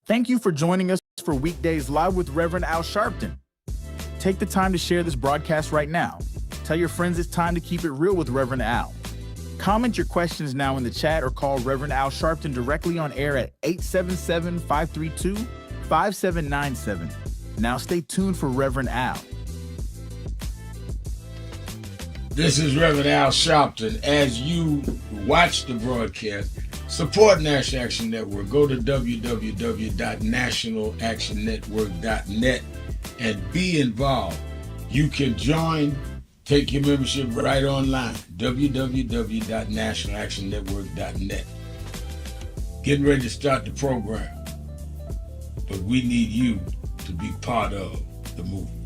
Thank you for joining us for Weekdays Live with Reverend Al Sharpton. Take the time to share this broadcast right now. Tell your friends it's time to keep it real with Reverend Al. Comment your questions now in the chat or call Reverend Al Sharpton directly on air at 877-532-5797. Now stay tuned for Reverend Al. This is Reverend Al Sharpton. As you watch the broadcast, support National Action Network. Go to www.nationalactionnetwork.net and be involved. You can join, take your membership right online, www.nationalactionnetwork.net. Getting ready to start the program, but we need you to be part of the movement.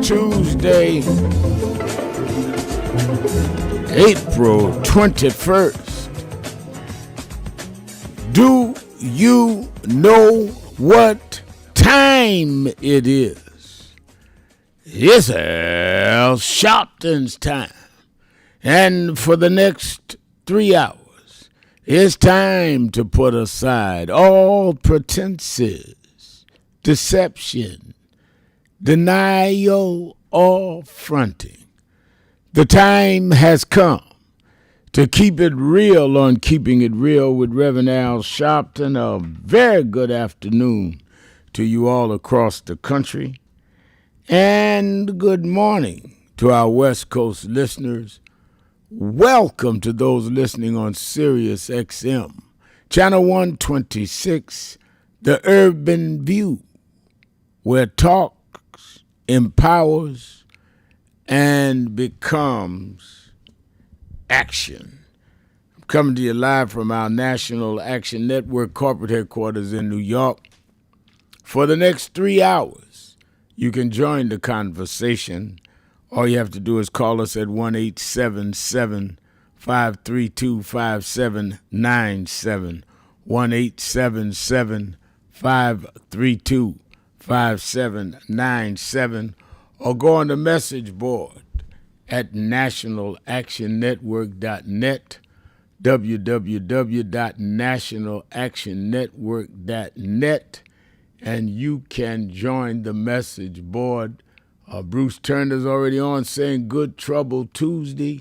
Tuesday, April 21st. Do you know what time it is? It's Al Sharpton's time. And for the next 3 hours, it's time to put aside all pretenses, deception, denial, or fronting. The time has come to keep it real on Keeping It Real with Reverend Al Sharpton. A very good afternoon to you all across the country. And good morning to our West Coast listeners. Welcome to those listening on Sirius XM, Channel 126, The Urban View, where talk empowers and becomes action. I'm coming to you live from our National Action Network corporate headquarters in New York. For the next 3 hours, you can join the conversation. All you have to do is call us at 1-877-532-5797, 1-877-532-5797. 5797, or go on the message board at nationalactionnetwork.net, www.nationalactionnetwork.net, and you can join the message board. Bruce Turner's already on saying Good Trouble Tuesday.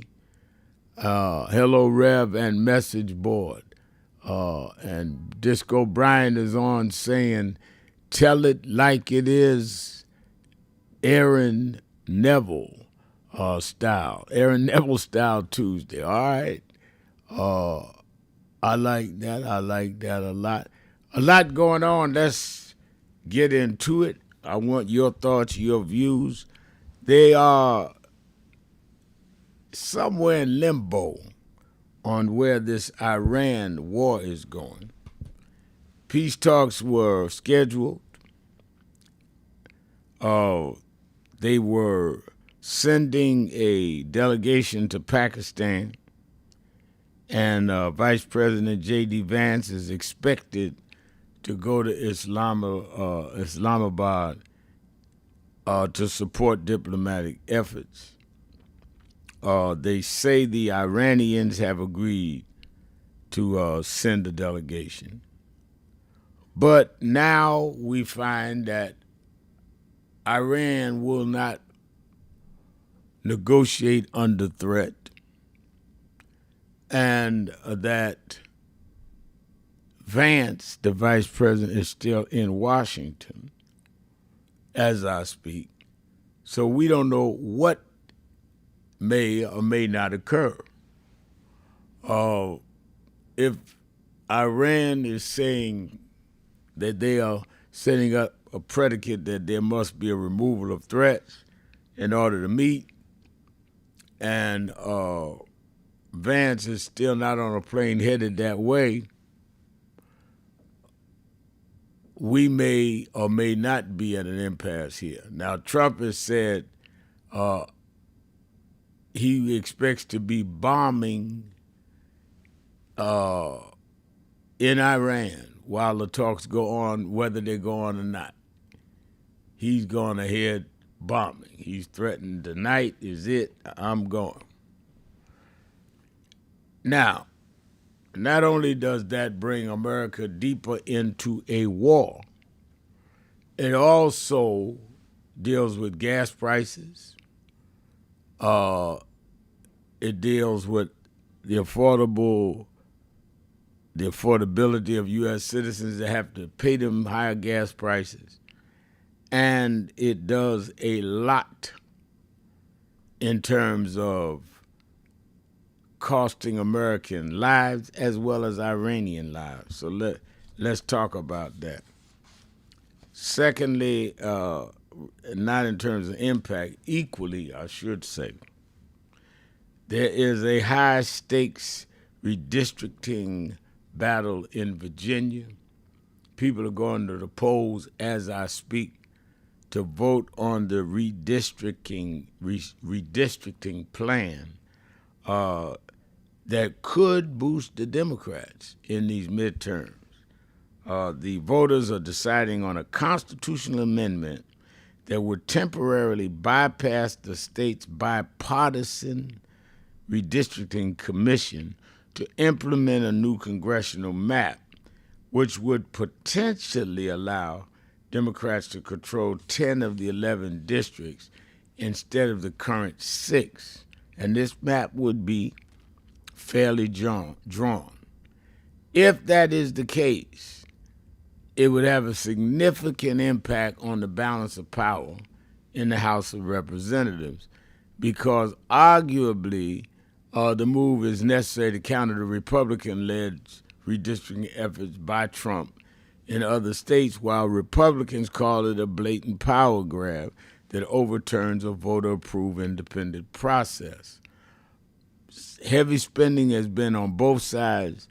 Hello, Rev, and message board. And Disco Brian is on saying Tell It Like It Is, Aaron Neville style. Aaron Neville style Tuesday. All right. I like that. I like that a lot. A lot going on. Let's get into it. I want your thoughts, your views. They are somewhere in limbo on where this Iran war is going. Peace talks were scheduled. They were sending a delegation to Pakistan, and Vice President J.D. Vance is expected to go to Islamabad to support diplomatic efforts. They say the Iranians have agreed to send a delegation. But now we find that Iran will not negotiate under threat, and that Vance, the vice president, is still in Washington as I speak. So we don't know what may or may not occur. if Iran is saying that they are setting up a predicate that there must be a removal of threats in order to meet, and Vance is still not on a plane headed that way, we may or may not be at an impasse here. Now, Trump has said he expects to be bombing in Iran while the talks go on, whether they go on or not. He's going ahead bombing. He's threatened tonight is it, I'm going. Now, not only does that bring America deeper into a war, it also deals with gas prices. It deals with the affordability of U.S. citizens that have to pay them higher gas prices. And it does a lot in terms of costing American lives as well as Iranian lives. So let's talk about that. Secondly, not in terms of impact, equally, I should say, there is a high-stakes redistricting battle in Virginia. People are going to the polls as I speak to vote on the redistricting plan that could boost the Democrats in these midterms. The voters are deciding on a constitutional amendment that would temporarily bypass the state's bipartisan redistricting commission to implement a new congressional map, which would potentially allow Democrats to control 10 of the 11 districts instead of the current 6. And this map would be fairly drawn. If that is the case, it would have a significant impact on the balance of power in the House of Representatives, because arguably the move is necessary to counter the Republican-led redistricting efforts by Trump in other states, while Republicans call it a blatant power grab that overturns a voter-approved independent process. Heavy spending has been on both sides.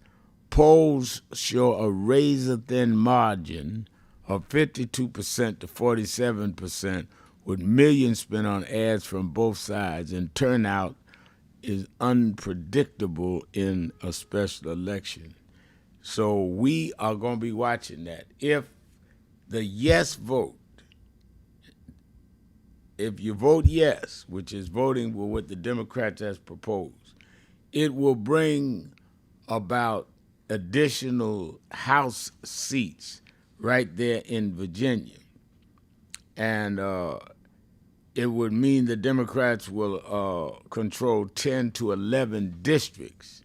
Polls show a razor-thin margin of 52% to 47%, with millions spent on ads from both sides, and turnout is unpredictable in a special election. So we are going to be watching that. If the yes vote, if you vote yes, which is voting with what the Democrats has proposed, it will bring about additional House seats right there in Virginia. And it would mean the Democrats will control 10 to 11 districts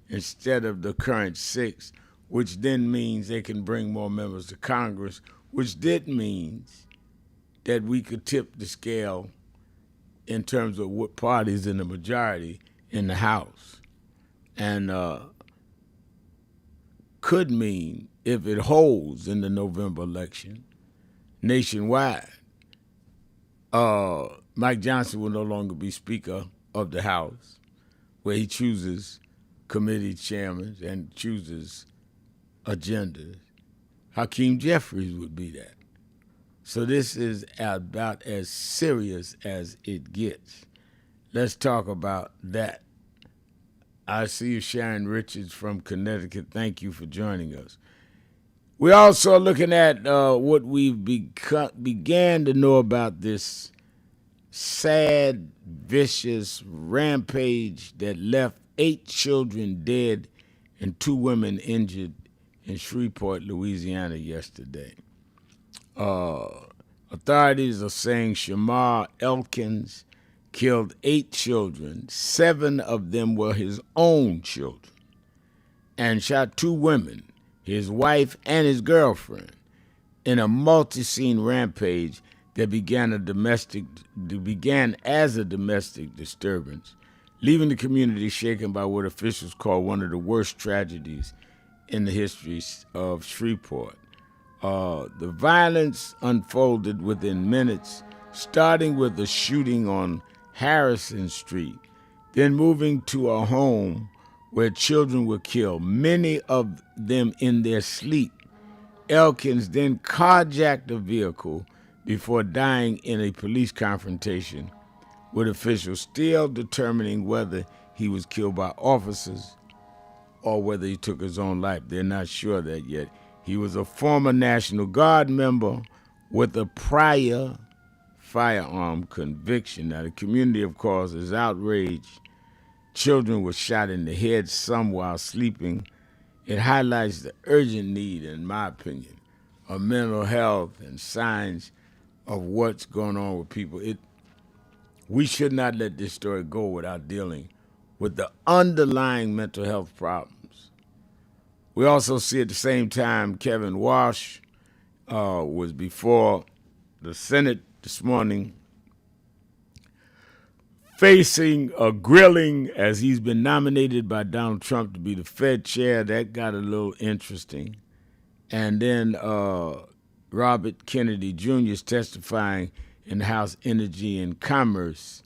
instead of the current 6, which then means they can bring more members to Congress, which then means that we could tip the scale in terms of what party's in the majority in the House. And could mean, if it holds in the November election nationwide, Mike Johnson will no longer be Speaker of the House, where he chooses committee chairmen and chooses agendas. Hakeem Jeffries would be that. So this is about as serious as it gets. Let's talk about that. I see you, Sharon Richards from Connecticut. Thank you for joining us. We're also looking at what we've began to know about this sad, vicious rampage that left 8 children dead and 2 women injured in Shreveport, Louisiana yesterday. Authorities are saying Shamar Elkins killed 8 children, 7 of them were his own children, and shot 2 women, his wife and his girlfriend, in a multi-scene rampage that began as a domestic disturbance leaving the community shaken by what officials call one of the worst tragedies in the history of Shreveport. The violence unfolded within minutes, starting with the shooting on Harrison Street, then moving to a home where children were killed, many of them in their sleep. Elkins then carjacked a vehicle before dying in a police confrontation, with officials still determining whether he was killed by officers or whether he took his own life. They're not sure that yet. He was a former National Guard member with a prior firearm conviction. Now, the community, of course, is outraged. Children were shot in the head, some while sleeping. It highlights the urgent need, in my opinion, of mental health and signs of what's going on with people. We should not let this story go without dealing with the underlying mental health problems. We also see at the same time Kevin Walsh was before the Senate this morning facing a grilling as he's been nominated by Donald Trump to be the Fed chair. That got a little interesting. And then Robert Kennedy Jr. is testifying in the House Energy and Commerce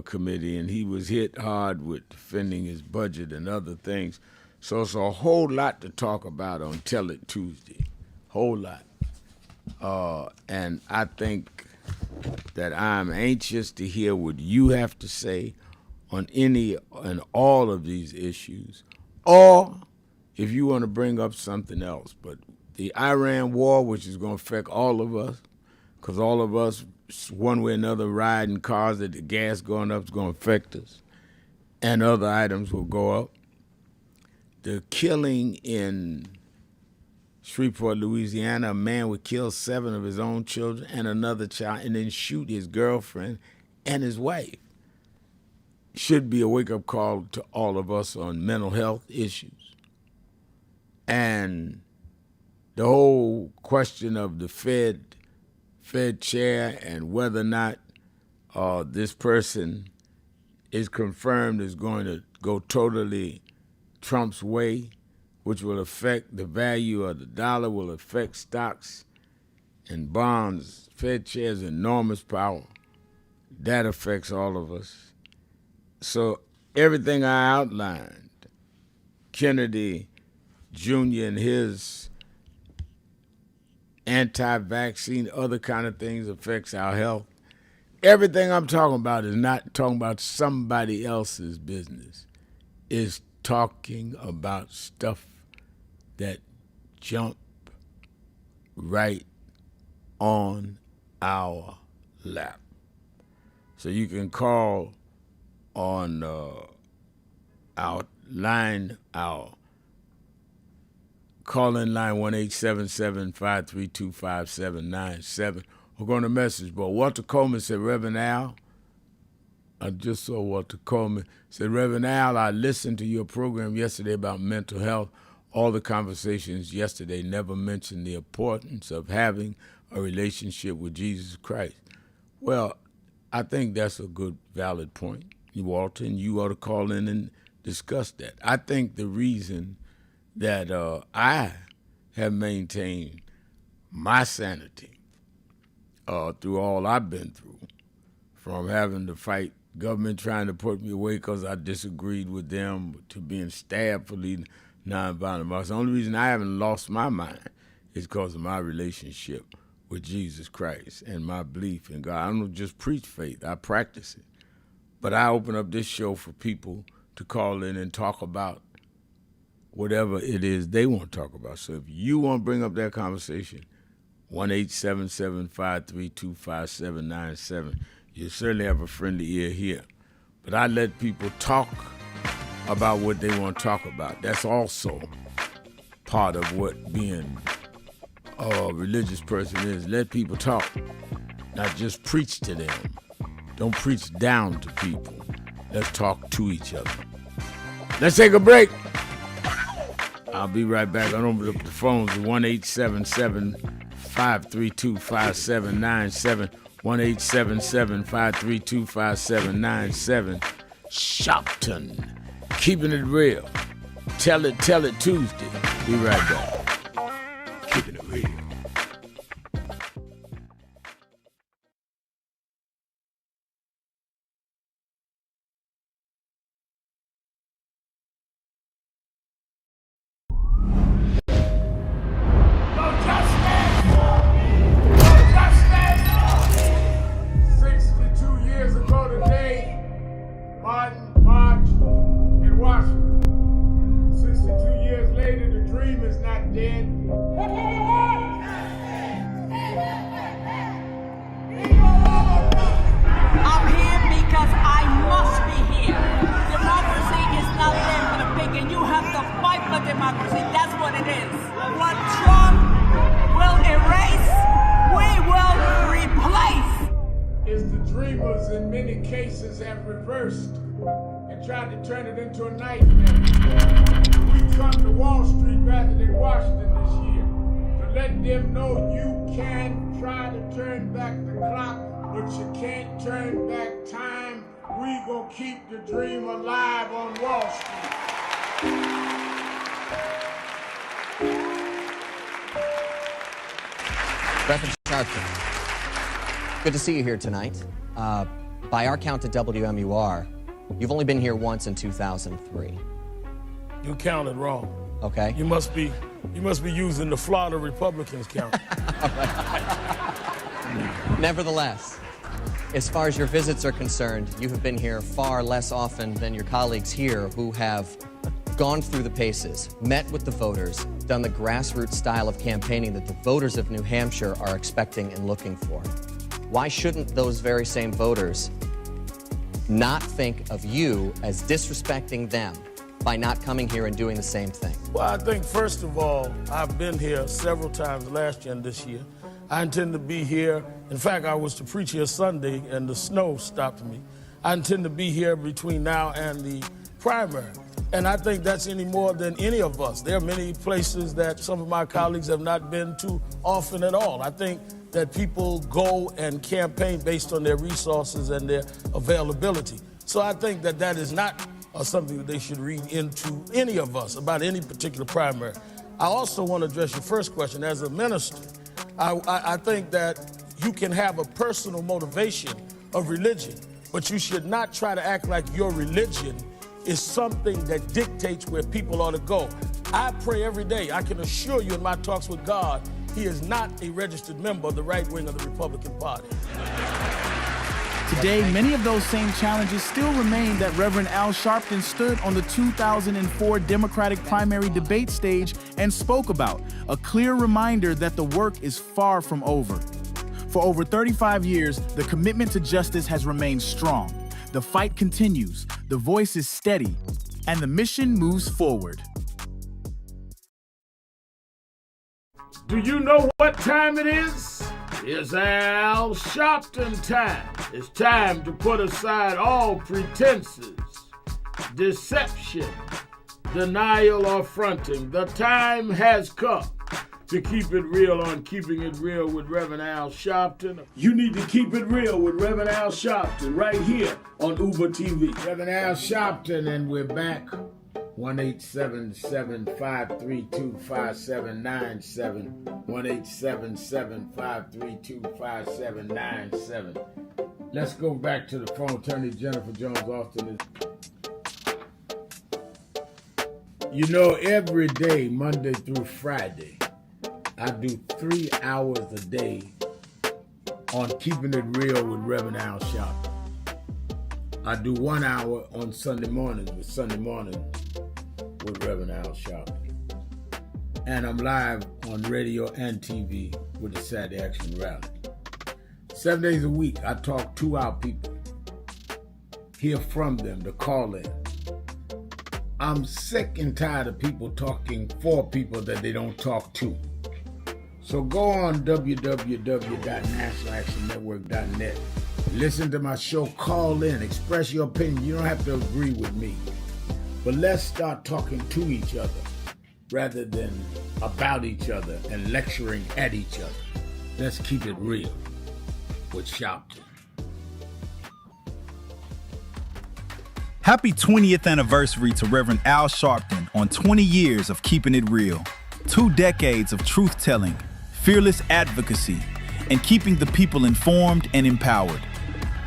Committee, and he was hit hard with defending his budget and other things. So it's a whole lot to talk about on Tell It Tuesday, whole lot. And I think that I'm anxious to hear what you have to say on any and all of these issues, or if you want to bring up something else. But the Iran war, which is going to affect all of us, because all of us, one way or another, riding cars that the gas going up is going to affect us, and other items will go up. The killing in Shreveport, Louisiana, a man would kill 7 of his own children and another child and then shoot his girlfriend and his wife. Should be a wake-up call to all of us on mental health issues. And the whole question of the Fed chair and whether or not this person is confirmed is going to go totally Trump's way, which will affect the value of the dollar, will affect stocks and bonds. Fed chair has enormous power. That affects all of us. So everything I outlined, Kennedy Jr. and his anti-vaccine, other kind of things affects our health. Everything I'm talking about is not talking about somebody else's business. It's talking about stuff that jump right on our lap. So you can call on our line, our call-in line 1-877-532-5797. We're going to message board. Walter Coleman said, Reverend Al, I just saw Walter Coleman, said, Reverend Al, I listened to your program yesterday about mental health. All the conversations yesterday never mentioned the importance of having a relationship with Jesus Christ. Well, I think that's a good, valid point, Walter, and you ought to call in and discuss that. I think the reason that I have maintained my sanity through all I've been through, from having to fight government trying to put me away because I disagreed with them, to being stabbed for leading nonviolent marches. The only reason I haven't lost my mind is because of my relationship with Jesus Christ and my belief in God. I don't just preach faith, I practice it. But I open up this show for people to call in and talk about whatever it is they want to talk about. So if you want to bring up that conversation, 1-877-532-5797. You certainly have a friendly ear here. But I let people talk about what they want to talk about. That's also part of what being a religious person is. Let people talk, not just preach to them. Don't preach down to people. Let's talk to each other. Let's take a break. I'll be right back. I'll open up the phones at 1-877-532-5797, 1-877-532-5797. Sharpton. Keeping it real. Tell it Tuesday. Be right back. Keeping it real. Have reversed and tried to turn it into a nightmare. We come to Wall Street rather than Washington this year to let them know you can try to turn back the clock, but you can't turn back time. We gonna keep the dream alive on Wall Street. Reverend Sharpton, good to see you here tonight. By our count at WMUR, you've only been here once in 2003. You counted wrong. Okay. You must be using the Florida Republicans count. Nevertheless, as far as your visits are concerned, you have been here far less often than your colleagues here who have gone through the paces, met with the voters, done the grassroots style of campaigning that the voters of New Hampshire are expecting and looking for. Why shouldn't those very same voters not think of you as disrespecting them by not coming here and doing the same thing? Well, I think, first of all, I've been here several times last year and this year. I intend to be here. In fact, I was to preach here Sunday, and the snow stopped me. I intend to be here between now and the primary. And I think that's any more than any of us. There are many places that some of my colleagues have not been to often at all. I think that people go and campaign based on their resources and their availability. So I think that that is not something that they should read into any of us about any particular primary. I also want to address your first question. As a minister, I think that you can have a personal motivation of religion, but you should not try to act like your religion is something that dictates where people ought to go. I pray every day. I can assure you in my talks with God, he is not a registered member of the right wing of the Republican Party. Today, many of those same challenges still remain that Reverend Al Sharpton stood on the 2004 Democratic primary debate stage and spoke about, a clear reminder that the work is far from over. For over 35 years, the commitment to justice has remained strong. The fight continues, the voice is steady, and the mission moves forward. Do you know what time it is? It's Al Sharpton time. It's time to put aside all pretenses, deception, denial, or fronting. The time has come to keep it real on Keeping It Real with Reverend Al Sharpton. You need to keep it real with Reverend Al Sharpton right here on Uber TV. Reverend Al Sharpton, and we're back. 1-877-532-5797. 1-877-532-5797. Let's go back to the phone. Attorney Jennifer Jones Austin. You know, every day, Monday through Friday, I do 3 hours a day on Keeping It Real with Reverend Al Sharpton. I do 1 hour on Sunday mornings with Reverend Al Sharpton. And I'm live on radio and TV with the Saturday Action Rally. 7 days a week, I talk to our people, hear from them, to call in. I'm sick and tired of people talking for people that they don't talk to. So go on www.nationalactionnetwork.net. Listen to my show, call in, express your opinion. You don't have to agree with me. But let's start talking to each other rather than about each other and lecturing at each other. Let's keep it real with Sharpton. Happy 20th anniversary to Reverend Al Sharpton on 20 years of keeping it real. 2 decades of truth-telling, fearless advocacy, and keeping the people informed and empowered.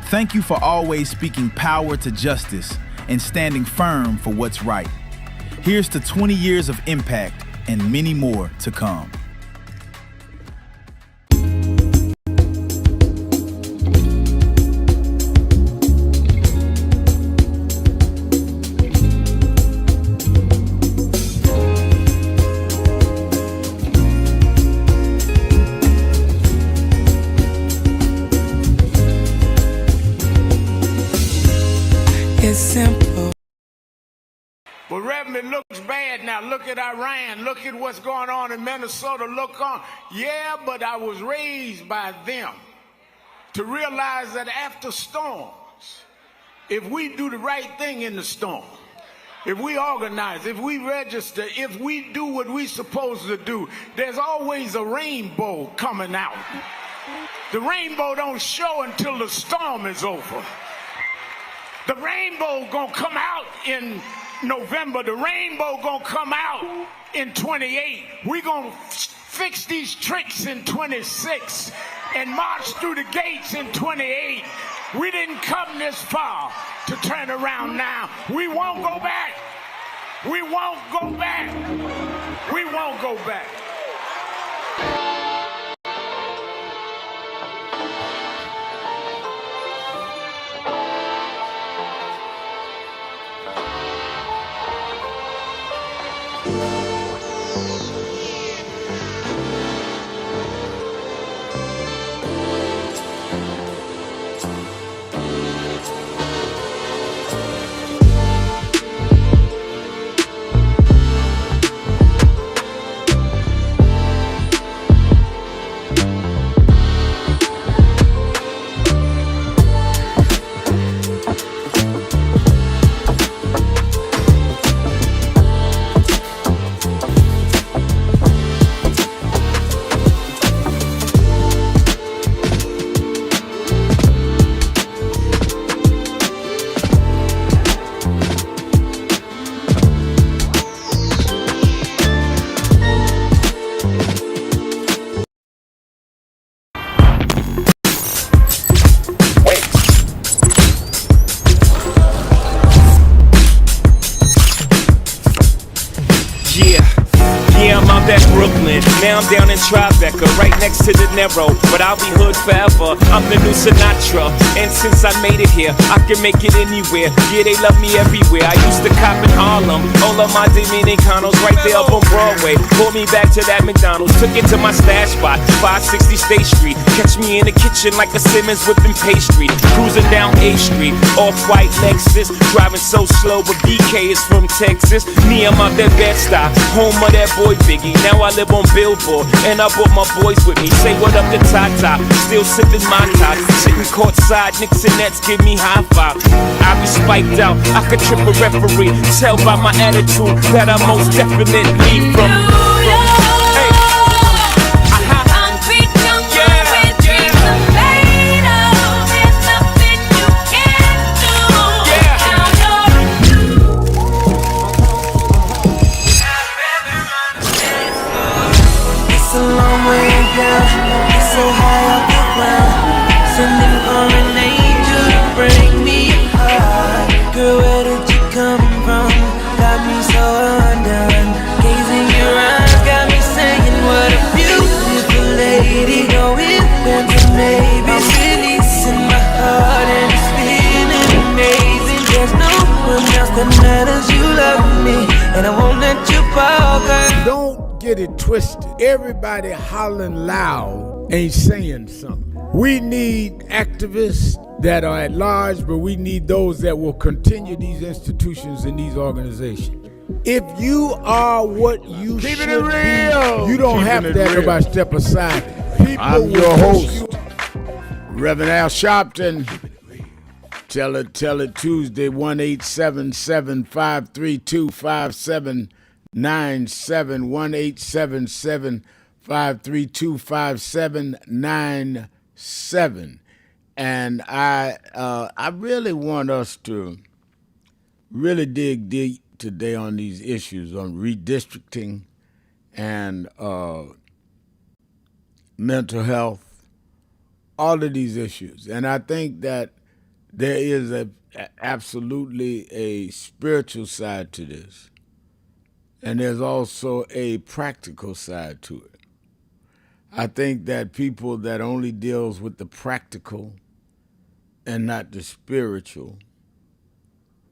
Thank you for always speaking power to justice and standing firm for what's right. Here's to 20 years of impact and many more to come. It's simple. But Reverend, it looks bad now. Look at Iran. Look at what's going on in Minnesota. Look on. Yeah, but I was raised by them to realize that after storms, if we do the right thing in the storm, if we organize, if we register, if we do what we're supposed to do, there's always a rainbow coming out. The rainbow don't show until the storm is over. The rainbow gonna come out in November. The rainbow gonna come out in 28. We gonna fix these tricks in 26 and march through the gates in 28. We didn't come this far to turn around now. We won't go back. We won't go back. We won't go back. Yeah, I'm out at Brooklyn. Now I'm down in Tribeca, right next to De Niro. But I'll be hood forever. I'm the new Sinatra. And since I made it here, I can make it anywhere. Yeah, they love me everywhere. I used to cop in Harlem. All of my Dominicanos right there up on Broadway. Pulled me back to that McDonald's. Took it to my stash spot, 560 State Street. Catch me in the kitchen like a Simmons whipping pastry. Cruising down A Street, off-white Lexus. Driving so slow, but BK is from Texas. Me, I'm out that Bed-Stuy, home of that boy Biggie. Now I live on Billboard, and I brought my boys with me. Say what up to Tata, still sipping my top. Sitting courtside, Knicks and Nets give me high five. I be spiked out, I could trip a referee. Tell by my attitude that I most definitely from. Hey. It's so high off the ground, sending for an angel to bring me high. Girl, where did you come from? Got me so undone. Gazing your eyes got me saying, what a beautiful lady. Go with them to maybe releasing my heart and it's feeling amazing. There's no one else that matters. You love me, and I won't let you fall, girl. Don't get it twisted. Everybody hollering loud ain't saying something. We need activists that are at large, but we need those that will continue these institutions and these organizations. If you are what you should be, you don't have to have nobody step aside. I'm your host, Reverend Al Sharpton. Tell it Tuesday, 1-877-532-5797, 1-877-532-5797. And I really want us to really dig deep today on these issues on redistricting and mental health, all of these issues. And I think that there is absolutely a spiritual side to this. And there's also a practical side to it. I think that people that only deals with the practical and not the spiritual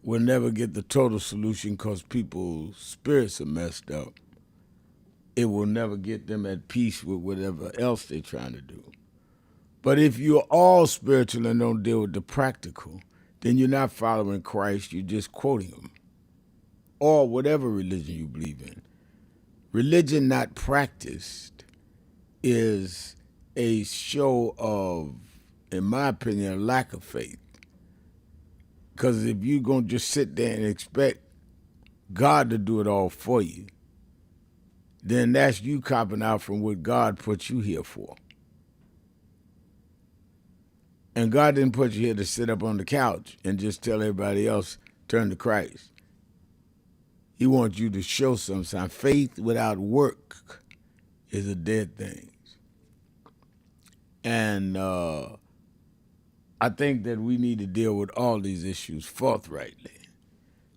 will never get the total solution because people's spirits are messed up. It will never get them at peace with whatever else they're trying to do. But if you're all spiritual and don't deal with the practical, then you're not following Christ, you're just quoting him. Or whatever religion you believe in. Religion not practiced is a show of, in my opinion, a lack of faith. Because if you're going to just sit there and expect God to do it all for you, then that's you copping out from what God put you here for. And God didn't put you here to sit up on the couch and just tell everybody else, turn to Christ. He wants you to show some sign. Faith without work is a dead thing. And I think that we need to deal with all these issues forthrightly.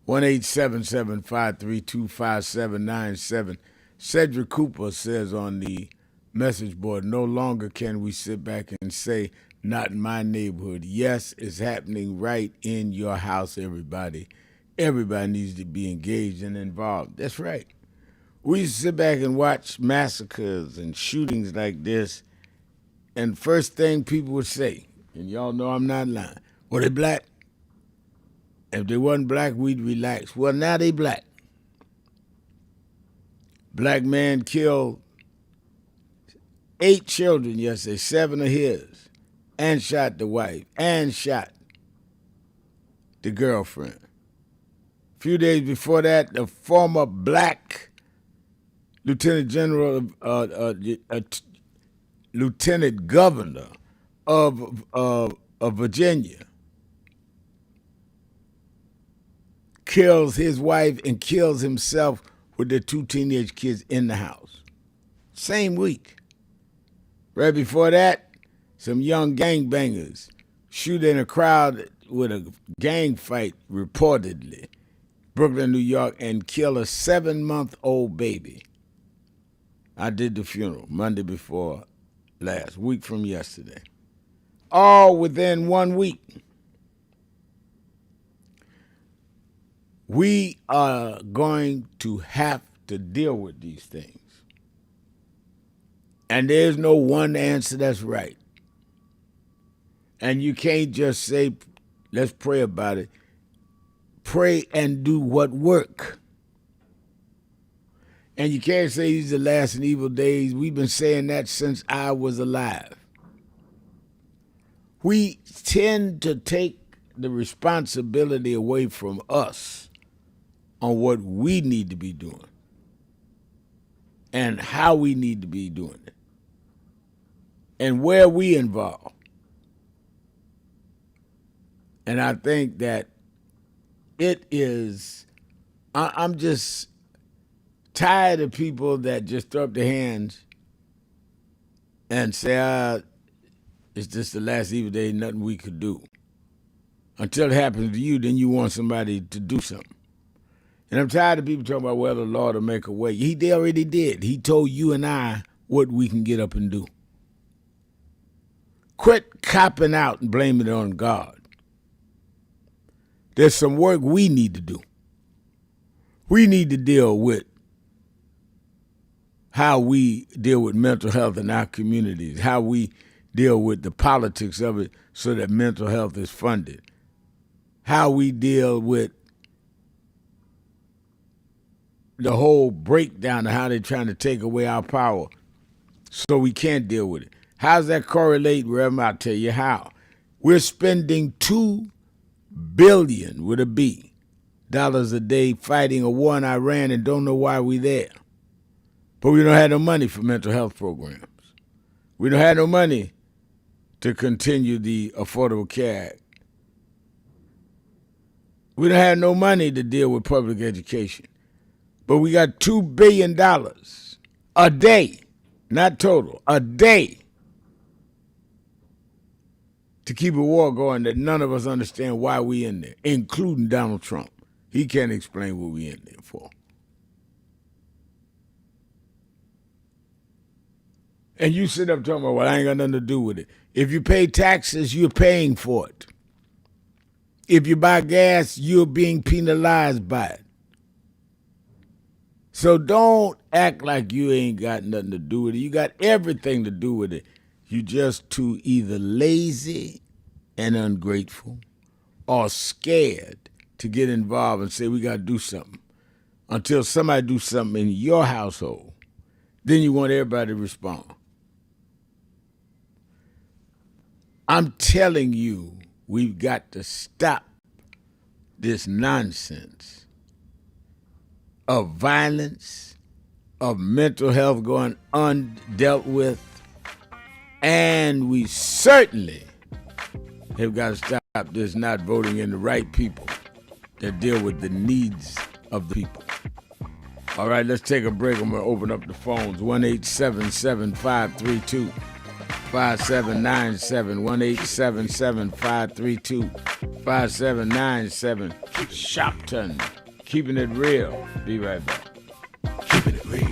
1-877-532-5797. Cedric Cooper says on the message board, no longer can we sit back and say, not in my neighborhood. Yes, it's happening right in your house, everybody. Everybody needs to be engaged and involved. That's right. We used to sit back and watch massacres and shootings like this, and first thing people would say, and y'all know I'm not lying, well, they black. If they wasn't black, we'd relax. Well, now they black. Black man killed 8 children yesterday, 7 of his, and shot the wife, and shot the girlfriend. A few days before that, the former black lieutenant general, lieutenant governor of Virginia kills his wife and kills himself with their 2 teenage kids in the house. Same week. Right before that, some young gangbangers shoot in a crowd with a gang fight, reportedly, Brooklyn, New York, and kill a 7-month-old baby. I did the funeral Monday before last, week from yesterday. All within 1 week. We are going to have to deal with these things. And there's no one answer that's right. And you can't just say, let's pray about it. Pray and do what work. And you can't say these are the last and evil days. We've been saying that since I was alive. We tend to take the responsibility away from us on what we need to be doing and how we need to be doing it and where we involved. And I think that it is, I'm just tired of people that just throw up their hands and say, it's just the last evil day, nothing we could do. Until it happens to you, then you want somebody to do something. And I'm tired of people talking about, well, the Lord will make a way. He already did. He told you and I what we can get up and do. Quit copping out and blaming it on God. There's some work we need to do. We need to deal with how we deal with mental health in our communities, how we deal with the politics of it so that mental health is funded, how we deal with the whole breakdown of how they're trying to take away our power so we can't deal with it. How does that correlate, Reverend? I'll tell you how. We're spending $2 billion with a B dollars a day fighting a war in Iran and don't know why we're there. But we don't have no money for mental health programs. We don't have no money to continue the Affordable Care Act. We don't have no money to deal with public education. But we got $2 billion a day, not total, a day, to keep a war going that none of us understand why we in there, including Donald Trump. He can't explain what we in there for. And you sit up talking about, well, I ain't got nothing to do with it. If you pay taxes, you're paying for it. If you buy gas, you're being penalized by it. So don't act like you ain't got nothing to do with it. You got everything to do with it. You just too either lazy and ungrateful or scared to get involved and say we got to do something. Until somebody do something in your household, then you want everybody to respond. I'm telling you, we've got to stop this nonsense of violence, of mental health going undealt with, and we certainly have got to stop this not voting in the right people that deal with the needs of the people. All right, let's take a break. I'm going to open up the phones. 1-877-532-5797, 1-877-532-5797. Sharpton, keeping it real. Be right back. Keeping it real.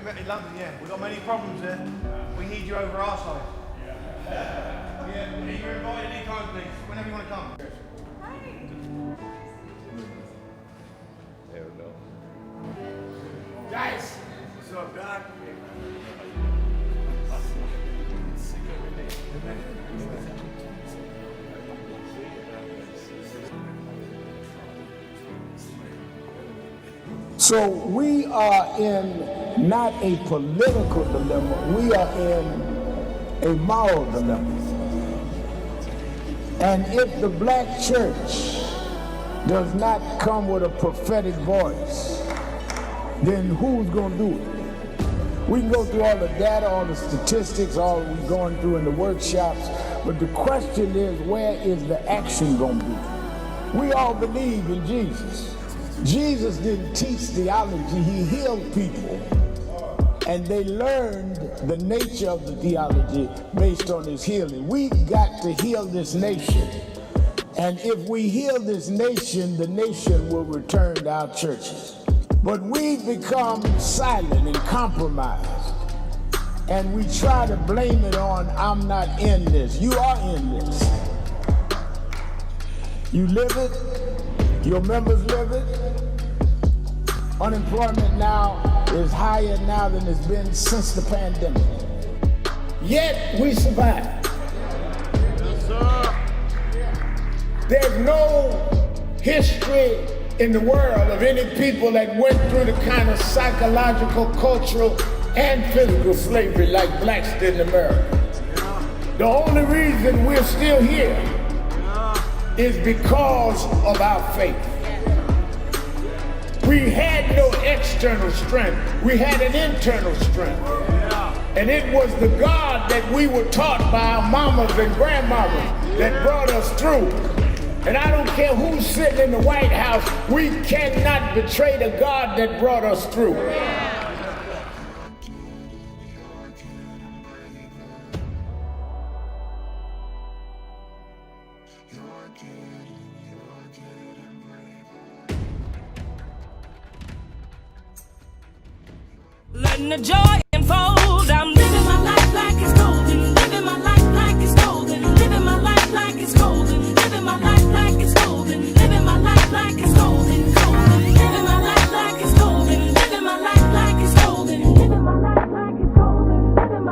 In London, yeah. We've got many problems there. We need you over our side. Yeah, you're invited anytime, please. Whenever you want to come. There we go. Guys! What's up, Doc? So we are in not a political dilemma, we are in a moral dilemma. And if the black church does not come with a prophetic voice, then who's going to do it? We can go through all the data, all the statistics, all we're going through in the workshops, but the question is, where is the action going to be? We all believe in Jesus. Jesus didn't teach theology, he healed people. And they learned the nature of the theology based on his healing. We've got to heal this nation. And if we heal this nation, the nation will return to our churches. But we've become silent and compromised. And we try to blame it on, I'm not in this. You are in this. You live it, your members live it. Unemployment now is higher now than it's been since the pandemic. Yet we survive. Yes, sir. There's no history in the world of any people that went through the kind of psychological, cultural, and physical slavery like blacks did in America. The only reason we're still here is because of our faith. We had no external strength. We had an internal strength. And it was the God that we were taught by our mamas and grandmamas that brought us through. And I don't care who's sitting in the White House, we cannot betray the God that brought us through. Letting the joy unfold. I'm living my life like it's golden. Living my life like it's golden. Living my life like it's golden. Living my life like it's golden. Living my life like it's golden. Golden. Living my life like it's golden. Living my life like it's golden. Living my life like it's golden. Living my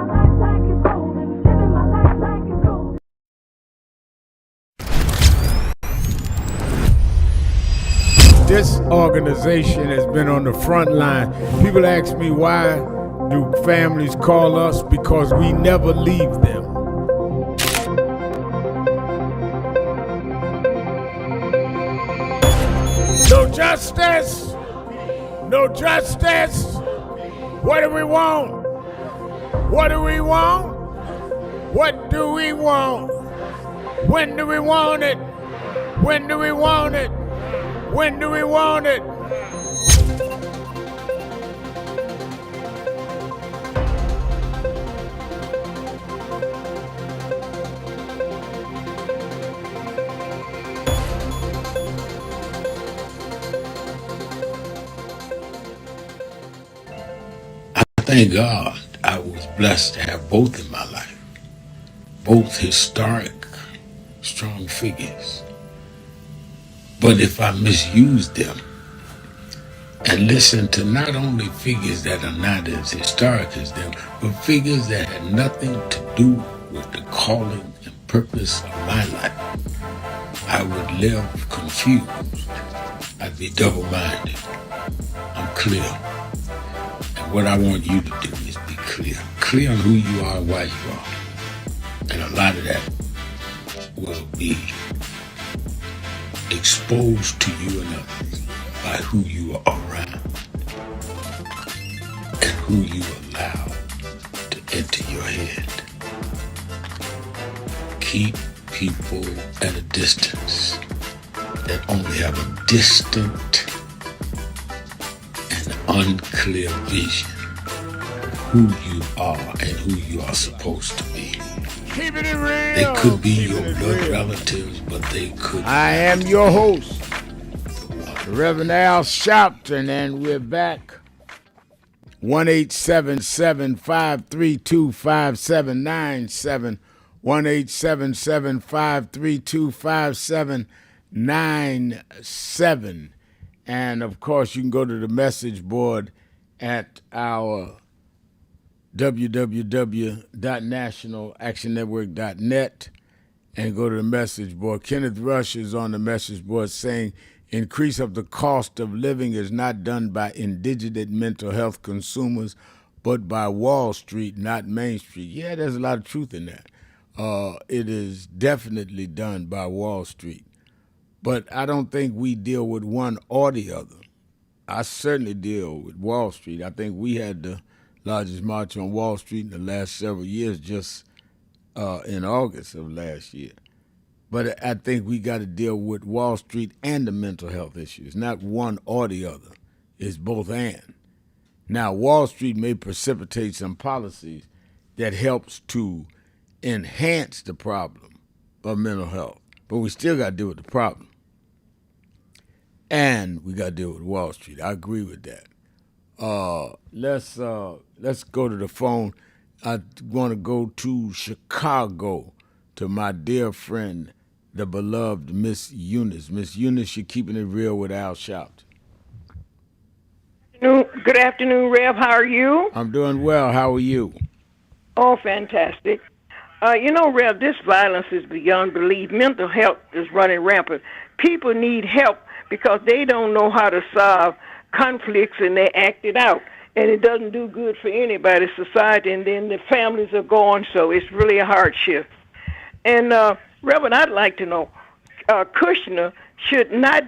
life like it's golden. Living my life like it's golden. This organization has been on the front line. People ask me, why do families call us? Because we never leave them. No justice. No justice. What do we want? What do we want? What do we want? When do we want it? When do we want it? When do we want it? I thank God I was blessed to have both in my life. Both historic, strong figures. But if I misuse them and listen to not only figures that are not as historic as them, but figures that had nothing to do with the calling and purpose of my life, I would live confused. I'd be double-minded. I'm clear. And what I want you to do is be clear. Clear on who you are and why you are. And a lot of that will be exposed to you and others by who you are around and who you allow to enter your head. Keep people at a distance that only have a distant and unclear vision of who you are and who you are supposed to be. Keeping it real. They could be your blood relatives, but they could. I am your host, Reverend Al Sharpton, and we're back. 1-877-532-5797. 1-877-532-5797. And of course, you can go to the message board at our www.nationalactionnetwork.net and go to the message board. Kenneth Rush is on the message board saying, increase of the cost of living is not done by indigent mental health consumers, but by Wall Street, not Main Street. Yeah, there's a lot of truth in that. It is definitely done by Wall Street. But I don't think we deal with one or the other. I certainly deal with Wall Street. I think we had the largest march on Wall Street in the last several years, just in August of last year. But I think we got to deal with Wall Street and the mental health issues, not one or the other. It's both and. Now, Wall Street may precipitate some policies that helps to enhance the problem of mental health, but we still got to deal with the problem. And we got to deal with Wall Street. I agree with that. Let's go to the phone. I want to go to Chicago to my dear friend, the beloved Miss Eunice. Miss Eunice, you're keeping it real with Al Sharpton. Good afternoon, Rev. How are you? I'm doing well. How are you? Oh, fantastic. Rev, this violence is beyond belief. Mental health is running rampant. People need help because they don't know how to solve conflicts and they act it out. And it doesn't do good for anybody, society, and then the families are gone, so it's really a hardship. And, Reverend, I'd like to know, Kushner should not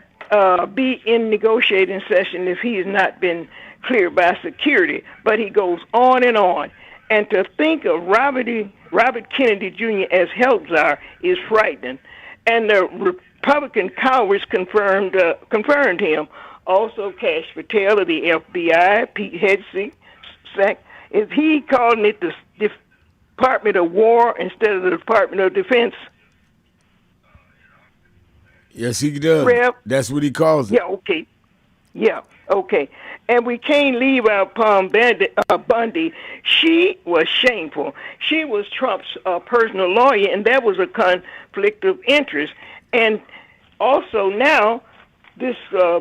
be in negotiating session if he has not been cleared by security, but he goes on and on. And to think of Robert Kennedy Jr. as health czar is frightening. And the Republican cowards confirmed him. Also, Cash Patel of the FBI, Pete Hegseth, is he calling it the Department of War instead of the Department of Defense? Yes, he does. Rev? That's what he calls it. Yeah, okay. Yeah, okay. And we can't leave out Bundy. She was shameful. She was Trump's personal lawyer, and that was a conflict of interest. And also now, this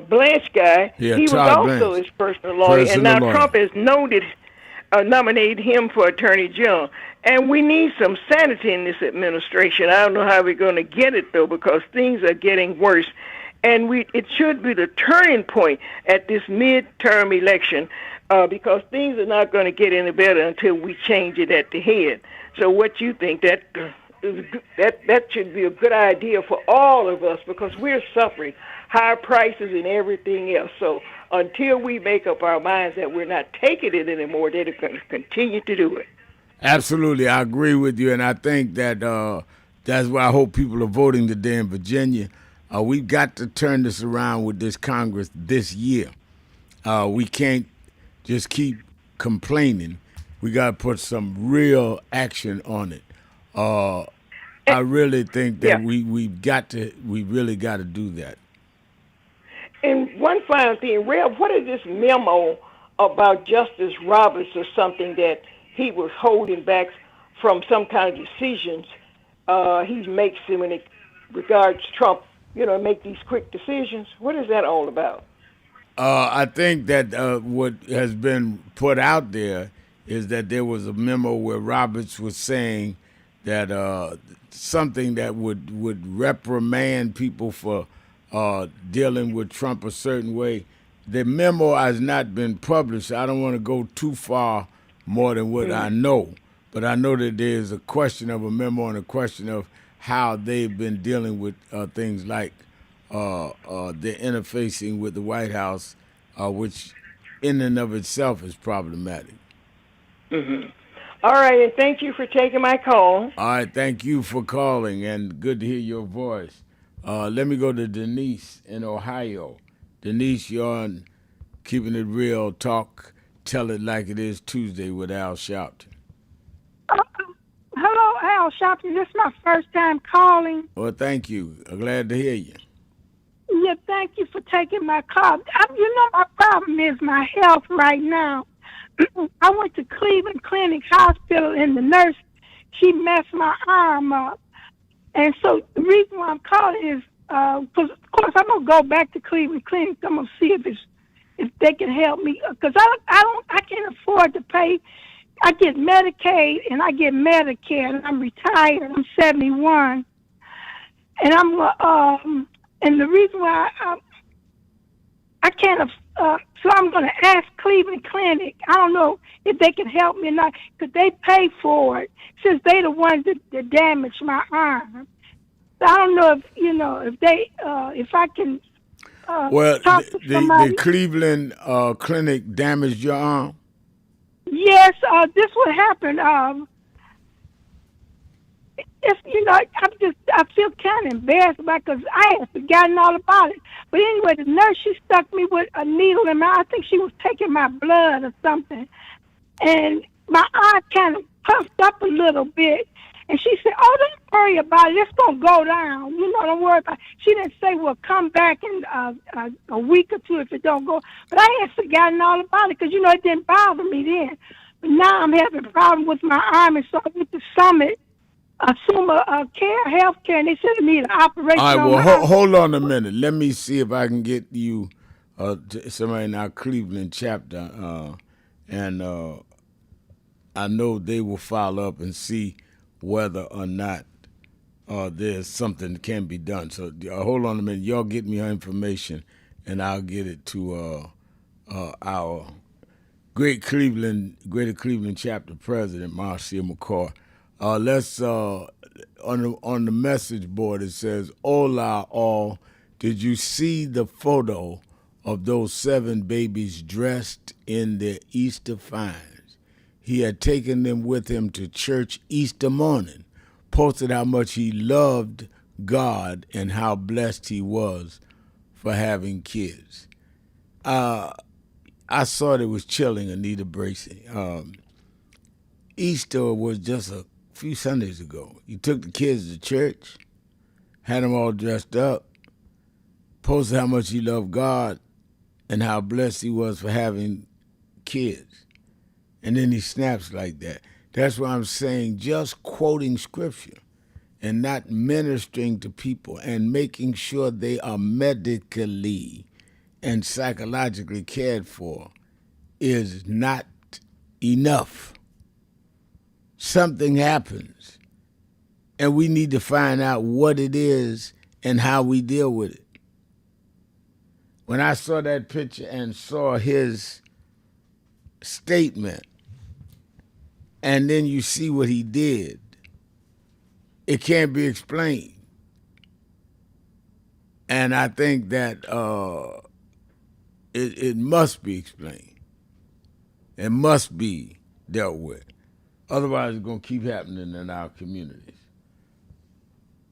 Blanche guy, he was also his personal lawyer. And now Trump has nominated him for Attorney General. And we need some sanity in this administration. I don't know how we're going to get it, though, because things are getting worse. And it should be the turning point at this midterm election because things are not going to get any better until we change it at the head. So what you think, that should be a good idea for all of us because we're suffering higher prices and everything else. So until we make up our minds that we're not taking it anymore, they're going to continue to do it. Absolutely. I agree with you, and I think that that's why I hope people are voting today in Virginia. We've got to turn this around with this Congress this year. We can't just keep complaining. We got to put some real action on it. I really think that we really got to do that. And one final thing, Rev, what is this memo about Justice Roberts or something that he was holding back from some kind of decisions he makes when it regards Trump, make these quick decisions? What is that all about? I think that what has been put out there is that there was a memo where Roberts was saying that something that would reprimand people for dealing with Trump a certain way. The memo has not been published. I don't want to go too far more than what I know, but I know that there's a question of a memo and a question of how they've been dealing with things like the interfacing with the White House, which in and of itself is problematic. Mm-hmm. All right, and thank you for taking my call. All right, thank you for calling, and good to hear your voice. Let me go to Denise in Ohio. Denise, you're on Keeping It Real Talk, Tell It Like It Is Tuesday with Al Sharpton. Hello, Al Sharpton. This is my first time calling. Well, thank you. I'm glad to hear you. Yeah, thank you for taking my call. My problem is my health right now. I went to Cleveland Clinic Hospital, and the nurse, she messed my arm up. And so the reason why I'm calling is, because of course I'm gonna go back to Cleveland Clinic. I'm gonna see if they can help me, because I can't afford to pay. I get Medicaid and I get Medicare, and I'm retired. I'm 71, and and the reason why I can't. So I'm going to ask Cleveland Clinic. I don't know if they can help me or not, because they pay for it since they the ones that damaged my arm. So I don't know if I can talk to somebody. The Cleveland Clinic damaged your arm? Yes, this would happen. It's I feel kind of embarrassed about because I had forgotten all about it. But anyway, the nurse, she stuck me with a needle in my. I think she was taking my blood or something, and my eye kind of puffed up a little bit. And she said, "Oh, don't worry about it. It's gonna go down. Don't worry about it." She didn't say, "Well, come back in a week or two if it don't go." But I had forgotten all about it because it didn't bother me then. But now I'm having a problem with my arm, and so I went to Summit. Healthcare, and they said I need an operation. All right, well, hold on a minute. Let me see if I can get you to somebody in our Cleveland chapter, and I know they will follow up and see whether or not there's something that can be done. So hold on a minute. Y'all get me her information, and I'll get it to our Greater Cleveland chapter president, Marcia McCoy. Let's on the message board it says, "Hola all, did you see the photo of those 7 babies dressed in their Easter finds? He had taken them with him to church Easter morning, posted how much he loved God and how blessed he was for having kids." I thought it was chilling, Anita Bracey. Easter was just a few Sundays ago. You took the kids to church, had them all dressed up, posted how much he loved God and how blessed he was for having kids. And then he snaps like that. That's why I'm saying just quoting scripture and not ministering to people and making sure they are medically and psychologically cared for is not enough. Something happens, and we need to find out what it is and how we deal with it. When I saw that picture and saw his statement, and then you see what he did, it can't be explained. And I think that it must be explained. It must be dealt with. Otherwise, it's going to keep happening in our communities.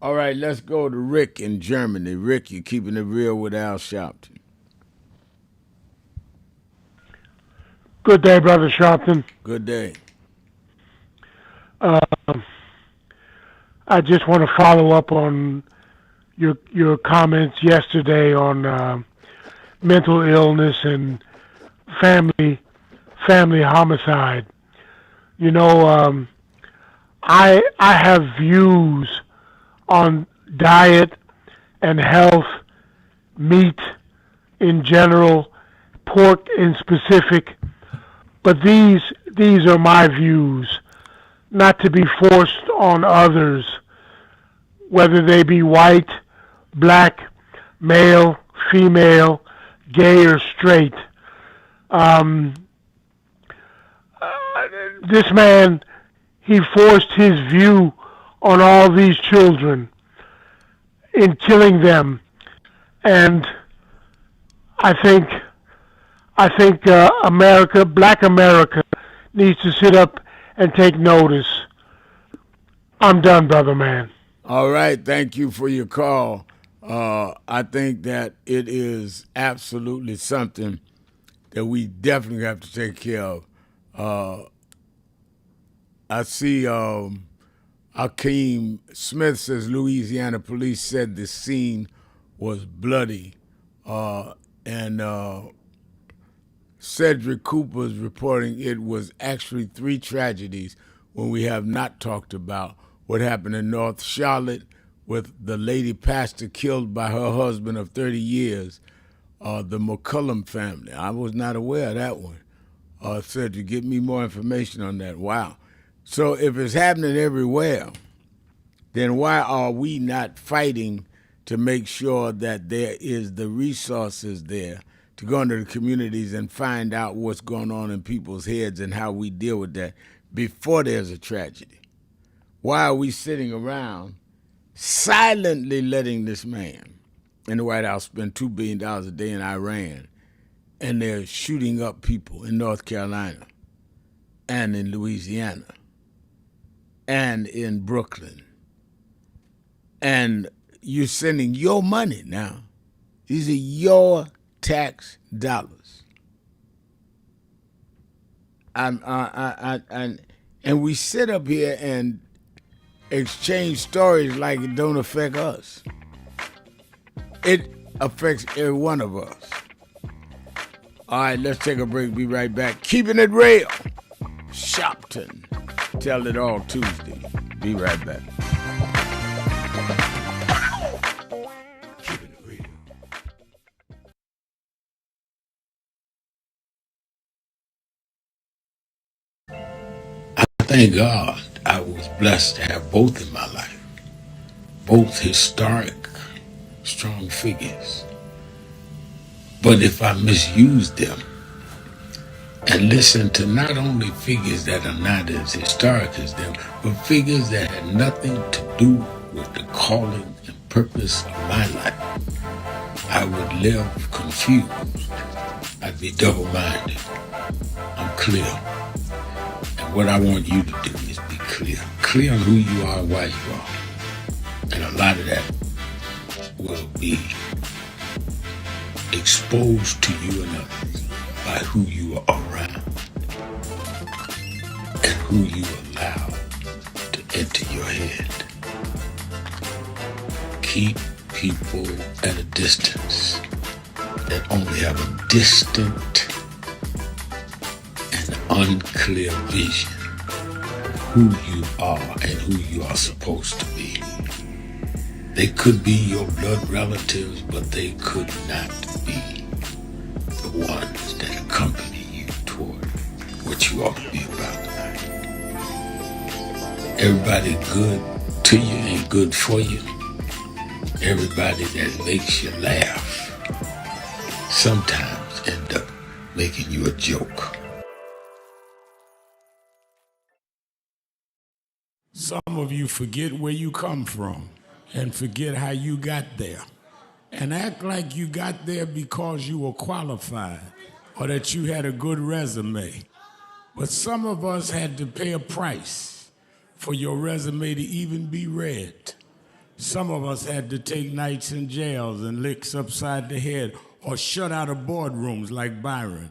All right, let's go to Rick in Germany. Rick, you're keeping it real with Al Sharpton. Good day, Brother Sharpton. Good day. I just want to follow up on your comments yesterday on mental illness and family homicide. I have views on diet and health, meat in general, pork in specific, but these are my views, not to be forced on others, whether they be white, black, male, female, gay or straight. This man, he forced his view on all these children in killing them, and I think America, Black America, needs to sit up and take notice. I'm done, brother man. All right, thank you for your call. I think that it is absolutely something that we definitely have to take care of. I see Akeem Smith says Louisiana police said the scene was bloody. And Cedric Cooper is reporting it was actually 3 tragedies when we have not talked about what happened in North Charlotte with the lady pastor killed by her husband of 30 years, the McCullum family. I was not aware of that one. Cedric, give me more information on that. Wow. So if it's happening everywhere, then why are we not fighting to make sure that there is the resources there to go into the communities and find out what's going on in people's heads and how we deal with that before there's a tragedy? Why are we sitting around silently letting this man in the White House spend $2 billion a day in Iran, and they're shooting up people in North Carolina? and in Louisiana and in Brooklyn. And you're sending your money now. These are your tax dollars. And we sit up here and exchange stories like it don't affect us. It affects every one of us. All right, let's take a break. Be right back. Keeping it real. Sharpton. Tell it all Tuesday. Be right back. Keeping it real. I thank God I was blessed to have both in my life. Both historic, strong figures. But if I misuse them and listen to not only figures that are not as historic as them, but figures that had nothing to do with the calling and purpose of my life, I would live confused. I'd be double-minded. I'm clear. And what I want you to do is be clear. Clear on who you are and why you are. And a lot of that will be exposed to you and others by who you are around and who you allow to enter your head. Keep people at a distance that only have a distant and unclear vision of who you are and who you are supposed to be. They could be your blood relatives, but they could not be the ones that accompany you toward what you ought to be about tonight. Everybody good to you ain't good for you. Everybody that makes you laugh sometimes end up making you a joke. Some of you forget where you come from and forget how you got there and act like you got there because you were qualified or that you had a good resume. But some of us had to pay a price for your resume to even be read. Some of us had to take nights in jails and licks upside the head or shut out of boardrooms like Byron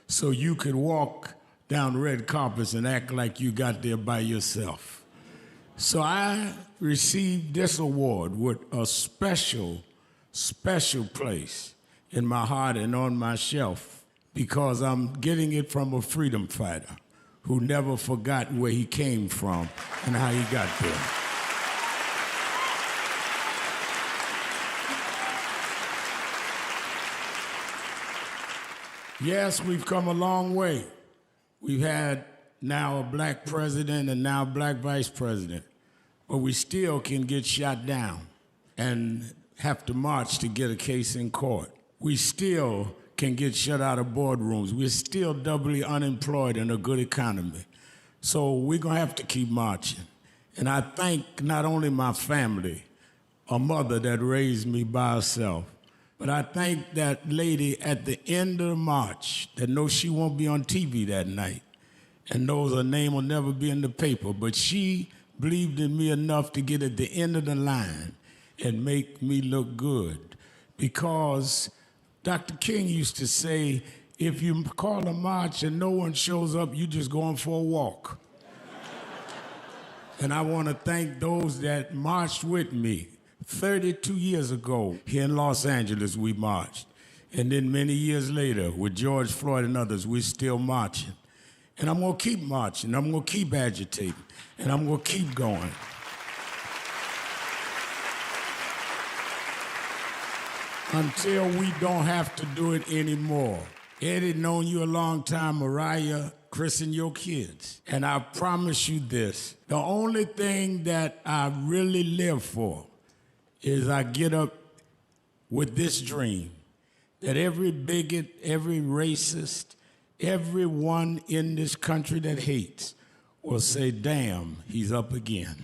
so you could walk down red carpets and act like you got there by yourself. So I received this award with a special place in my heart and on my shelf because I'm getting it from a freedom fighter who never forgot where he came from and how he got there. Yes, we've come a long way. We've had now a black president and now a black vice president, but we still can get shot down and have to march to get a case in court. We still can get shut out of boardrooms. We're still doubly unemployed in a good economy. So we're gonna have to keep marching. And I thank not only my family, a mother that raised me by herself, but I thank that lady at the end of the march that knows she won't be on TV that night and knows her name will never be in the paper, but she believed in me enough to get at the end of the line and make me look good. Because Dr. King used to say, if you call a march and no one shows up, you just going for a walk. And I want to thank those that marched with me. 32 years ago, here in Los Angeles, we marched. And then many years later, with George Floyd and others, we're still marching. And I'm going to keep marching. I'm going to keep agitating. And I'm going to keep going. Until we don't have to do it anymore. Eddie, known you a long time. Mariah, Chris, and your kids. And I promise you this. The only thing that I really live for is I get up with this dream that every bigot, every racist, everyone in this country that hates will say, damn, he's up again.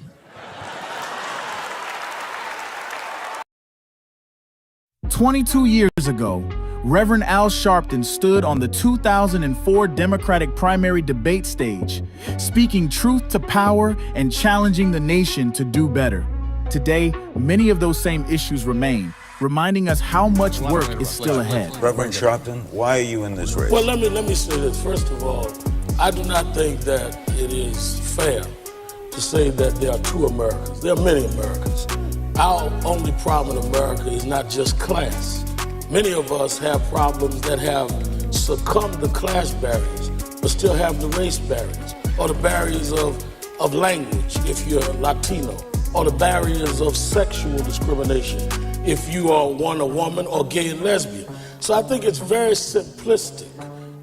"22 years ago, Reverend Al Sharpton stood on the 2004 Democratic primary debate stage, speaking truth to power and challenging the nation to do better. Today, many of those same issues remain, reminding us how much work is still ahead. Reverend Sharpton, why are you in this race? Well, let me say this. First of all, I do not think that it is fair to say that there are two Americas. There are many Americas. Our only problem in America is not just class. Many of us have problems that have succumbed to class barriers, but still have the race barriers, or the barriers of language if you're Latino, or the barriers of sexual discrimination if you are a woman or gay and lesbian. So I think it's very simplistic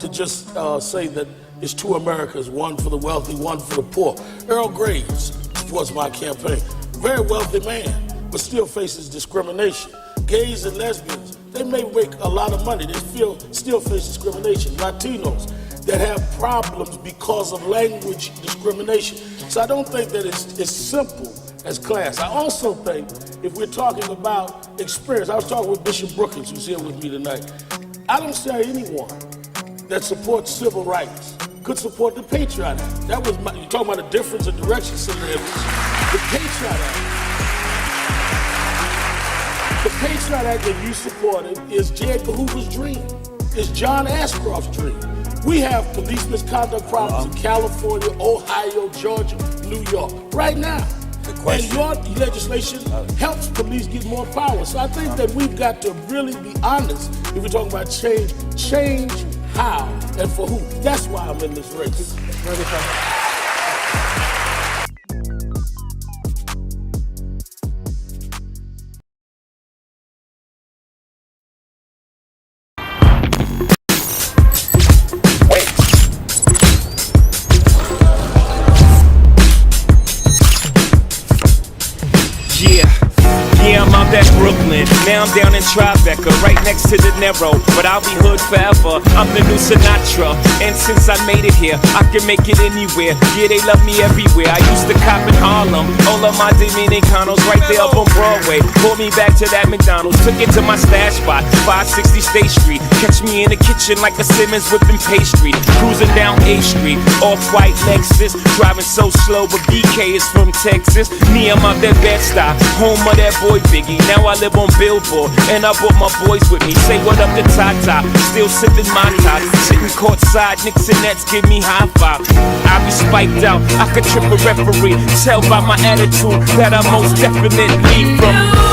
to just say that it's two Americas, one for the wealthy, one for the poor. Earl Graves supports my campaign. Very wealthy man, but still faces discrimination. Gays and lesbians, they may make a lot of money, they still face discrimination. Latinos that have problems because of language discrimination. So I don't think that it's as simple as class. I also think if we're talking about experience, I was talking with Bishop Brookins, who's here with me tonight. I don't see anyone that supports civil rights could support the Patriot Act. That was you're talking about a difference in direction, Senator Edwards. The Patriot Act. The Patriot Act that you supported is J. Edgar Hoover's dream. It's John Ashcroft's dream. We have police misconduct problems in California, Ohio, Georgia, New York, right now. And your legislation helps police get more power. So I think that we've got to really be honest if we're talking about change how and for who. That's why I'm in this race. Yeah, I'm out at Brooklyn. Now I'm down in Tribeca, right next to the Narrow. But I'll be hood forever. I'm the new Sinatra. And since I made it here, I can make it anywhere. Yeah, they love me everywhere. I used to cop in Harlem. All of my Dominicanos right there up on Broadway. Pulled me back to that McDonald's. Took it to my stash spot, 560 State Street. Catch me in the kitchen like a Simmons whipping pastry. Cruising down A Street, off-white Lexus. Driving so slow, but BK is from Texas. Me, I'm out that Bed-Stuy, home of that boy Biggie. Now I live on Billboard, and I brought my boys with me. Say what up to Tata, still sipping my top. Sitting courtside, Knicks and Nets give me high five. I be spiked out, I could trip a referee. Tell by my attitude that I most definitely from.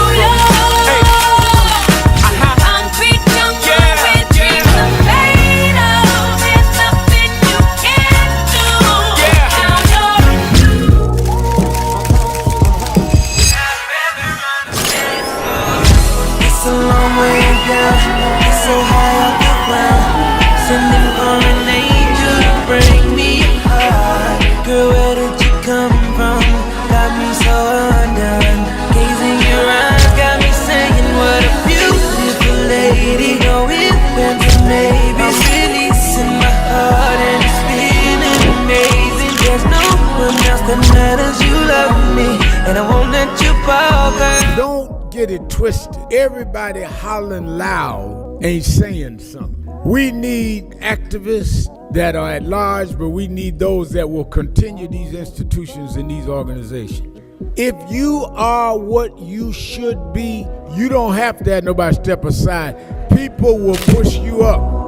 Don't get it twisted. Everybody hollering loud ain't saying something. We need activists that are at large, but we need those that will continue these institutions and these organizations. If you are what you should be, you don't have to have nobody step aside. People will push you up.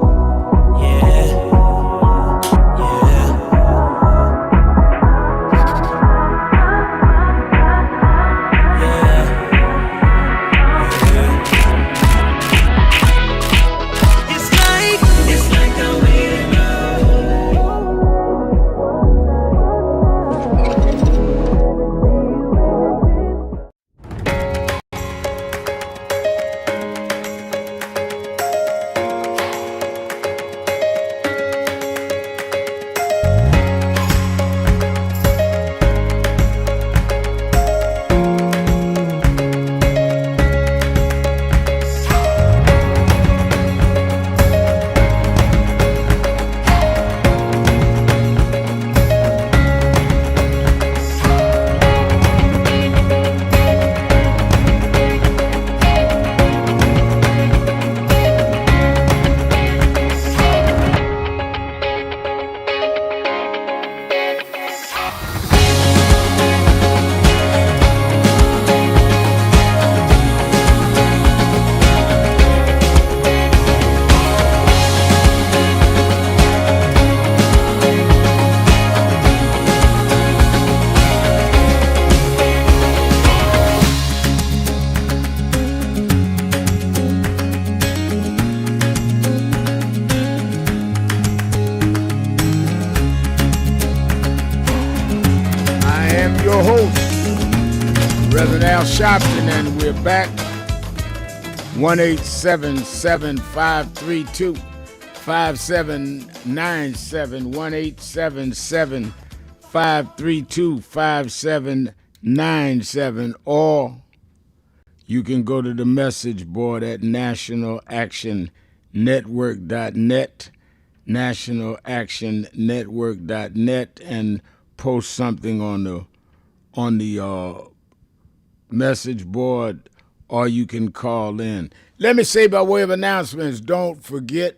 Al Sharpton, and we're back. 1-877-532-5797, 1-877-532-5797, or you can go to the message board at nationalactionnetwork.net, nationalactionnetwork.net, and post something on the message board, or you can call in. Let me say by way of announcements, don't forget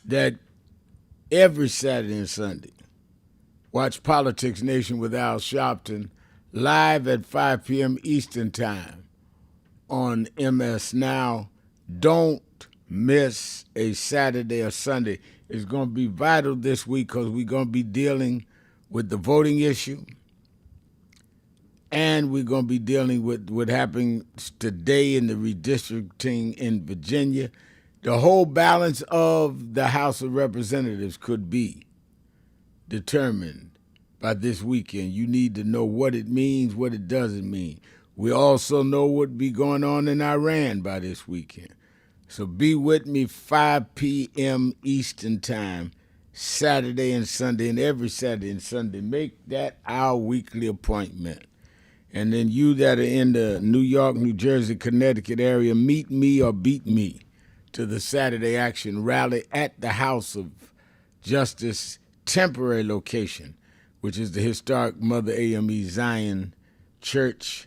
that every Saturday and Sunday, watch Politics Nation with Al Sharpton live at 5 p.m. Eastern Time on MS Now. Don't miss a Saturday or Sunday. It's going to be vital this week because we're going to be dealing with the voting issue, and we're going to be dealing with what happened today in the redistricting in Virginia. The whole balance of the House of Representatives could be determined by this weekend. You need to know what it means, what it doesn't mean. We also know what will be going on in Iran by this weekend. So be with me 5 p.m. Eastern Time, Saturday and Sunday, and every Saturday and Sunday. Make that our weekly appointment. And then you that are in the New York, New Jersey, Connecticut area, meet me or beat me to the Saturday Action Rally at the House of Justice temporary location, which is the historic Mother AME Zion Church.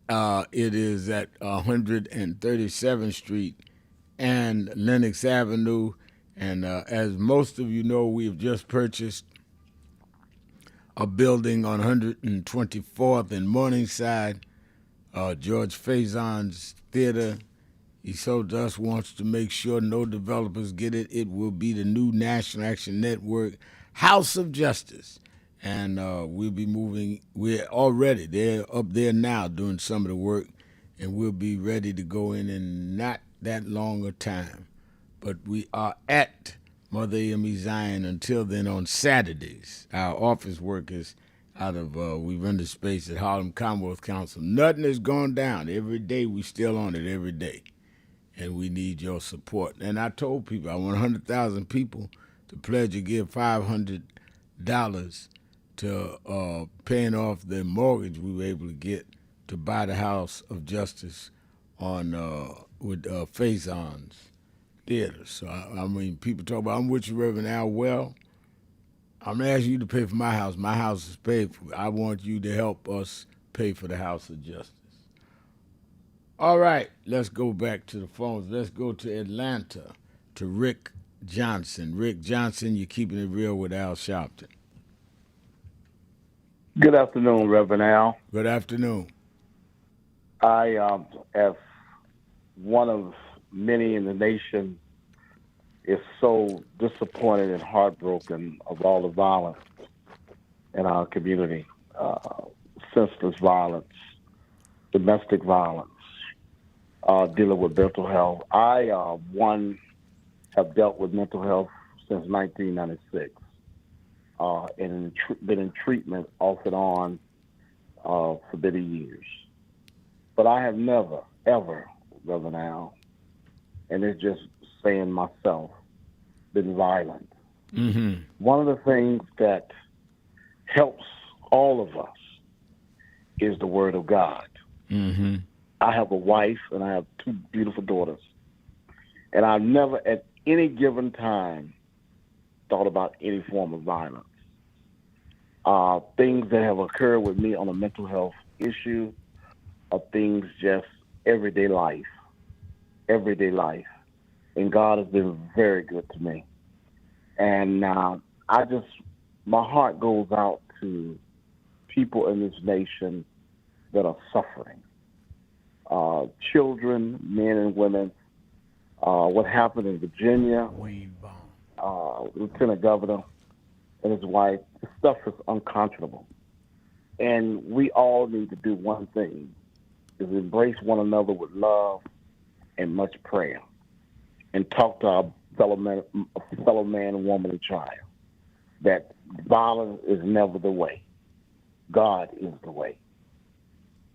It is at 137th Street and Lenox Avenue. And as most of you know, we have just purchased a building on 124th and Morningside, George Faison's Theater. He sold to us, wants to make sure no developers get it. It will be the new National Action Network House of Justice. And we'll be moving. They're up there now doing some of the work, and we'll be ready to go in not that long a time. But we are at Mother AME Zion until then on Saturdays. Our office work is out of, we run the space at Harlem Commonwealth Council. Nothing has gone down. Every day we still on it every day. And we need your support. And I told people I want 100,000 people to pledge or give $500 to paying off the mortgage we were able to get to buy the House of Justice on with Faison's Theater. So, I mean, people talk about, I'm with you, Reverend Al. Well, I'm asking you to pay for my house. My house is paid for. I want you to help us pay for the House of Justice. All right, let's go back to the phones. Let's go to Atlanta, to Rick Johnson. Rick Johnson, you're keeping it real with Al Sharpton. Good afternoon, Reverend Al. Good afternoon. I, as one of many in the nation, is so disappointed and heartbroken of all the violence in our community, senseless violence, domestic violence, dealing with mental health. I, have dealt with mental health since 1996 and been in treatment off and on for many years. But I have never, ever, Reverend Al, and it's just saying myself, been violent. Mm-hmm. One of the things that helps all of us is the Word of God. Mm-hmm. I have a wife and I have two beautiful daughters. And I've never at any given time thought about any form of violence. Things that have occurred with me on a mental health issue are things just everyday life. And God has been very good to me. And my heart goes out to people in this nation that are suffering. Children, men and women. What happened in Virginia, Lieutenant Governor and his wife, this stuff is unconscionable. And we all need to do one thing, is embrace one another with love and much prayer, and talk to our fellow man, woman, and child, that violence is never the way. God is the way.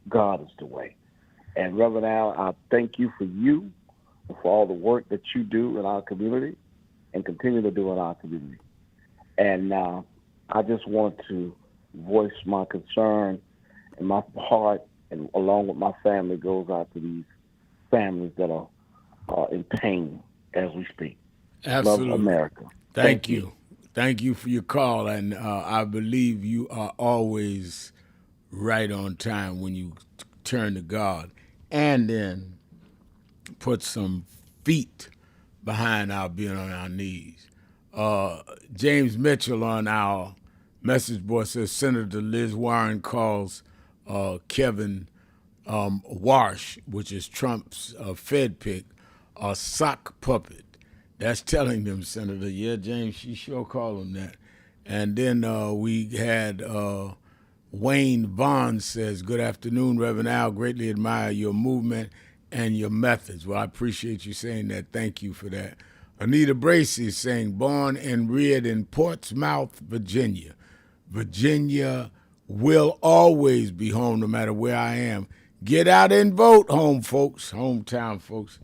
God is the way. And Reverend Al, I thank you and for all the work that you do in our community and continue to do in our community. And I just want to voice my concern, and my heart, and along with my family, goes out to these families that are in pain as we speak. Absolutely. Love America. Thank you. Thank you for your call, and I believe you are always right on time when you turn to God, and then put some feet behind our being on our knees. James Mitchell on our message board says Senator Liz Warren calls Kevin Warsh, which is Trump's Fed pick, a sock puppet. That's telling them, Senator. Yeah, James, she sure called him that. And then we had Wayne Vaughn says, good afternoon, Reverend Al. Greatly admire your movement and your methods. Well, I appreciate you saying that. Thank you for that. Anita Bracey is saying, born and reared in Portsmouth, Virginia. Virginia will always be home no matter where I am. Get out and vote, hometown folks.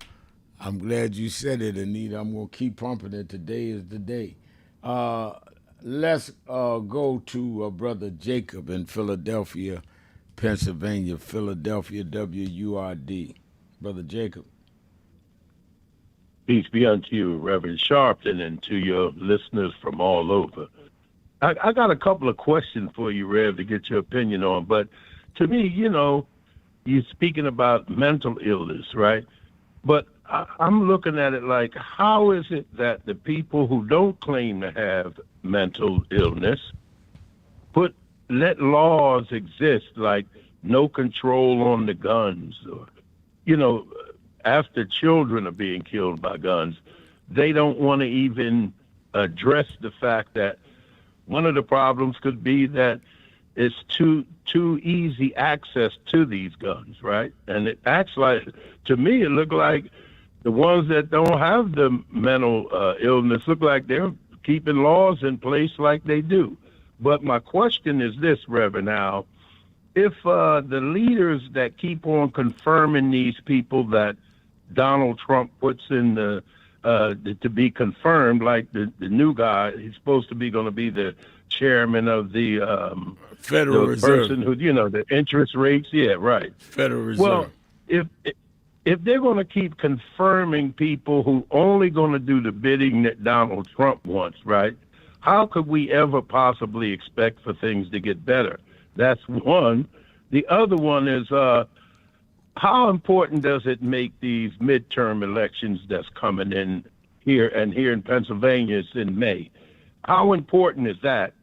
I'm glad you said it, Anita. I'm going to keep pumping it. Today is the day. Let's go to Brother Jacob in Philadelphia, Pennsylvania. Philadelphia, WURD. Brother Jacob. Peace be unto you, Reverend Sharpton, and to your listeners from all over. I got a couple of questions for you, Rev, to get your opinion on. But to me, you're speaking about mental illness, right? But I'm looking at it like, how is it that the people who don't claim to have mental illness let laws exist, like no control on the guns, or, after children are being killed by guns, they don't want to even address the fact that one of the problems could be that it's too easy access to these guns, right? And it acts like, to me, it looked like the ones that don't have the mental illness look like they're keeping laws in place like they do. But my question is this, Reverend Al, if the leaders that keep on confirming these people that Donald Trump puts in to be confirmed, like the new guy, he's supposed to be going to be the chairman of the Federal Reserve. Person who, the interest rates, yeah, right. Federal Reserve. Well, if they're going to keep confirming people who only going to do the bidding that Donald Trump wants, right? How could we ever possibly expect for things to get better? That's one. The other one is, how important does it make these midterm elections that's coming in here, and here in Pennsylvania it's in May? How important is that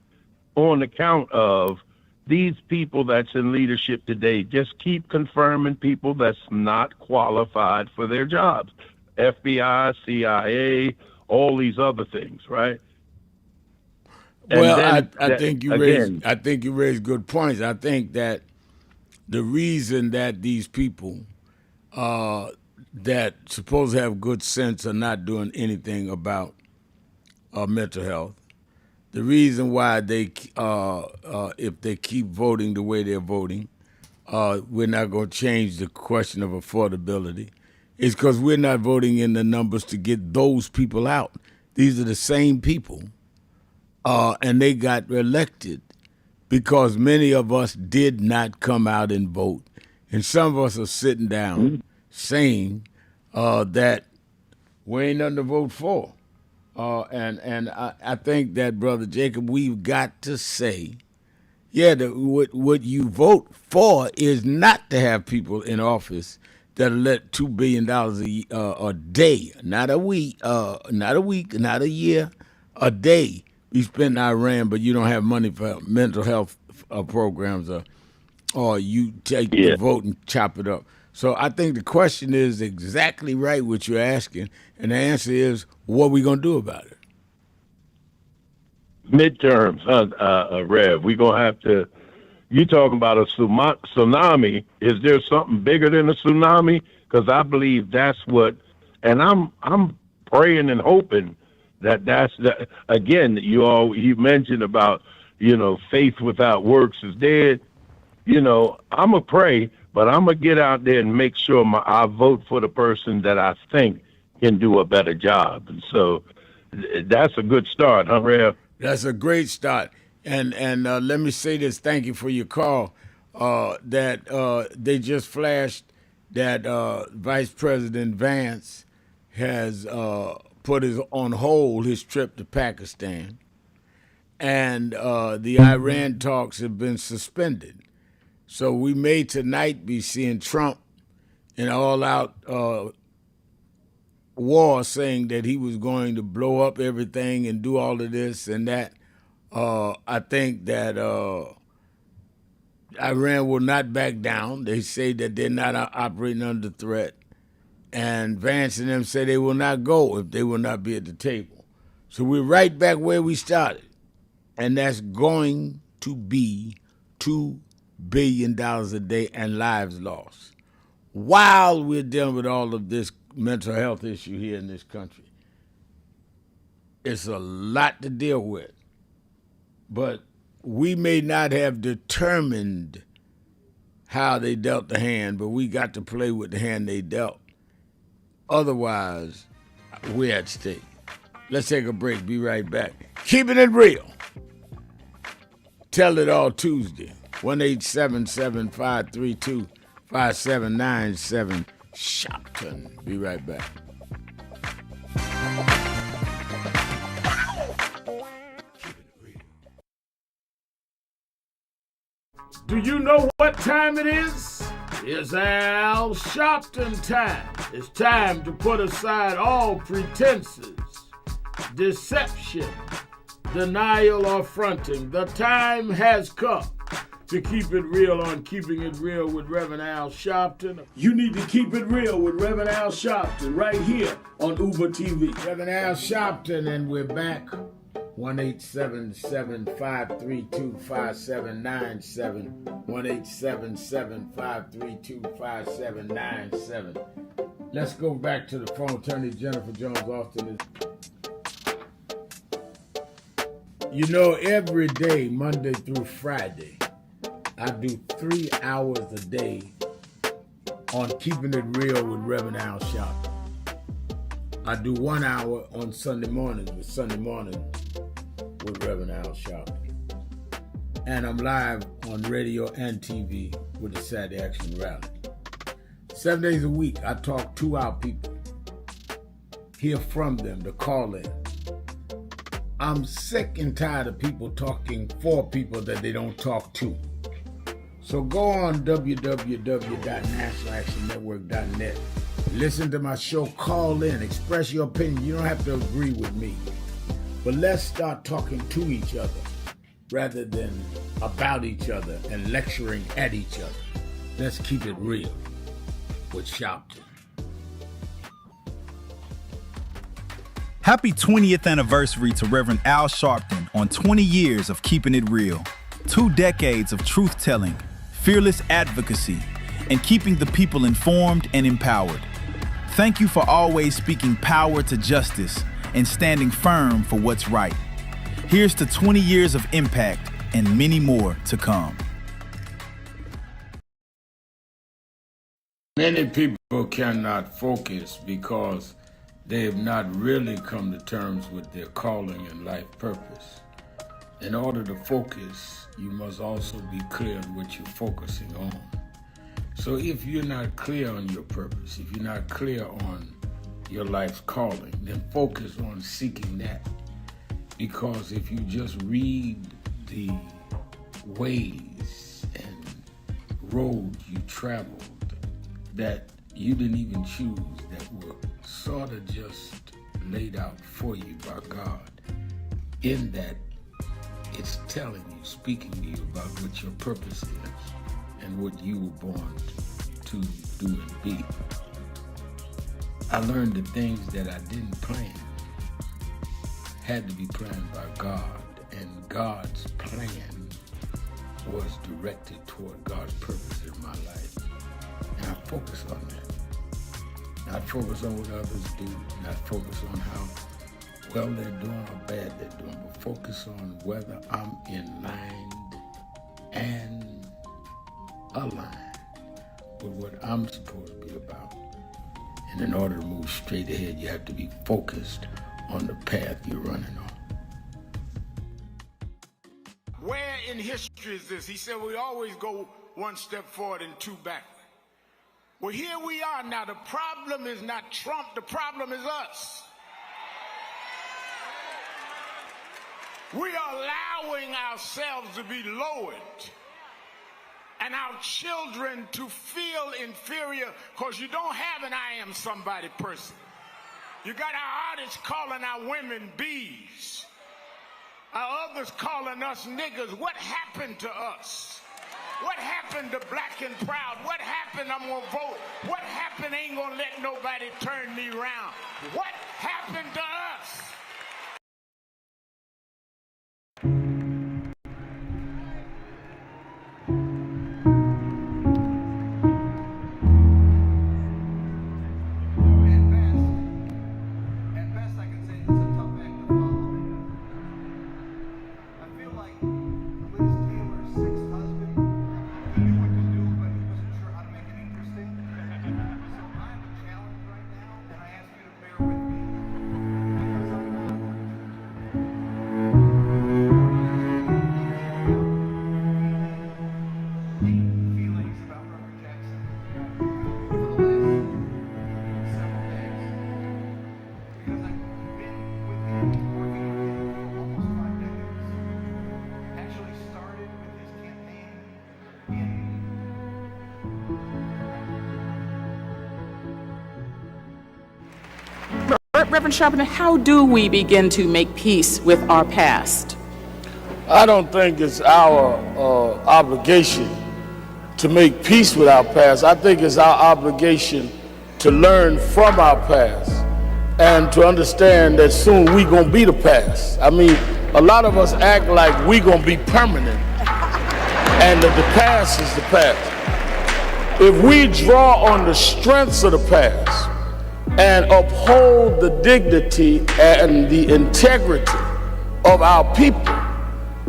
on account of these people that's in leadership today just keep confirming people that's not qualified for their jobs? FBI, CIA, all these other things, right? Well, I think you raised good points. I think that the reason that these people that supposed to have good sense are not doing anything about mental health, the reason why they, if they keep voting the way they're voting, we're not going to change the question of affordability, is because we're not voting in the numbers to get those people out. These are the same people, and they got elected because many of us did not come out and vote. And some of us are sitting down saying that we ain't nothing to vote for. And I think that, Brother Jacob, we've got to say, what you vote for is not to have people in office that let $2 billion a day, not a week, not a year, a day. You spend in Iran, but you don't have money for mental health programs, or you take the vote and chop it up. So I think the question is exactly right what you're asking, and the answer is, what are we going to do about it? Midterms, Rev, we're going to have to, you talking about a tsunami. Is there something bigger than a tsunami? Because I believe that's what, and I'm praying and hoping that's the, again, you mentioned about, faith without works is dead. you know, I'm going to pray, but I'm going to get out there and make sure I vote for the person that I think can do a better job. And so that's a good start, huh, Rev? That's a great start. And let me say this. Thank you for your call. That they just flashed that Vice President Vance has put on hold his trip to Pakistan, and the Iran talks have been suspended. So we may tonight be seeing Trump in all-out war, saying that he was going to blow up everything and do all of this and that. I think that Iran will not back down. They say that they're not operating under threat. And Vance and them say they will not go if they will not be at the table. So we're right back where we started. And that's going to be $2 billion a day and lives lost, while we're dealing with all of this mental health issue here in this country. It's a lot to deal with. But we may not have determined how they dealt the hand, but we got to play with the hand they dealt. Otherwise, we're at stake. Let's take a break. Be right back. Keeping it real. Tell It All Tuesday. 1-877-532-5797. Sharpton. Be right back. Do you know what time it is? It's Al Sharpton time. It's time to put aside all pretenses, deception, denial, or fronting. The time has come to keep it real on Keeping It Real with Reverend Al Sharpton. You need to keep it real with Reverend Al Sharpton right here on Uber TV. Reverend Al Sharpton, and we're back. 1-877-532-5797. 1-877-532-5797. Let's go back to the phone. Attorney Jennifer Jones Austin is. Every day, Monday through Friday, I do 3 hours a day on Keeping It Real with Reverend Al Sharpton. I do 1 hour on Sunday mornings with Reverend Al Sharpton. And I'm live on radio and TV with the Saturday Action Rally. 7 days a week, I talk to our people, hear from them, to call in. I'm sick and tired of people talking for people that they don't talk to. So go on www.nationalactionnetwork.net. Listen to my show, call in, express your opinion. You don't have to agree with me. But let's start talking to each other rather than about each other and lecturing at each other. Let's keep it real with Sharpton. Happy 20th anniversary to Reverend Al Sharpton on 20 years of Keeping It Real. 2 decades of truth-telling, fearless advocacy, and keeping the people informed and empowered. Thank you for always speaking power to justice and standing firm for what's right. Here's to 20 years of impact and many more to come. Many people cannot focus because they have not really come to terms with their calling and life purpose. In order to focus, you must also be clear on what you're focusing on. So if you're not clear on your purpose, if you're not clear on your life's calling, then focus on seeking that. Because if you just read the ways and roads you traveled that you didn't even choose, that were sort of just laid out for you by God, in that it's telling you, speaking to you about what your purpose is and what you were born to do and be. I learned the things that I didn't plan had to be planned by God, and God's plan was directed toward God's purpose in my life. And I focus on that. Not focus on what others do, not focus on how well they're doing or bad they're doing, but focus on whether I'm in line and align with what I'm supposed to be about. And in order to move straight ahead, you have to be focused on the path you're running on. Where in history is this? He said we always go one step forward and two backward. Well, here we are now. The problem is not Trump. The problem is us. We are allowing ourselves to be lowered and our children to feel inferior because you don't have an I am somebody person. You got our artists calling our women bees. Our others calling us niggas. What happened to us? What happened to black and proud? What happened? I'm gonna vote. What happened? Ain't gonna let nobody turn me around. What happened to us? Reverend Sharpton, how do we begin to make peace with our past? I don't think it's our obligation to make peace with our past. I think it's our obligation to learn from our past and to understand that soon we gonna be the past. I mean, a lot of us act like we gonna be permanent and that the past is the past. If we draw on the strengths of the past and uphold the dignity and the integrity of our people,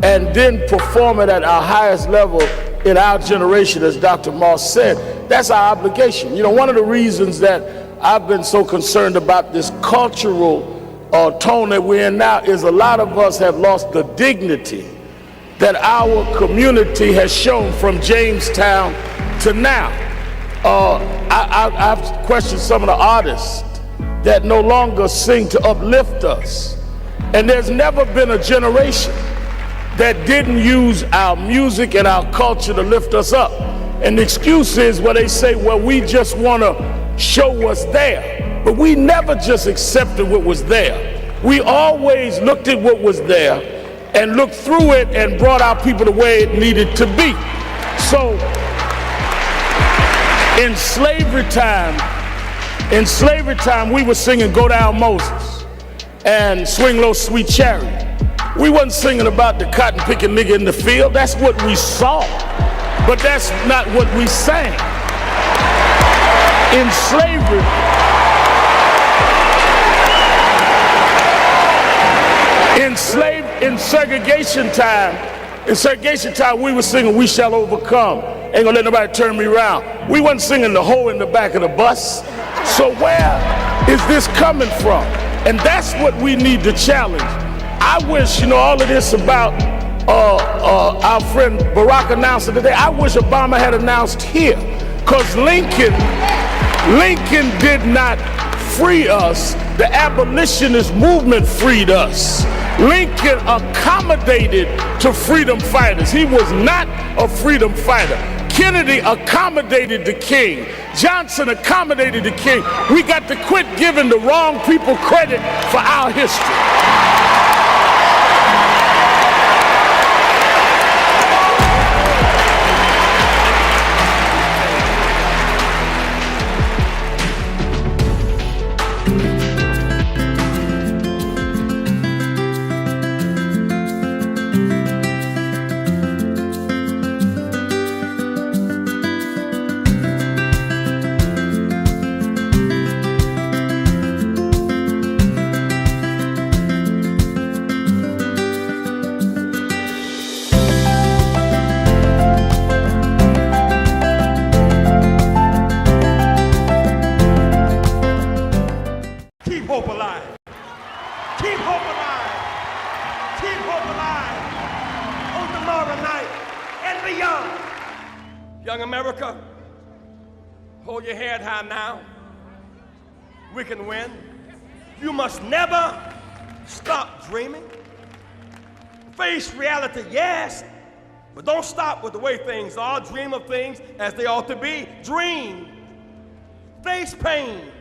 and then perform it at our highest level in our generation, as Dr. Moss said, that's our obligation. You know, one of the reasons that I've been so concerned about this cultural tone that we're in now is a lot of us have lost the dignity that our community has shown from Jamestown to now. I've questioned some of the artists that no longer sing to uplift us. And there's never been a generation that didn't use our music and our culture to lift us up. And the excuse is where they say, well, we just want to show what's there. But we never just accepted what was there. We always looked at what was there and looked through it and brought our people the way it needed to be. So in slavery time, we were singing Go Down Moses and Swing Low Sweet Chariot. We wasn't singing about the cotton picking nigga in the field. That's what we saw, but that's not what we sang. In slavery, in segregation time, we were singing We Shall Overcome. Ain't gonna let nobody turn me around. We wasn't singing the hoe in the back of the bus. So where is this coming from? And that's what we need to challenge. I wish, all of this about our friend Barack announced it today. I wish Obama had announced here, because Lincoln did not free us. The abolitionist movement freed us. Lincoln accommodated to freedom fighters. He was not a freedom fighter. Kennedy accommodated the king. Johnson accommodated the king. We got to quit giving the wrong people credit for our history. Keep hope alive. Keep hope alive. Keep hope alive on tomorrow night and beyond. Young America, hold your head high now. We can win. You must never stop dreaming. Face reality, yes, but don't stop with the way things are. Dream of things as they ought to be. Dream. Face pain,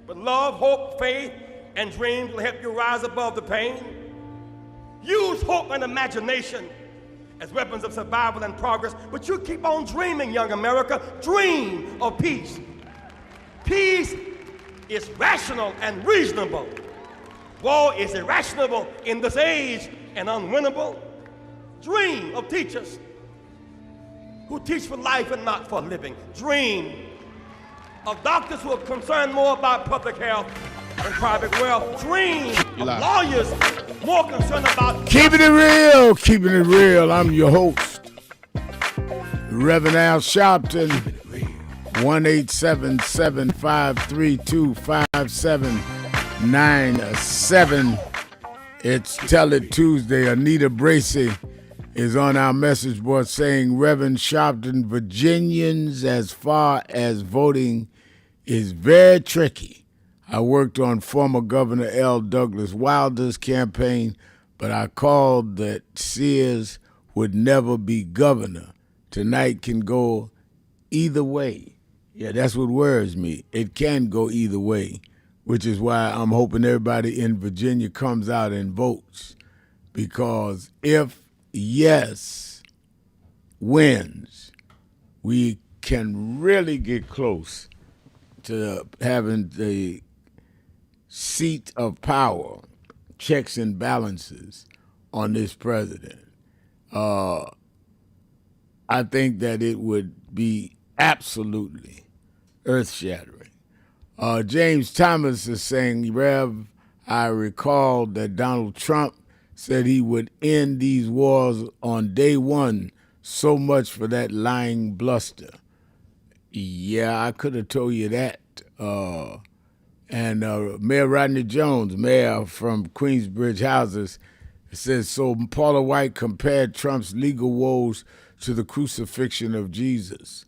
but love, hope, faith, and dreams will help you rise above the pain. Use hope and imagination as weapons of survival and progress, but you keep on dreaming, young America. Dream of peace. Peace is rational and reasonable. War is irrational in this age and unwinnable. Dream of teachers who teach for life and not for living. Dream of doctors who are concerned more about public health and private wealth. Dream of lawyers more concerned about... Keeping it real, keeping it real. I'm your host, Reverend Al Sharpton. 1-877-532-5797. It's Tell It Tuesday. Anita Bracey is on our message board saying, Reverend Sharpton, Virginians as far as voting is very tricky. I worked on former Governor L. Douglas Wilder's campaign, but I called that Sears would never be governor. Tonight can go either way. Yeah, that's what worries me. It can go either way, which is why I'm hoping everybody in Virginia comes out and votes. Because if yes wins, we can really get close to having the seat of power, checks and balances on this president. I think that it would be absolutely earth-shattering. James Thomas is saying, Rev, I recall that Donald Trump said he would end these wars on day one. So much for that lying bluster. Yeah, I could have told you that. And Mayor Rodney Jones, mayor from Queensbridge Houses, says, so Paula White compared Trump's legal woes to the crucifixion of Jesus.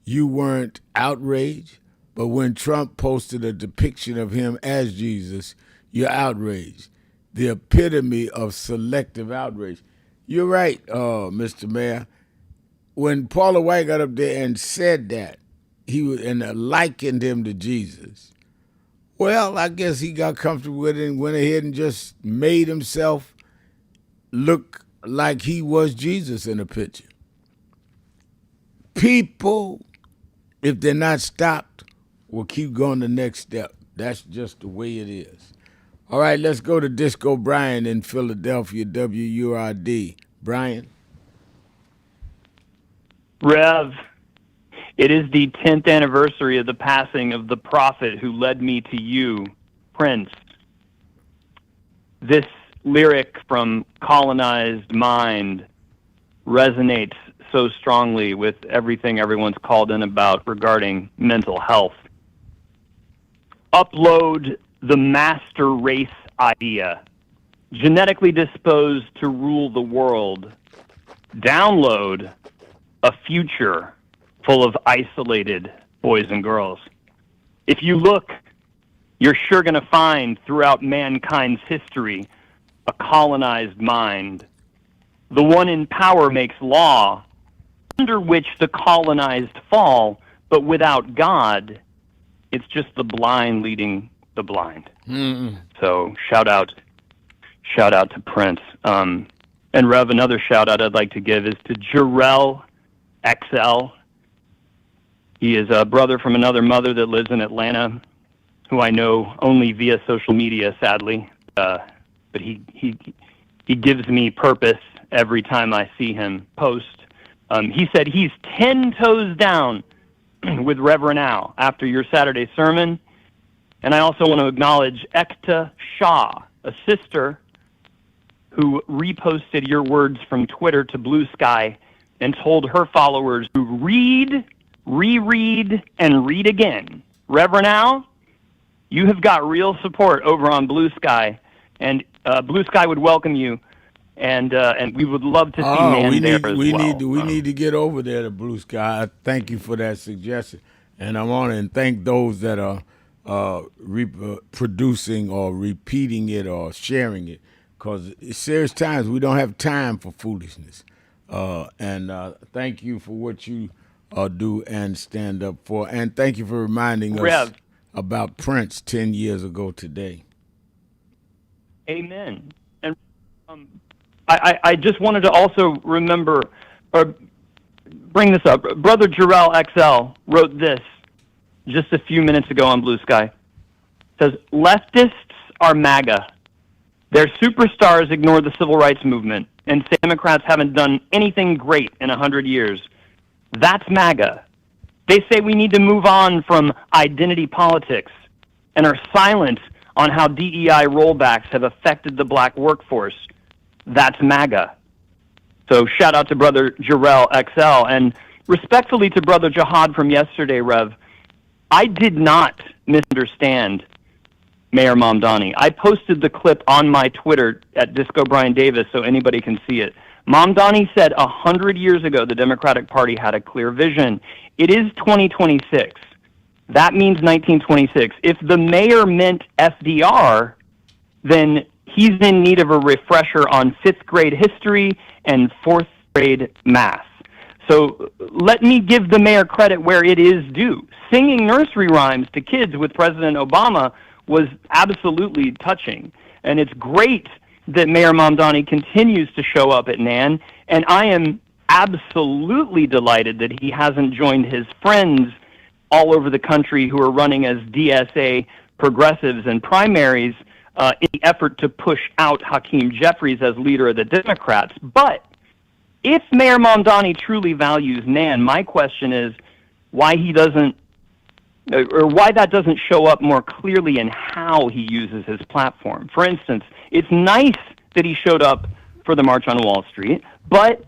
You weren't outraged, but when Trump posted a depiction of him as Jesus, you're outraged. The epitome of selective outrage. You're right, Mr. Mayor. When Paula White got up there and said that, he was, and likened him to Jesus, well, I guess he got comfortable with it and went ahead and just made himself look like he was Jesus in a picture. People, if they're not stopped, will keep going the next step. That's just the way it is. All right, let's go to Disco Brian in Philadelphia, WURD. Brian? Rev, it is the 10th anniversary of the passing of the prophet who led me to you, Prince. This lyric from Colonized Mind resonates so strongly with everything everyone's called in about regarding mental health. Upload the master race idea, genetically disposed to rule the world. Download a future full of isolated boys and girls. If you look, you're sure going to find throughout mankind's history a colonized mind. The one in power makes law, under which the colonized fall, but without God, it's just the blind leading the blind. So shout out to Prince. And Rev, another shout out I'd like to give is to Jarrell XL. He is a brother from another mother that lives in Atlanta, who I know only via social media, sadly. But he gives me purpose every time I see him post. He said he's 10 toes down with Reverend Al after your Saturday sermon. And I also want to acknowledge Ekta Shah, a sister who reposted your words from Twitter to Blue Sky and told her followers to read, reread, and read again. Reverend Al, you have got real support over on Blue Sky, and Blue Sky would welcome you, and we would love to see Nan there as well. We need to get over there to Blue Sky. I thank you for that suggestion, and I want to thank those that are reproducing or repeating it or sharing it, because serious times we don't have time for foolishness. And thank you for what you do and stand up for, and thank you for reminding us about Prince 10 years ago today. Amen. And I just wanted to also remember, or bring this up. Brother Jarrell XL wrote this just a few minutes ago on Blue Sky. It says, leftists are MAGA. Their superstars ignore the civil rights movement, and say Democrats haven't done anything great in 100 years. That's MAGA. They say we need to move on from identity politics and are silent on how DEI rollbacks have affected the black workforce. That's MAGA. So shout out to Brother Jarrell XL, and respectfully to Brother Jihad from yesterday, Rev. I did not misunderstand Mayor Mamdani. I posted the clip on my Twitter at Disco Brian Davis so anybody can see it. Mamdani said 100 years ago the Democratic Party had a clear vision. It is 2026. That means 1926. If the mayor meant FDR, then he's in need of a refresher on 5th grade history and 4th grade math. So let me give the mayor credit where it is due. Singing nursery rhymes to kids with President Obama was absolutely touching. And it's great that Mayor Mamdani continues to show up at NAN. And I am absolutely delighted that he hasn't joined his friends all over the country who are running as DSA progressives and primaries in the effort to push out Hakeem Jeffries as leader of the Democrats. But if Mayor Mamdani truly values NAN, my question is why he doesn't, or why that doesn't show up more clearly in how he uses his platform. For instance, it's nice that he showed up for the March on Wall Street, but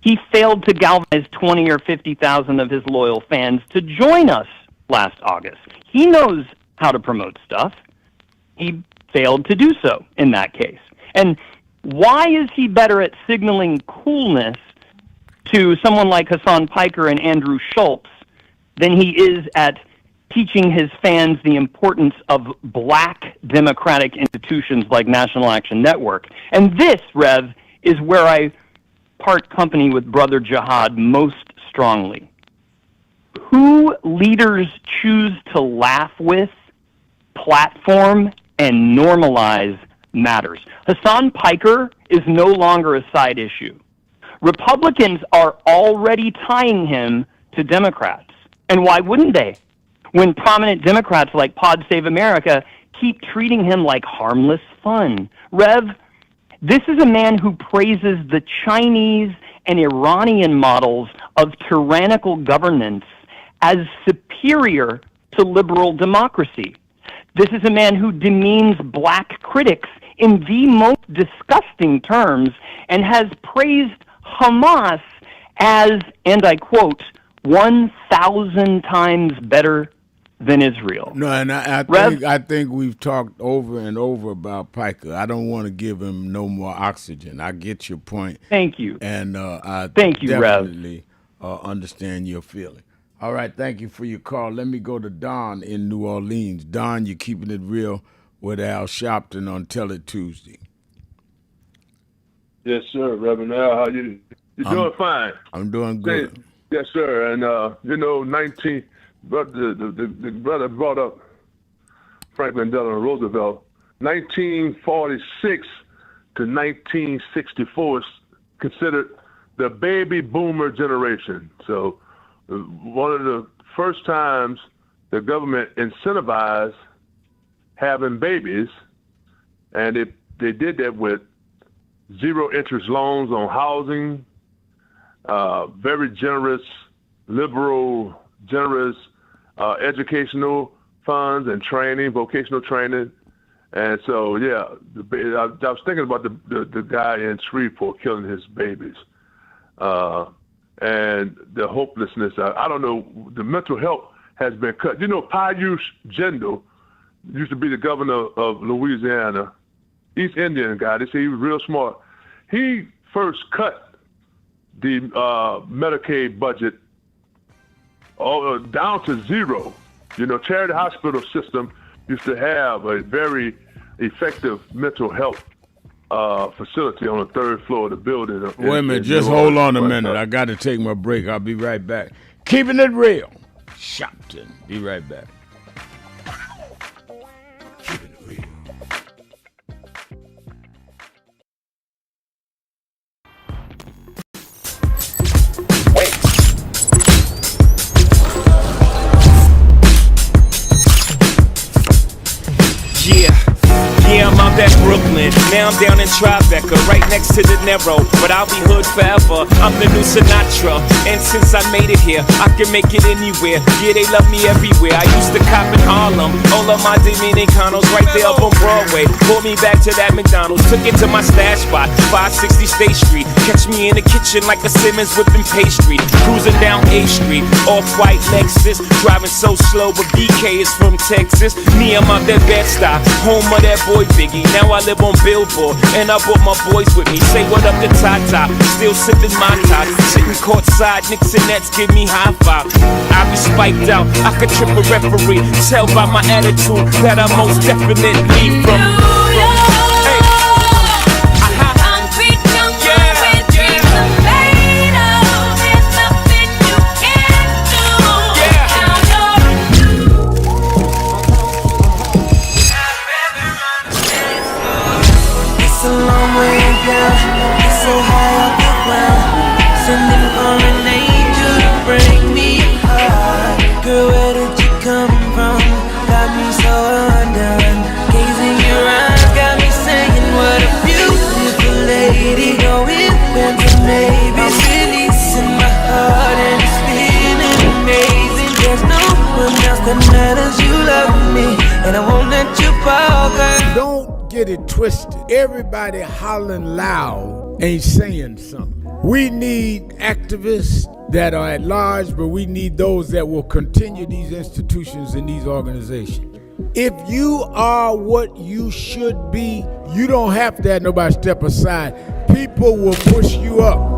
he failed to galvanize 20 or 50,000 of his loyal fans to join us last August. He knows how to promote stuff. He failed to do so in that case. And why is he better at signaling coolness to someone like Hassan Piker and Andrew Schultz than he is at teaching his fans the importance of black democratic institutions like National Action Network? And this, Rev, is where I part company with Brother Jihad most strongly. Who leaders choose to laugh with, platform, and normalize matters. Hassan Piker is no longer a side issue. Republicans are already tying him to Democrats. And why wouldn't they? When prominent Democrats like Pod Save America keep treating him like harmless fun. Rev, this is a man who praises the Chinese and Iranian models of tyrannical governance as superior to liberal democracy. This is a man who demeans black critics in the most disgusting terms and has praised Hamas as, and I quote, 1,000 times better than Israel. No, and I think we've talked over and over about Piker. I don't want to give him no more oxygen. I get your point. Thank you. And I thank you, definitely understand your feeling. All right, thank you for your call. Let me go to Don in New Orleans. Don, you're keeping it real with Al Sharpton on Tell It Tuesday. Yes, sir, Reverend Al. How you? You're doing fine. I'm doing good. Yes, sir. And the brother brought up Franklin Delano Roosevelt. 1946 to 1964 is considered the baby boomer generation. So one of the first times the government incentivized having babies, and they did that with zero interest loans on housing, very generous, liberal, generous educational funds and training, vocational training. And so, yeah, I was thinking about the guy in Shreveport killing his babies. And the hopelessness. I don't know. The mental health has been cut. Payush Jindal used to be the governor of Louisiana, East Indian guy. They say he was real smart. He first cut the Medicaid budget down to zero. You know, Charity Hospital system used to have a very effective mental health facility on the third floor of the building. Wait a minute, just hold on a minute. I got to take my break. I'll be right back. Keeping it real. Sharpton. Be right back. Yeah, I'm out at Brooklyn. Now I'm down in Tribeca, right next to the Narrow. But I'll be hood forever. I'm the new Sinatra. And since I made it here, I can make it anywhere. Yeah, they love me everywhere. I used to cop in Harlem. All of my Dominicanos right there up on Broadway. Pulled me back to that McDonald's. Took it to my stash spot, 560 State Street. Catch me in the kitchen like a Simmons whipping pastry. Cruising down A Street, off-white Lexus. Driving so slow, but BK is from Texas. Me, I'm out that Bed-Stuy, home of that boy Biggie. Now I live on Billboard, and I brought my boys with me. Say what up to Tata, still sipping my top. Sitting courtside, Knicks and Nets give me high five. I be spiked out, I could trip a referee. Tell by my attitude that I most definitely from. It's so high off the ground, sending for an angel to bring me high. Girl, where did you come from? Got me so undone. Gazing your eyes got me saying, what a beautiful lady. Go in and maybe releasing my heart and it's feeling amazing. There's no one else that matters. You love me and I won't let you fall, girl. Don't get it twisted. Everybody hollering loud ain't saying something. We need activists that are at large, but we need those that will continue these institutions and these organizations. If you are what you should be, you don't have to have nobody step aside. People will push you up.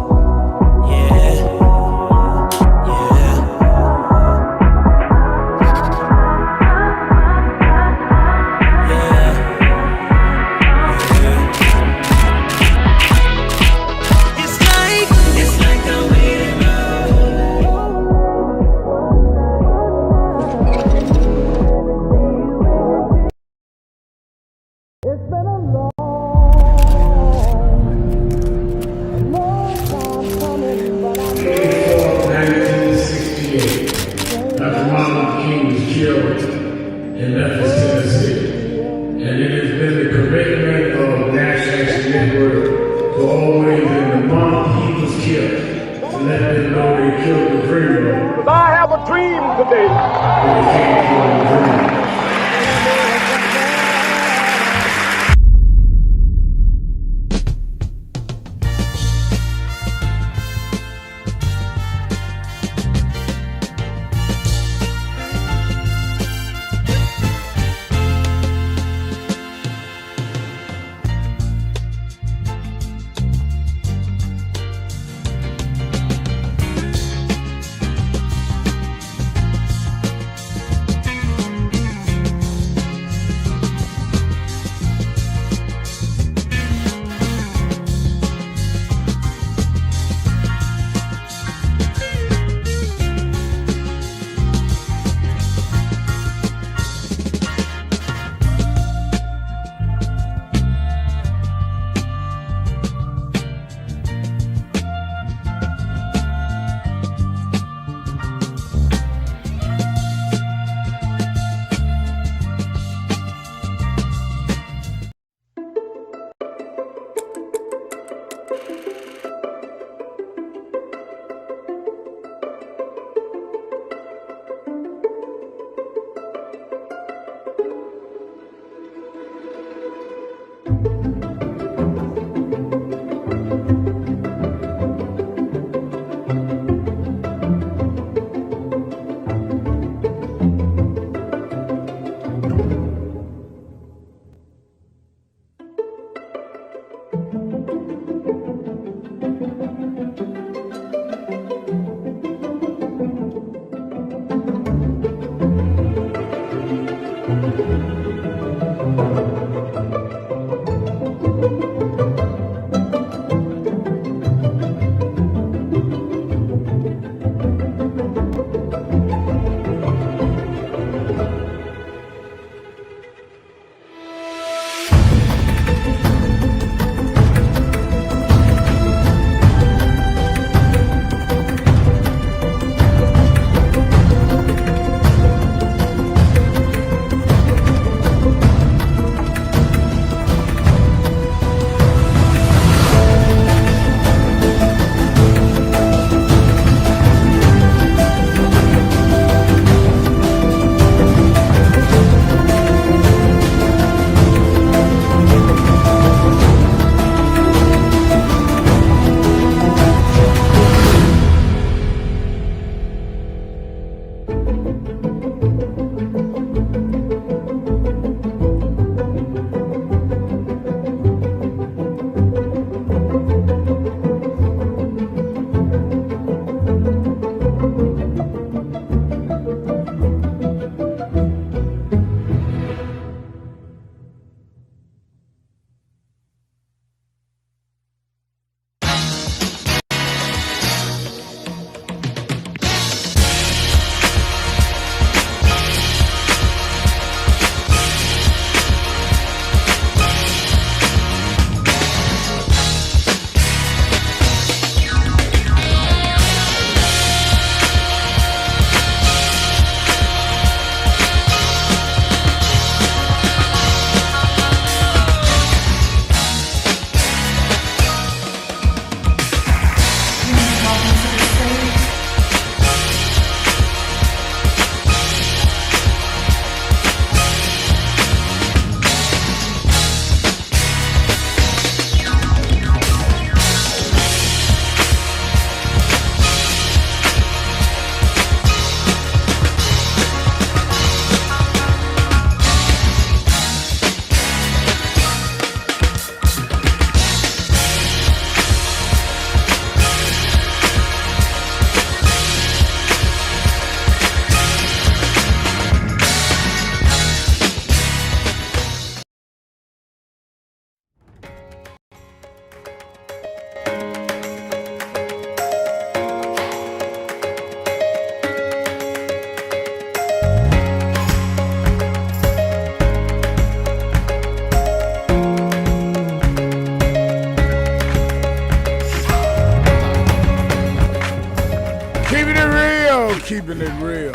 Keeping It Real.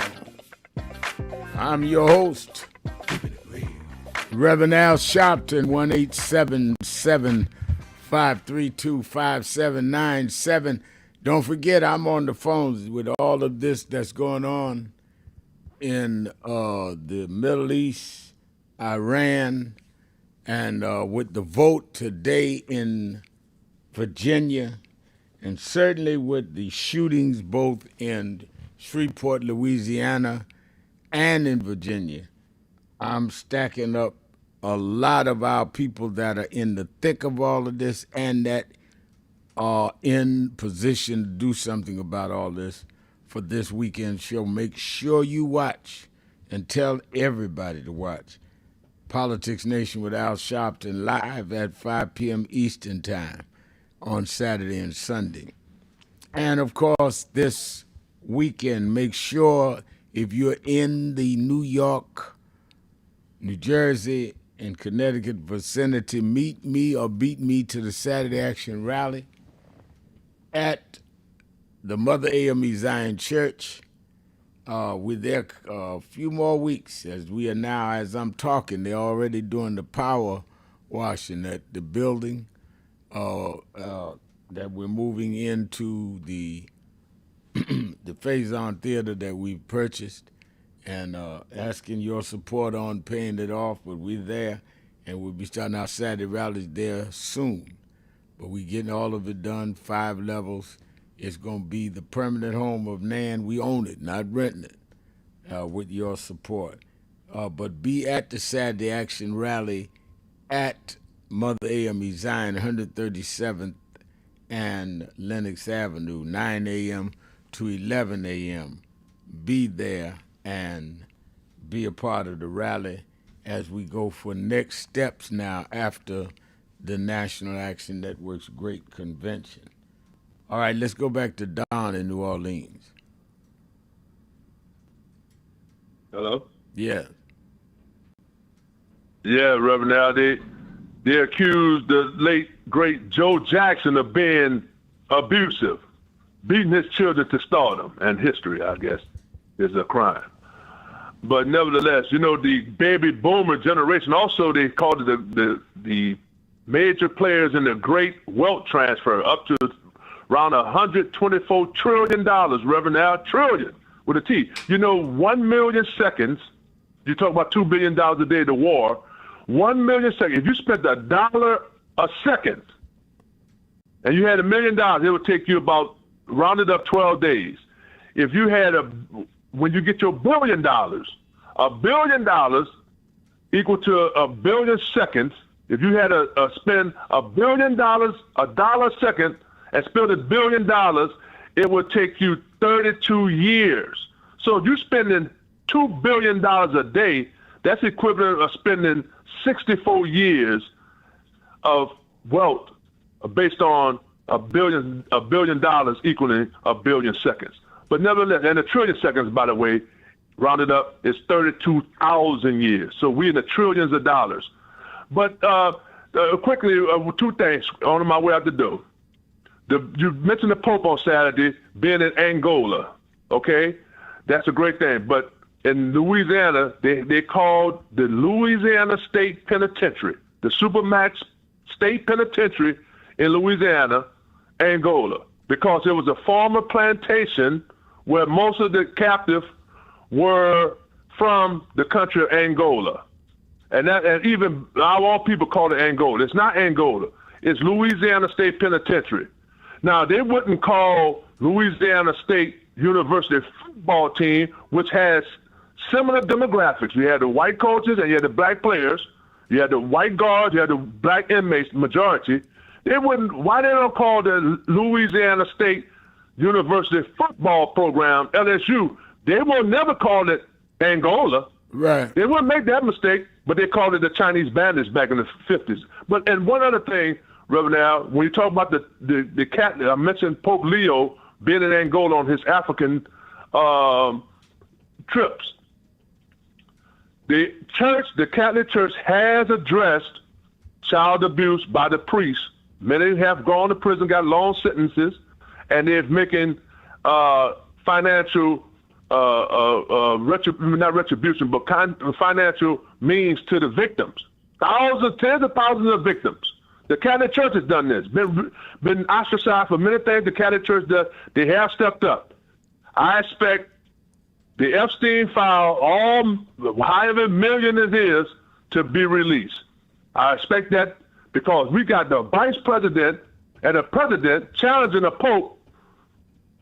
I'm your host, Reverend Al Sharpton, 1-877-532-5797. Don't forget, I'm on the phones with all of this that's going on in the Middle East, Iran, and with the vote today in Virginia, and certainly with the shootings both in Shreveport, Louisiana, and in Virginia. I'm stacking up a lot of our people that are in the thick of all of this and that are in position to do something about all this for this weekend show. Make sure you watch and tell everybody to watch Politics Nation with Al Sharpton live at 5 p.m. Eastern Time on Saturday and Sunday. And, of course, this weekend, make sure if you're in the New York, New Jersey, and Connecticut vicinity, meet me or beat me to the Saturday Action Rally at the Mother AME Zion Church. We're there a few more weeks as we are now, as I'm talking, they're already doing the power washing at the building that we're moving into the the Faison Theater that we've purchased, and asking your support on paying it off, but we're there, and we'll be starting our Saturday rallies there soon. But we're getting all of it done, 5 levels. It's going to be the permanent home of Nan. We own it, not renting it, with your support. But be at the Saturday Action Rally at Mother AME Zion, 137th and Lenox Avenue, 9 a.m. to 11 a.m. Be there and be a part of the rally as we go for next steps now after the National Action Network's great convention. All right, let's go back to Don in New Orleans. Hello? Yeah. Yeah, Reverend Al, they accused the late, great Joe Jackson of being abusive, beating his children to stardom, and history, I guess, is a crime. But nevertheless, you know, the baby boomer generation, also they called it the major players in the great wealth transfer, up to around $124 trillion, Reverend Al, trillion with a T. You know, 1 million seconds, you talk about $2 billion a day to war, 1 million seconds, if you spent $1 a second and you had $1 million, it would take you about, rounded up, 12 days. If you had when you get your $1 billion, $1 billion equal to 1 billion seconds, if you had to spend $1 billion, $1 a second, and spend $1 billion, it would take you 32 years. So if you're spending $2 billion a day, that's equivalent of spending 64 years of wealth based on $1 billion equaling 1 billion seconds. But nevertheless, and a trillion seconds, by the way, rounded up, is 32,000 years. So we're in the trillions of dollars. But quickly, 2 things on my way out the door. You mentioned the Pope on Saturday being in Angola, okay? That's a great thing. But in Louisiana, they called the Louisiana State Penitentiary, the Supermax State Penitentiary in Louisiana, Angola, because it was a former plantation where most of the captives were from the country of Angola. And even our own people call it Angola. It's not Angola. It's Louisiana State Penitentiary. Now, they wouldn't call Louisiana State University football team, which has similar demographics. You had the white coaches and you had the black players. You had the white guards, you had the black inmates, majority. Why they don't call the Louisiana State University football program, LSU, they will never call it Angola. Right. They wouldn't make that mistake, but they called it the Chinese bandits back in the 50s. And one other thing, Reverend Al, when you talk about the cat, I mentioned Pope Leo being in Angola on his African trips. The Catholic Church has addressed child abuse by the priests. Many have gone to prison, got long sentences, and they're making financial not retribution, but financial means to the victims. Thousands, tens of thousands of victims. The Catholic Church has done this. Been ostracized for many things. The Catholic Church does. They have stepped up. I expect the Epstein file, all however million it is, to be released. I expect that because we got the vice president and the president challenging the Pope.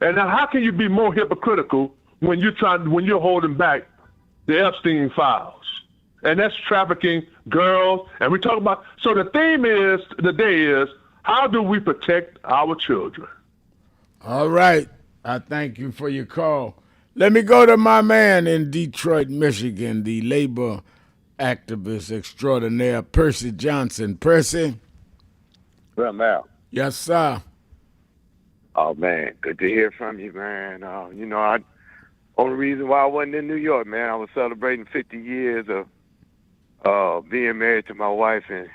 And now, how can you be more hypocritical when you're holding back the Epstein files? And that's trafficking girls. And we talk about, so the theme is, today is, how do we protect our children? All right. I thank you for your call. Let me go to my man in Detroit, Michigan, the labor activist extraordinaire, Percy Johnson. Percy? Well, Mal. Yes, sir. Oh, man, good to hear from you, man. Only reason why I wasn't in New York, man, I was celebrating 50 years of being married to my wife, and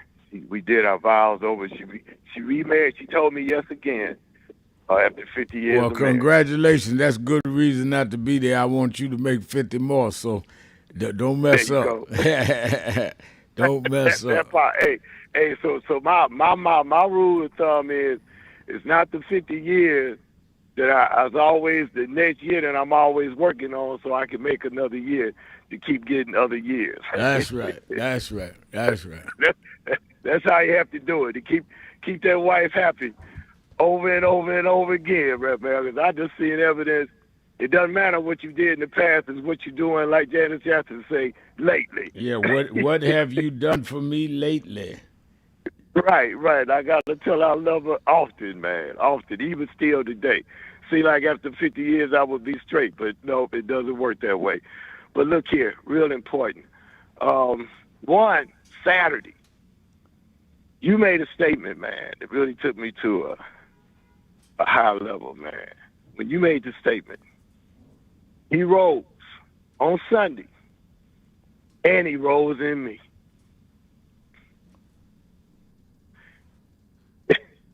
we did our vows over. She remarried. She told me yes again after 50 years. Well, congratulations. That's good reason not to be there. I want you to make 50 more, so don't mess up. Don't mess up. That part, hey. So my rule of thumb is it's not the 50 years that I was always the next year that I'm always working on, so I can make another year to keep getting other years. That's right. That's how you have to do it, to keep that wife happy over and over and over again, Reverend. Because I just seen evidence. It doesn't matter what you did in the past, it's what you're doing, like Janice Jackson say, lately. Yeah, what have you done for me lately? Right. I got to tell I love her often, man, often, even still today. See, like after 50 years, I would be straight, but no, it doesn't work that way. But look here, real important. One, Saturday, you made a statement, man, that really took me to a high level, man. When you made the statement, he rose on Sunday, and he rose in me.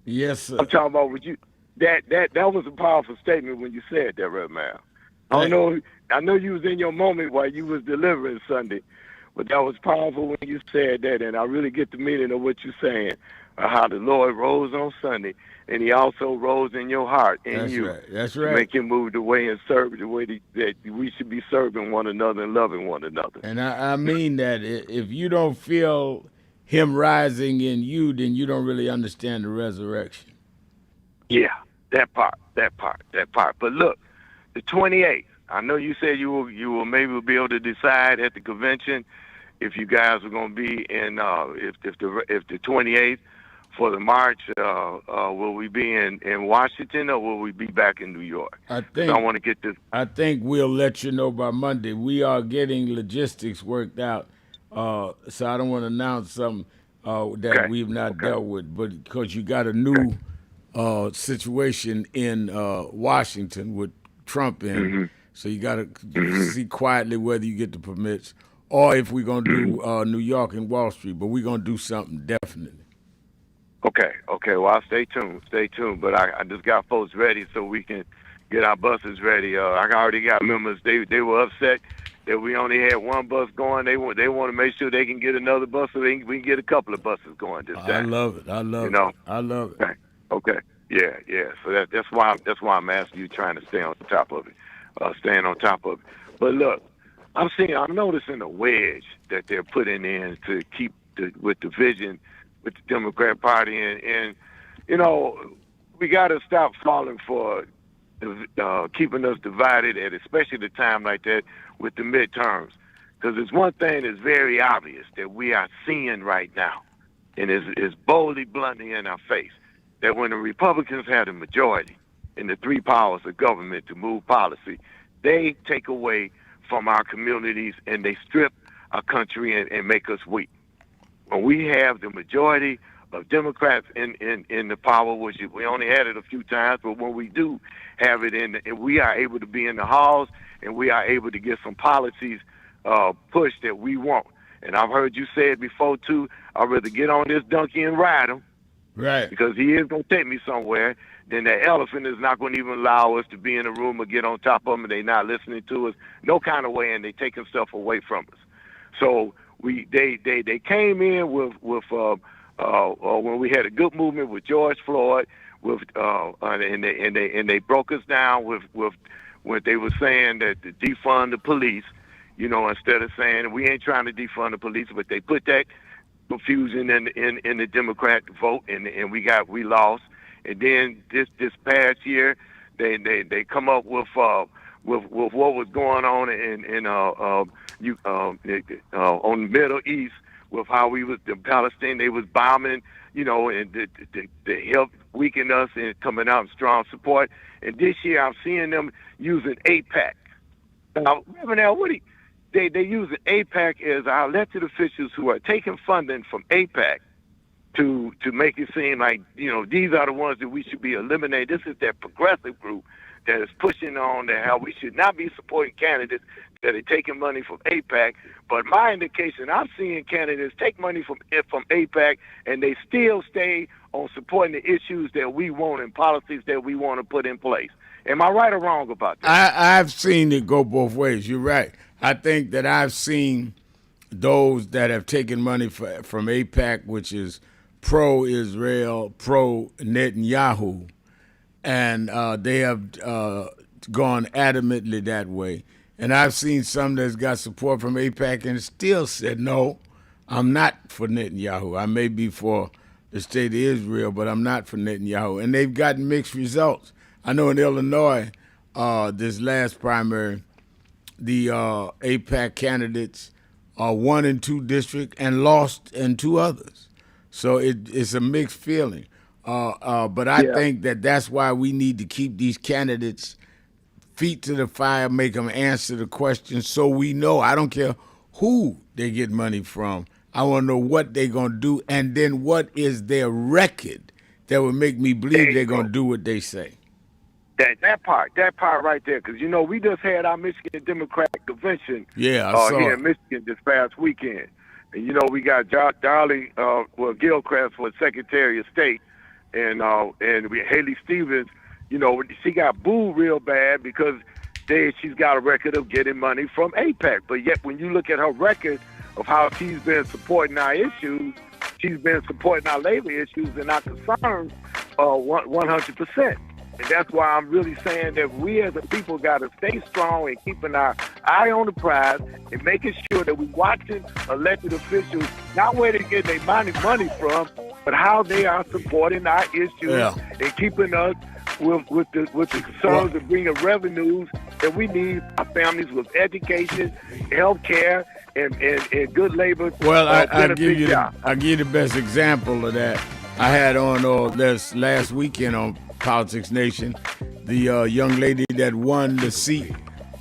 Yes, sir. I'm talking about what you. That was a powerful statement when you said that, Reverend. I know you was in your moment while you was delivering Sunday, but that was powerful when you said that, and I really get the meaning of what you're saying, how the Lord rose on Sunday, and he also rose in your heart, That's right. To make him move the way and serve the way that we should be serving one another and loving one another. And I mean that if you don't feel him rising in you, then you don't really understand the resurrection. Yeah, that part. But look, the 28th, I know you said you will maybe be able to decide at the convention if you guys are going to be in if the 28th for the march. Will we be in Washington or will we be back in New York? I want to get this. I think we'll let you know by Monday. We are getting logistics worked out, so I don't want to announce something that we've not dealt with, but because you got a new situation in Washington with Trump in. Mm-hmm. So you got to see quietly whether you get the permits or if we're going to do New York and Wall Street. But we're going to do something definitely. Okay. Well, I'll stay tuned. But I just got folks ready so we can get our buses ready. I already got members. They were upset that we only had one bus going. They want to make sure they can get another bus so we can get a couple of buses going this time. I love it. I love it. Okay. Yeah. So that's why I'm asking you, trying to stay on top of it. Staying on top of it. But look, I'm noticing a wedge that they're putting in to keep with the vision with the Democrat Party, and we got to stop falling for keeping us divided at especially the time like that with the midterms, because it's one thing that's very obvious that we are seeing right now, and is boldly bluntly in our face, that when the Republicans had a majority in the three powers of government to move policy, they take away from our communities and they strip our country and make us weak. When we have the majority of Democrats in the power, which we only had it a few times, but when we do have it we are able to be in the halls and we are able to get some policies pushed that we want. And I've heard you say it before too, I'd rather get on this donkey and ride them Right. Because he is going to take me somewhere. Then that elephant is not going to even allow us to be in a room or get on top of them, and they're not listening to us, no kind of way, and they taking stuff away from us. So they came in with when we had a good movement with George Floyd, and they broke us down with what they were saying that to defund the police, instead of saying we ain't trying to defund the police, but they put that confusion in the Democrat vote, and we lost. And then this past year, they come up with what was going on on the Middle East, with how we was the Palestine, they was bombing, and to help weaken us and coming out in strong support. And this year, I'm seeing them using AIPAC. Now, Reverend Al, they using AIPAC as our elected officials who are taking funding from AIPAC to make it seem like, these are the ones that we should be eliminating. This is that progressive group that is pushing on that how we should not be supporting candidates that are taking money from AIPAC. But my indication, I'm seeing candidates take money from AIPAC, and they still stay on supporting the issues that we want and policies that we want to put in place. Am I right or wrong about that? I've seen it go both ways. You're right. I think that I've seen those that have taken money from AIPAC, which is pro-Israel, pro-Netanyahu, and they have gone adamantly that way. And I've seen some that's got support from AIPAC and still said, no, I'm not for Netanyahu. I may be for the state of Israel, but I'm not for Netanyahu. And they've gotten mixed results. I know in Illinois, this last primary, the AIPAC candidates won in 2 districts and lost in 2 others. So it's a mixed feeling. But I think that's why we need to keep these candidates feet to the fire, make them answer the questions so we know. I don't care who they get money from. I want to know what they're going to do, and then what is their record that would make me believe they're going to do what they say. That part right there, because, we just had our Michigan Democratic Convention here in Michigan this past weekend. And, we got Darlene Gilchrist for Secretary of State, and Haley Stevens, she got booed real bad because she's got a record of getting money from AIPAC. But yet when you look at her record of how she's been supporting our issues, she's been supporting our labor issues and our concerns 100%. And that's why I'm really saying that we as a people got to stay strong and keeping our eye on the prize and making sure that we're watching elected officials, not where they get their money from, but how they are supporting our issues and keeping us with the concerns of bringing revenues that we need our families with education, health care, and good labor. Well, I'll give you the best example of that. I had on this last weekend on Politics Nation, the young lady that won the seat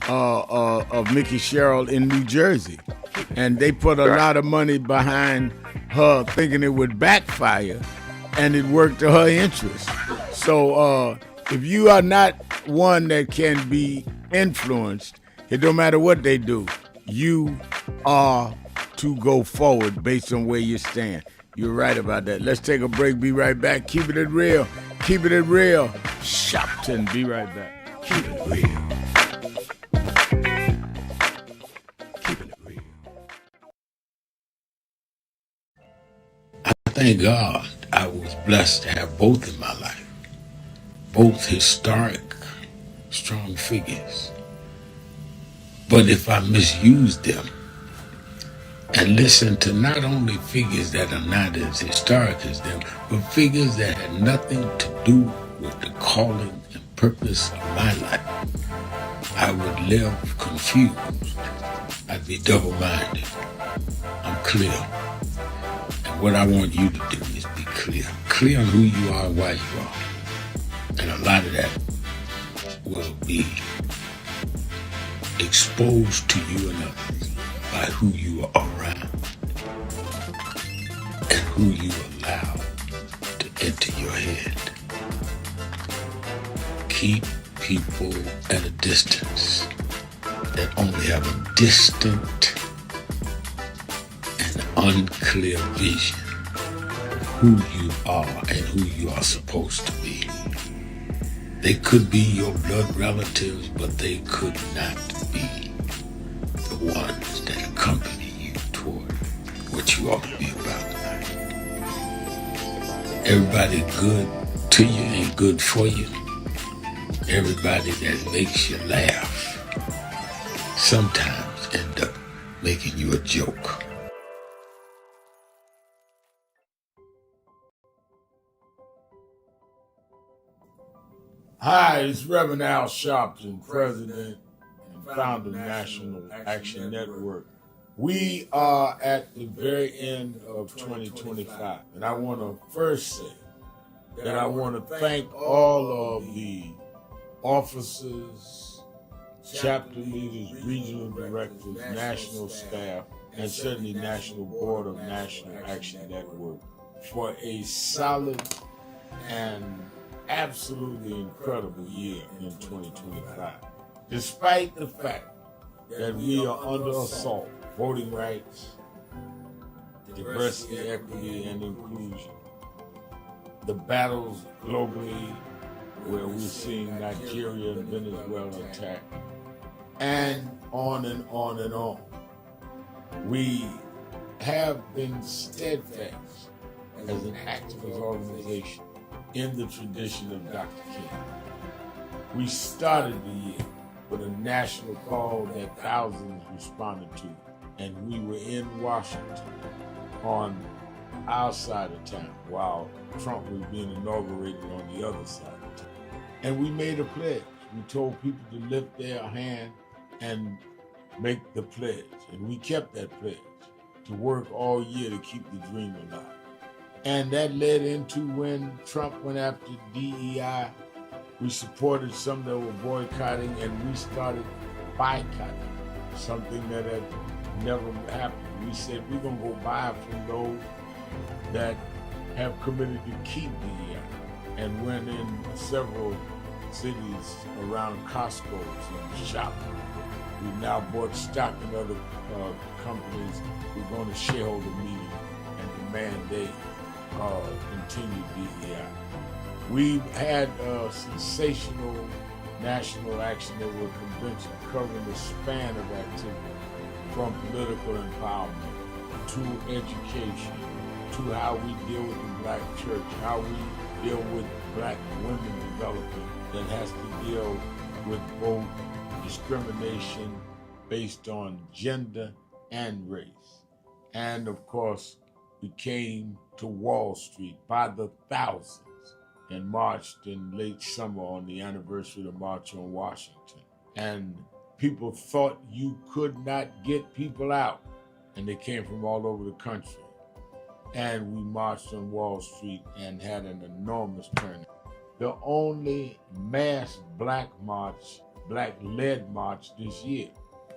of Mickey Sherrill in New Jersey. And they put a lot of money behind her thinking it would backfire, and it worked to her interest. So if you are not one that can be influenced, it don't matter what they do, you are to go forward based on where you stand. You're right about that. Let's take a break. Be right back. Keeping it real. Keeping it real. Sharpton. Be right back. Keep it real. Keeping it real. I thank God I was blessed to have both in my life. Both historic, strong figures. But if I misused them and listened to not only figures that are not as historic as them, but figures that had nothing to do with the calling and purpose of my life, I would live confused. I'd be double-minded. I'm clear. And what I want you to do is be clear. Clear on who you are and why you are. And a lot of that will be exposed to you and others by who you are around and who you allow to enter your head. Keep people at a distance that only have a distant and unclear vision who you are and who you are supposed to be. They could be your blood relatives, but they could not be the ones that accompany you toward what you ought to be about tonight. Everybody good to you ain't good for you. Everybody that makes you laugh sometimes end up making you a joke. Hi, it's Reverend Al Sharpton, President and founder of National Action Network. We are at the very end of 2025, and I want to first say that I want to thank all of the officers, chapter leaders, regional directors, national staff, and certainly National Board of National Action Network for a solid and absolutely incredible year in 2025. Despite the fact that we are under assault, voting rights, diversity, equity, and inclusion, the battles globally where we're seeing Nigeria and Venezuela attacked, and on and on and on. We have been steadfast as an activist organization in the tradition of Dr. King. We started the year with a national call that thousands responded to, and we were in Washington on our side of town while Trump was being inaugurated on the other side of town. And we made a pledge. We told people to lift their hand and make the pledge, and we kept that pledge to work all year to keep the dream alive. And that led into when Trump went after DEI, we supported some that were boycotting, and we started boycotting, something that had never happened. We said we're going to go buy from those that have committed to keep DEI, and went in several cities around Costco's and Sharpton. We've now bought stock in other companies. We're going to shareholder meeting and demand they continue DEI. We've had a sensational National Action Network convention covering the span of activity, from political empowerment to education, to how we deal with the Black church, how we deal with Black women development that has to deal with both discrimination based on gender and race. And of course, we came to Wall Street by the thousands and marched in late summer on the anniversary of the March on Washington. And people thought you could not get people out, and they came from all over the country. And we marched on Wall Street and had an enormous turnout. The only mass Black march, Black-led march this year.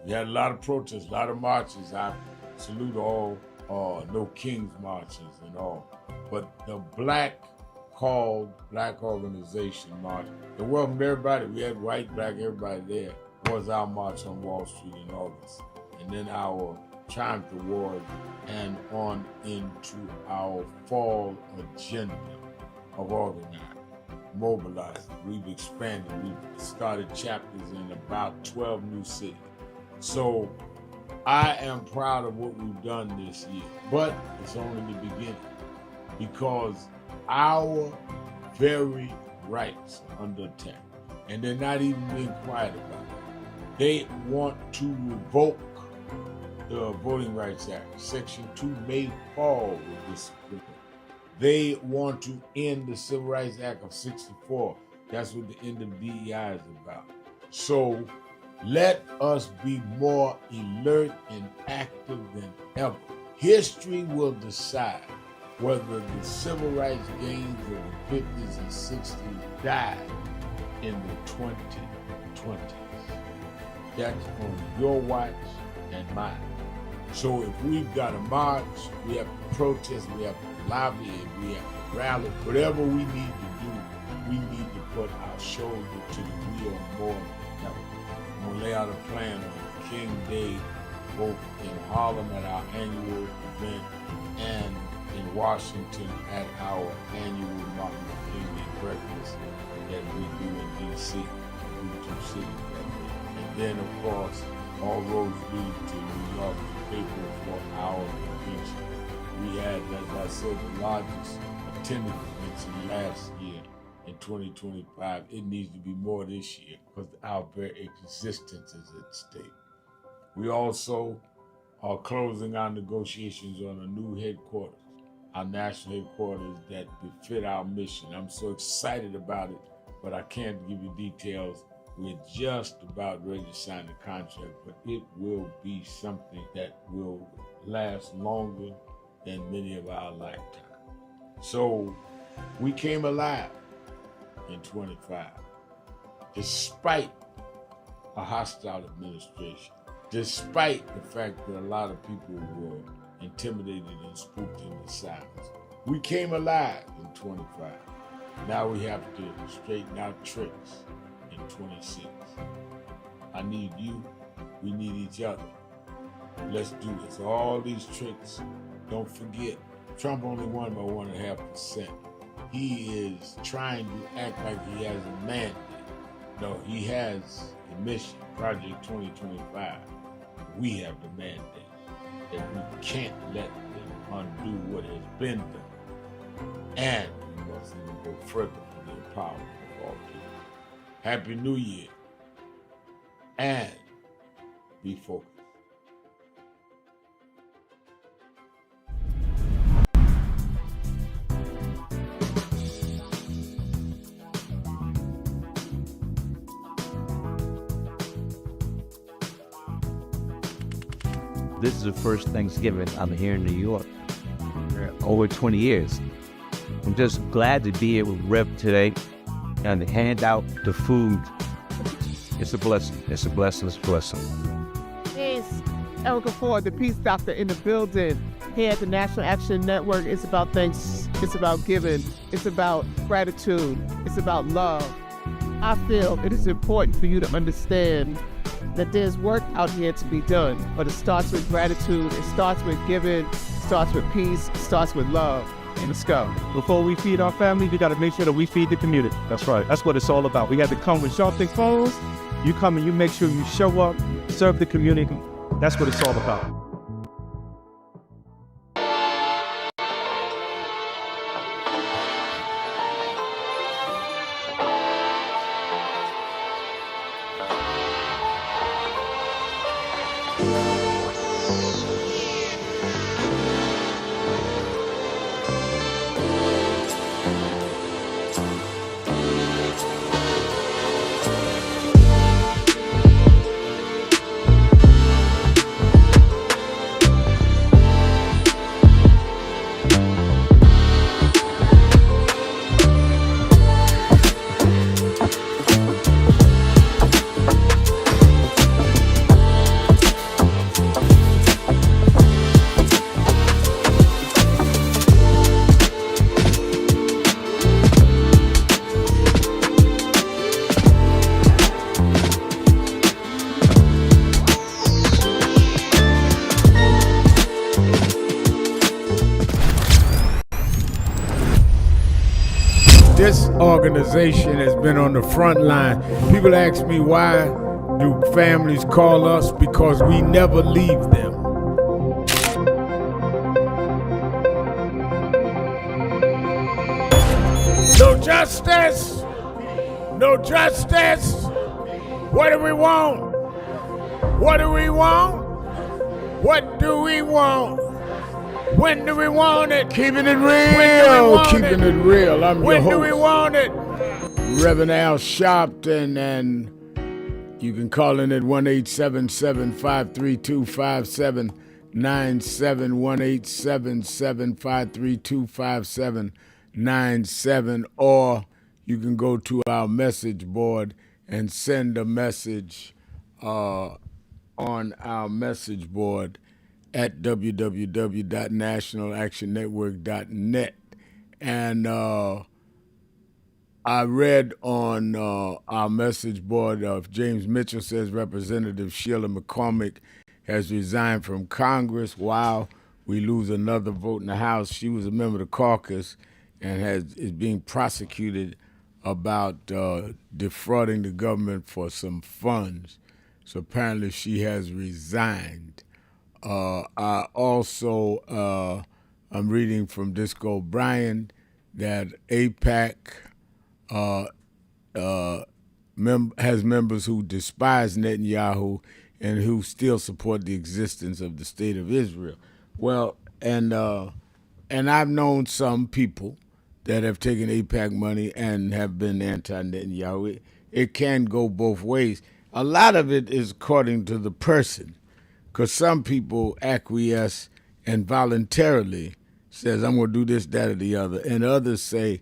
We had a lot of protests, a lot of marches. I salute all No Kings marches and all. But the Black organization march, it welcomed everybody. We had white, Black, everybody there. Was our march on Wall Street in August. And then our Triumph Award and on into our fall agenda of organizing, mobilizing. We've expanded. We've started chapters in about 12 new cities. So I am proud of what we've done this year, but it's only the beginning, because our very rights are under attack, and they're not even being quiet about it. They want to revoke the Voting Rights Act. Section 2 may fall with this Supreme Court. They want to end the Civil Rights Act of 64. That's what the end of DEI is about. So let us be more alert and active than ever. History will decide whether the civil rights gains of the 50s and 60s died in the 2020s. That's on your watch and mine. So if we've got to march, we have to protest, we have to lobby, we have to rally, whatever we need to do, we need to put our shoulder to the wheel more than ever. I'm going to lay out a plan on King Day, both in Harlem at our annual event and in Washington at our annual Martin Luther King Day breakfast that we do in D.C. We do 2 cities that day. And then, of course, all roads lead to New York to paper for our convention. We had, as I said, the largest attendance convention last year. In 2025, it needs to be more this year because our very existence is at stake. We also are closing our negotiations on a new headquarters, our national headquarters that befit our mission. I'm so excited about it, but I can't give you details. We're just about ready to sign the contract, but it will be something that will last longer than many of our lifetimes. So we came alive in 25, despite a hostile administration, despite the fact that a lot of people were intimidated and spooked into silence. We came alive in 25. Now we have to straighten out tricks in 26. I need you, we need each other. Let's do this. All these tricks, don't forget, Trump only won by 1.5%. He is trying to act like he has a mandate. No, he has a mission, Project 2025. We have the mandate that we can't let them undo what has been done. And we must even go further for the empowerment of all people. Happy New Year. And be focused. This is the first Thanksgiving I'm here in New York. Over 20 years. I'm just glad to be here with Rev today and to hand out the food. It's a blessing. It's a blessing. It's a blessing. It's Erica Ford, the Peace Doctor in the building. Here at the National Action Network, it's about thanks. It's about giving. It's about gratitude. It's about love. I feel it is important for you to understand that there's work out here to be done, but it starts with gratitude, it starts with giving, it starts with peace, it starts with love. Let's go. Before we feed our family, we got to make sure that we feed the community. That's right. That's what it's all about. We got to come with Sharpton phones. You come and you make sure you show up, serve the community. That's what it's all about. This organization has been on the front line. People ask me, why do families call us? Because we never leave them. No justice! No justice! What do we want? What do we want? What do we want? When do we want it? Keeping it real. Keeping it real. I'm your host. When do we want it? Reverend Al Sharpton, and you can call in at 1-877-532-5797, 1-877-532-5797, or you can go to our message board and send a message on our message board at www.nationalactionnetwork.net. And I read on our message board of James Mitchell says Representative Sheila McCormick has resigned from Congress. Wow, we lose another vote in the House. She was a member of the caucus and is being prosecuted about defrauding the government for some funds. So apparently she has resigned. I also, I'm reading from Disco O'Brien that AIPAC has members who despise Netanyahu and who still support the existence of the state of Israel. Well, and I've known some people that have taken AIPAC money and have been anti-Netanyahu. It can go both ways. A lot of it is according to the person, because some people acquiesce and voluntarily says, I'm going to do this, that, or the other. And others say,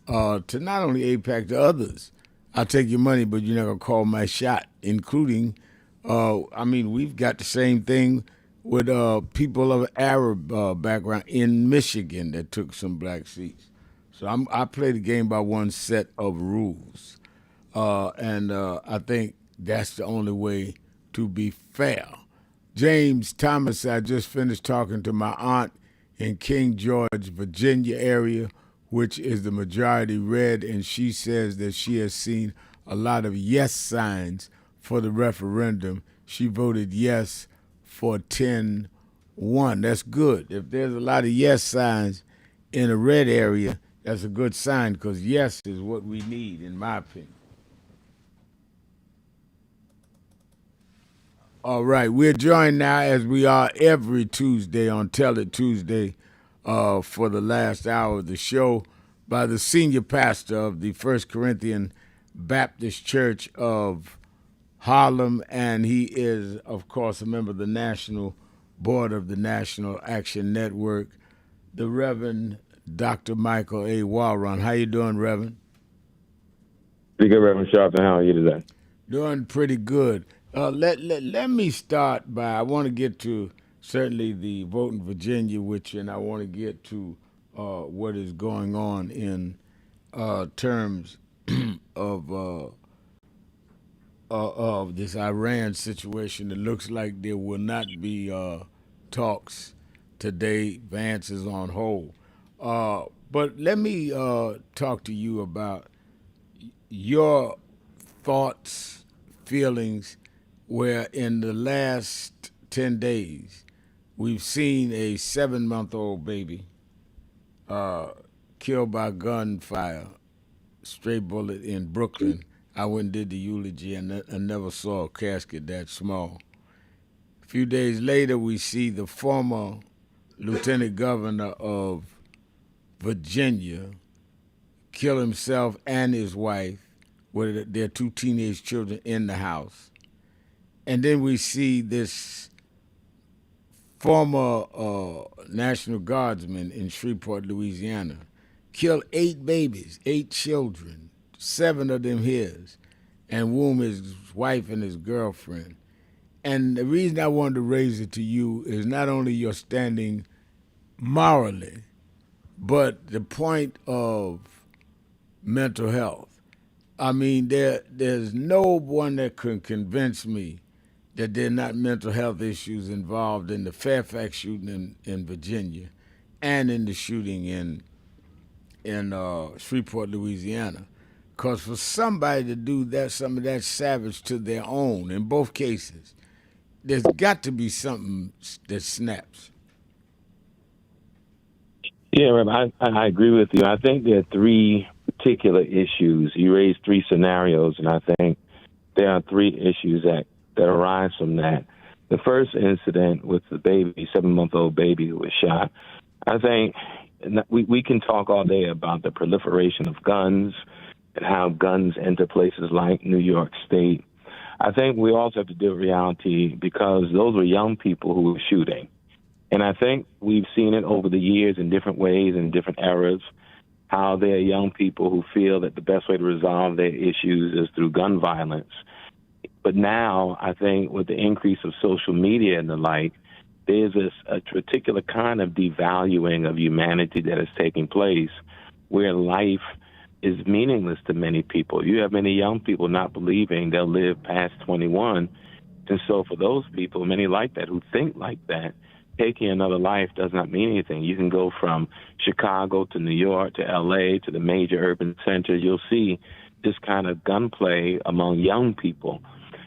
to not only AIPAC, to others, I'll take your money, but you're not going to call my shot, including, we've got the same thing with people of Arab background in Michigan that took some black seats. So I play the game by one set of rules. And I think that's the only way to be fair. James Thomas, I just finished talking to my aunt in King George, Virginia area, which is the majority red, and she says that she has seen a lot of yes signs for the referendum. She voted yes for 10-1. That's good. If there's a lot of yes signs in a red area, that's a good sign, because yes is what we need, in my opinion. All right, we're joined now, as we are every Tuesday on Tell It Tuesday for the last hour of the show, by the senior pastor of the First Corinthian Baptist Church of Harlem, and he is, of course, a member of the National Board of the National Action Network, the Reverend Dr. Michael A. Warron. How you doing, Reverend? Pretty good, Reverend Sharpton. How are you today? Doing pretty good. Let me start by, I want to get to certainly the vote in Virginia, and I want to get to what is going on in terms of this Iran situation. It looks like there will not be talks today. Vance is on hold. But let me talk to you about your thoughts, feelings, where in the last 10 days, we've seen a 7-month-old baby killed by gunfire, stray bullet in Brooklyn. I went and did the eulogy, and I never saw a casket that small. A few days later, we see the former lieutenant governor of Virginia kill himself and his wife with their 2 teenage children in the house. And then we see this former National Guardsman in Shreveport, Louisiana, kill 8 babies, 8 children, 7 of them his, and wound his wife and his girlfriend. And the reason I wanted to raise it to you is not only your standing morally, but the point of mental health. I mean, there's no one that can convince me that there are not mental health issues involved in the Fairfax shooting in Virginia and in the shooting in Shreveport, Louisiana. Because for somebody to do that, something that savage to their own, in both cases, there's got to be something that snaps. Yeah, Reverend, I agree with you. I think there are 3 particular issues. You raised 3 scenarios, and I think there are 3 issues that arise from that. The first incident with the baby, 7-month-old baby who was shot, I think we can talk all day about the proliferation of guns and how guns enter places like New York State. I think we also have to deal with reality, because those were young people who were shooting. And I think we've seen it over the years in different ways, in different eras, how there are young people who feel that the best way to resolve their issues is through gun violence. But now, I think with the increase of social media and the like, there's a particular kind of devaluing of humanity that is taking place, where life is meaningless to many people. You have many young people not believing they'll live past 21. And so for those people, many like that, who think like that, taking another life does not mean anything. You can go from Chicago to New York to L.A. to the major urban centers. You'll see this kind of gunplay among young people.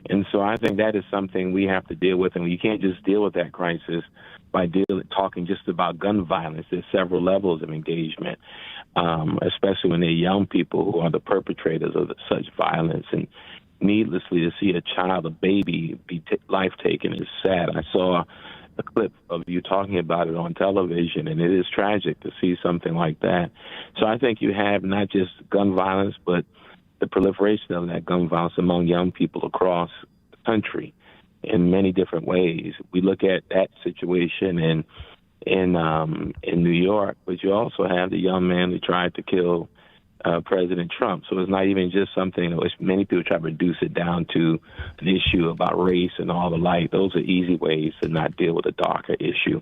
And so I think that is something we have to deal with, and you can't just deal with that crisis by talking just about gun violence. There's several levels of engagement, especially when they're young people who are the perpetrators of such violence. And needlessly, to see a child, a baby, be life taken is sad. I saw a clip of you talking about it on television, and it is tragic to see something like that. So I think you have not just gun violence, but the proliferation of that gun violence among young people across the country in many different ways. We look at that situation in New York, but you also have the young man who tried to kill President Trump. So it's not even just something which many people try to reduce it down to an issue about race and all the like. Those are easy ways to not deal with a darker issue.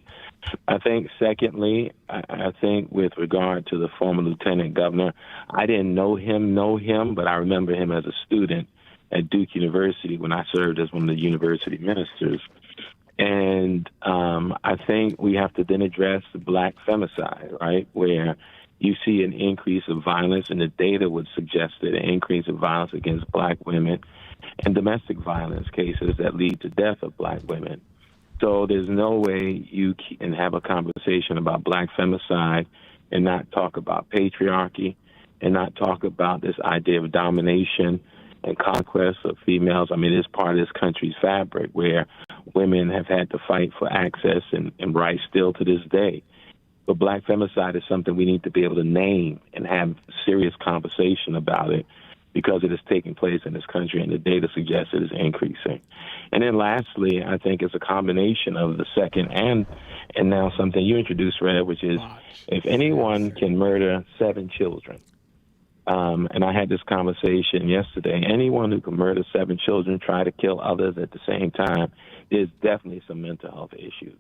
I think, secondly, I think with regard to the former lieutenant governor, I didn't know him, but I remember him as a student at Duke University when I served as one of the university ministers. And I think we have to then address the black femicide, right, where you see an increase of violence, and the data would suggest that an increase of violence against black women and domestic violence cases that lead to death of black women. So there's no way you can have a conversation about black femicide and not talk about patriarchy and not talk about this idea of domination and conquest of females. I mean, it's part of this country's fabric where women have had to fight for access and rights still to this day. But black femicide is something we need to be able to name and have serious conversation about it because it is taking place in this country, and the data suggests it is increasing. And then lastly, I think it's a combination of the second and now something you introduced, Red, which is if anyone can murder 7 children, and I had this conversation yesterday, anyone who can murder 7 children, try to kill others at the same time, there's definitely some mental health issues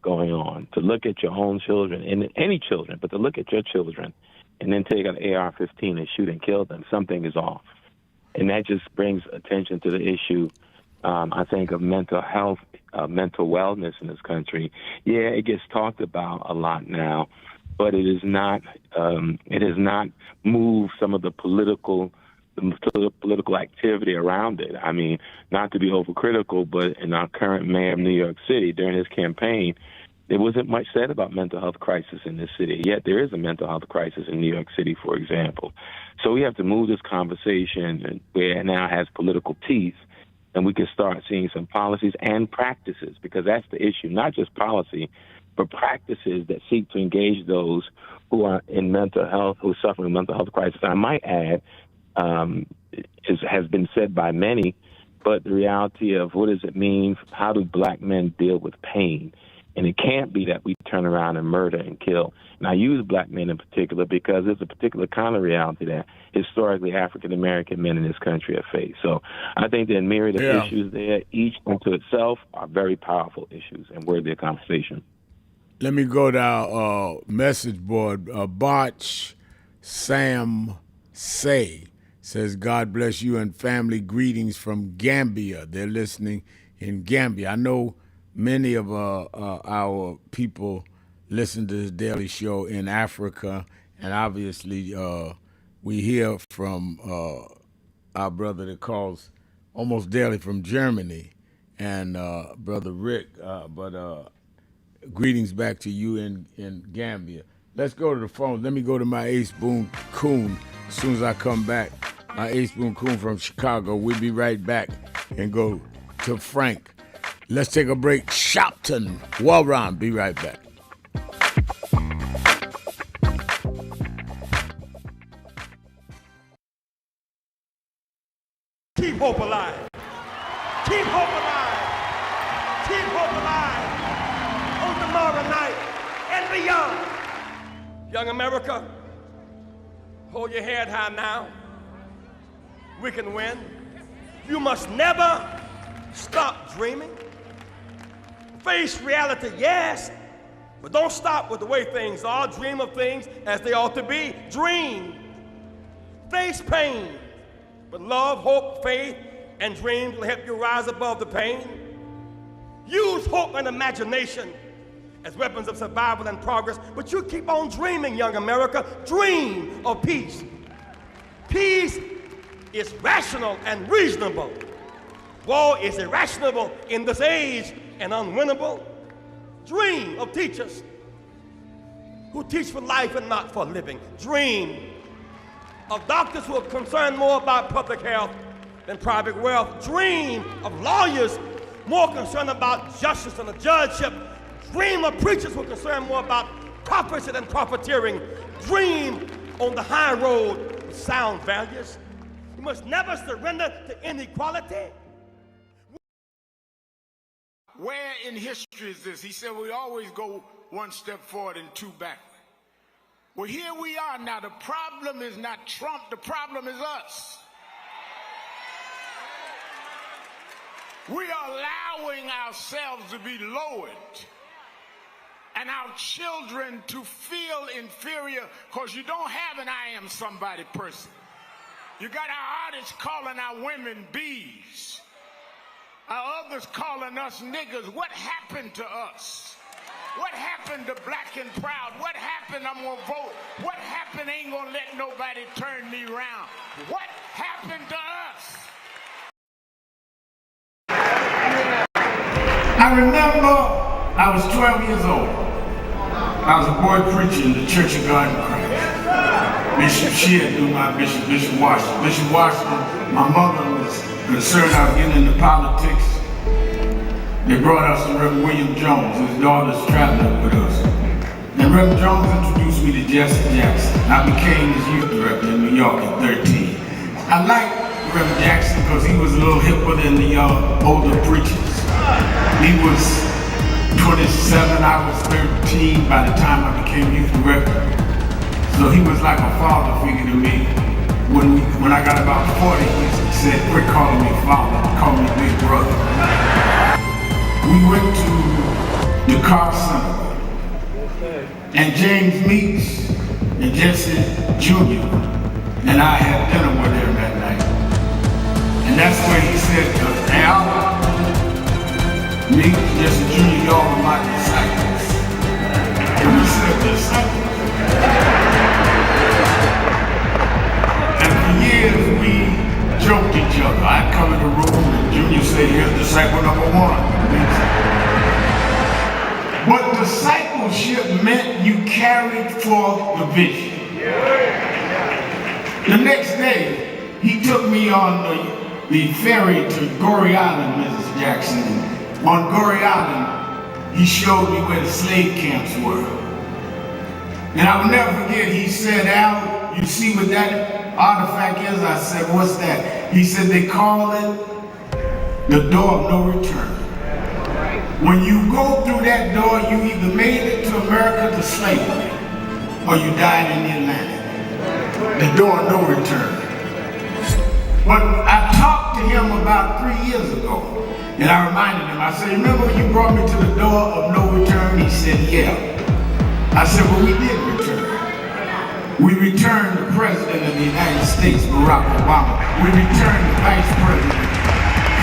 going on. To look at your own children, and any children, but to look at your children and then take an AR-15 and shoot and kill them, something is off. And that just brings attention to the issue, I think, of mental health, mental wellness in this country. Yeah, it gets talked about a lot now, but it is not. It has not moved some of the political activity around it. I mean, not to be overcritical, but in our current mayor of New York City, during his campaign, there wasn't much said about mental health crisis in this city. Yet there is a mental health crisis in New York City, for example. So we have to move this conversation where it now has political teeth, and we can start seeing some policies and practices, because that's the issue, not just policy, but practices that seek to engage those who are in mental health, who are suffering mental health crisis. I might add, has been said by many, but the reality of what does it mean? How do black men deal with pain? And it can't be that we turn around and murder and kill. And I use black men in particular because there's a particular kind of reality that historically African-American men in this country have faced. So I think there are a myriad of issues there. Each unto itself are very powerful issues and worthy of conversation. Let me go to our message board. Botch Sam Say says, God bless you and family. Greetings from Gambia. They're listening in Gambia. I know many of our people listen to this daily show in Africa, and obviously we hear from our brother that calls almost daily from Germany, and Brother Rick, but greetings back to you in Gambia. Let's go to the phone. Let me go to my Ace Boone Coon as soon as I come back. My Ace Boone Coon from Chicago. We'll be right back and go to Frank. Let's take a break. Sharpton, Warron. Be right back. Keep hope alive. Keep hope alive. Keep hope alive on tomorrow night and beyond. Young America, hold your head high now. We can win. You must never stop dreaming. Face reality, yes, but don't stop with the way things are. Dream of things as they ought to be. Dream. Face pain, but love, hope, faith, and dreams will help you rise above the pain. Use hope and imagination as weapons of survival and progress, but you keep on dreaming, young America. Dream of peace. Peace is rational and reasonable. War is irrational in this age and unwinnable. Dream of teachers who teach for life and not for living. Dream of doctors who are concerned more about public health than private wealth. Dream of lawyers more concerned about justice and a judgeship. Dream of preachers who are concerned more about prophecy than profiteering. Dream on the high road with sound values. You must never surrender to inequality. Where in history is this? He said we always go one step forward and two backward. Well, here we are now. The problem is not Trump. The problem is us. We are allowing ourselves to be lowered and our children to feel inferior because you don't have an I am somebody person. You got our artists calling our women bees. Our others calling us niggas. What happened to us? What happened to black and proud? What happened? I'm gonna vote. What happened? Ain't gonna let nobody turn me around. What happened to us? I remember I was 12 years old. I was a boy preacher in the Church of God in Christ. Bishop Shear knew my bishop, Bishop Washington. Bishop Washington, my mother was concerned I was getting into politics. They brought us to Reverend William Jones, his daughter's traveling with us. And Reverend Jones introduced me to Jesse Jackson. I became his youth director in New York at 13. I liked Reverend Jackson because he was a little hipper than the older preachers. He was 27, I was 13 by the time I became youth director. So he was like a father figure to me. When I got about 40, he said, quit calling me father, call me big brother. We went to the car center, and James Meeks and Jesse Jr. and I had dinner with him that night. And that's where he said to us, Al, Meeks, Jesse Jr., y'all are my disciples. And we said, disciples? And for years we joked each other. I'd come in the room and Junior said, here's disciple number one. But discipleship meant you carried forth the vision. The next day, he took me on the ferry to Goree Island, Mrs. Jackson. On Goree Island, he showed me where the slave camps were. And I will never forget, he said, Al, you see what that artifact is? I said, what's that? He said, they call it the door of no return. When you go through that door, you either made it to America to slavery, or you died in the Atlantic. The door of no return. But I talked to him about 3 years ago, and I reminded him, I said, remember when you brought me to the door of no return? He said, yeah. I said, well, we did return. We returned the President of the United States, Barack Obama. We returned the Vice President,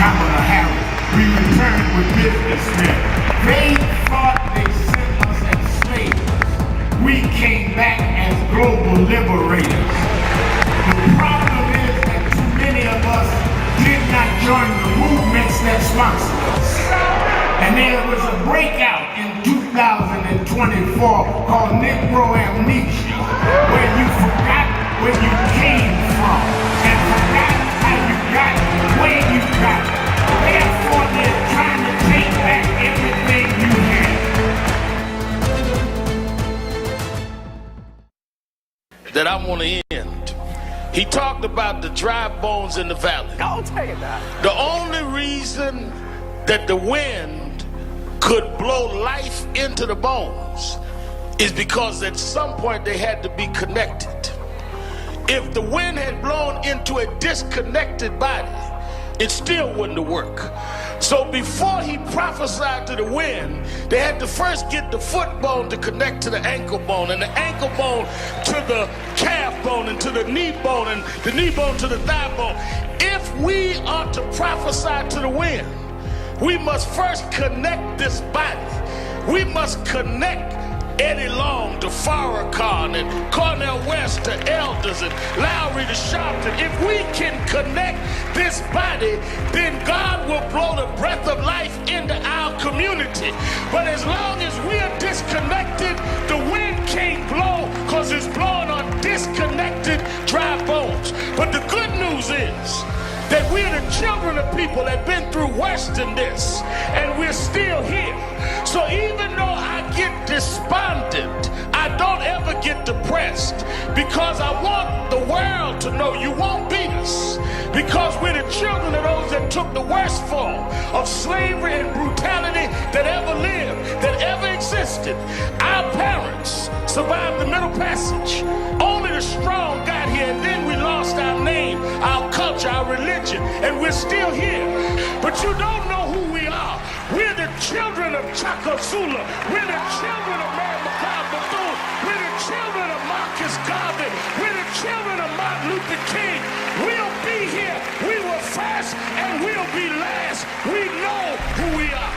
Kamala Harris. We returned with businessmen. They thought they sent us as slaves. We came back as global liberators. The problem is that too many of us did not join the movements that sponsored us. And there was a breakout in 2024 called Negro Amnesia, where you forgot where you came from and forgot how you got where you got. Therefore, they're trying to take back everything you had. That I want to end. He talked about the dry bones in the valley. I'll tell you that. The only reason that the wind could blow life into the bones is because at some point they had to be connected. If the wind had blown into a disconnected body, it still wouldn't work. So before he prophesied to the wind, they had to first get the foot bone to connect to the ankle bone, and the ankle bone to the calf bone, and to the knee bone, and the knee bone to the thigh bone. If we are to prophesy to the wind, we must first connect this body. We must connect Eddie Long to Farrakhan and Cornel West to Elders and Lowry to Sharpton. If we can connect this body, then God will blow the breath of life into our community. But as long as we are disconnected, the wind can't blow because it's blowing on disconnected dry bones. But the good news is that we're the children of people that have been through worse than this, and we're still here. So even though I get despondent, I don't ever get depressed, because I want the world to know you won't beat us, because we're the children of those that took the worst form of slavery and brutality that ever lived, that ever existed. Our parents survived the Middle Passage. Only the strong got here, and then we lost our name, our culture, our religion, and we're still here. But you don't know who we are. We're the children of Chaka Zulu. We're the children of Mary McLeod Bethune. We're the children of Marcus Garvey. We're the children of Martin Luther King. We'll be here. We were first and we'll be last. We know who we are.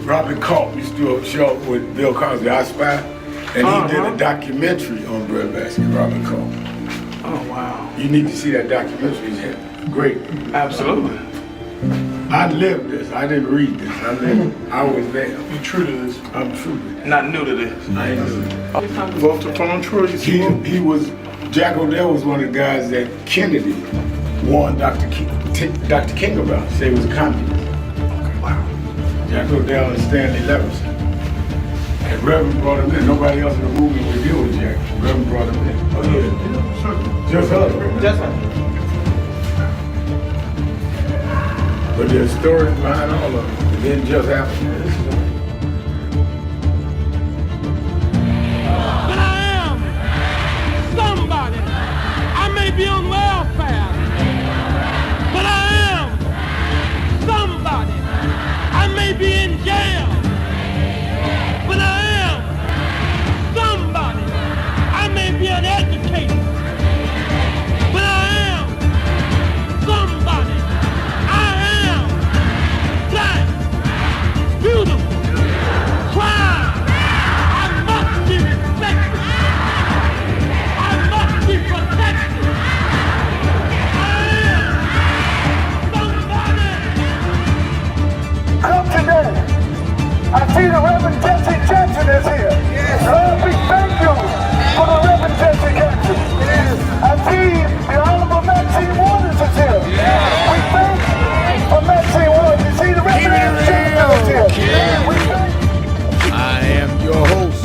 Robert Culp used to do a show with Bill Cosby, I Spy, and he did a documentary on breadbasket, Robert Culp. Oh, wow. You need to see that documentary. It's great. Absolutely. I lived this. I didn't read this. I lived it. I was there. You true to this? I'm true to this. Not new to this. I ain't new to this. Walter Phone Troy, he was, Jack O'Dell was one of the guys that Kennedy warned Dr. King about. He said he was a communist. Jack O'Dell and Stanley Levinson. And Reverend brought him in. Nobody else in the movement would deal with Jack. Reverend brought him in. Oh, yeah. Sure. Just us. Just us. But there's stories behind all of it. It didn't just happen. But I am somebody. I may be on welfare, but I am somebody. I may be in jail, but I am somebody. I may be an educator, but I am somebody. I am black, beautiful, proud. I must be respected. I must be protected. Come today. I see the Reverend Jesse Jackson is here. Yes. Lord, we thank you for the Reverend Jesse Jackson. Yes. I see the Honorable Maxine Waters is here. Yes. We thank you for Maxine Waters. You see the Reverend Jackson is here. Yes. We thank you. I am your host,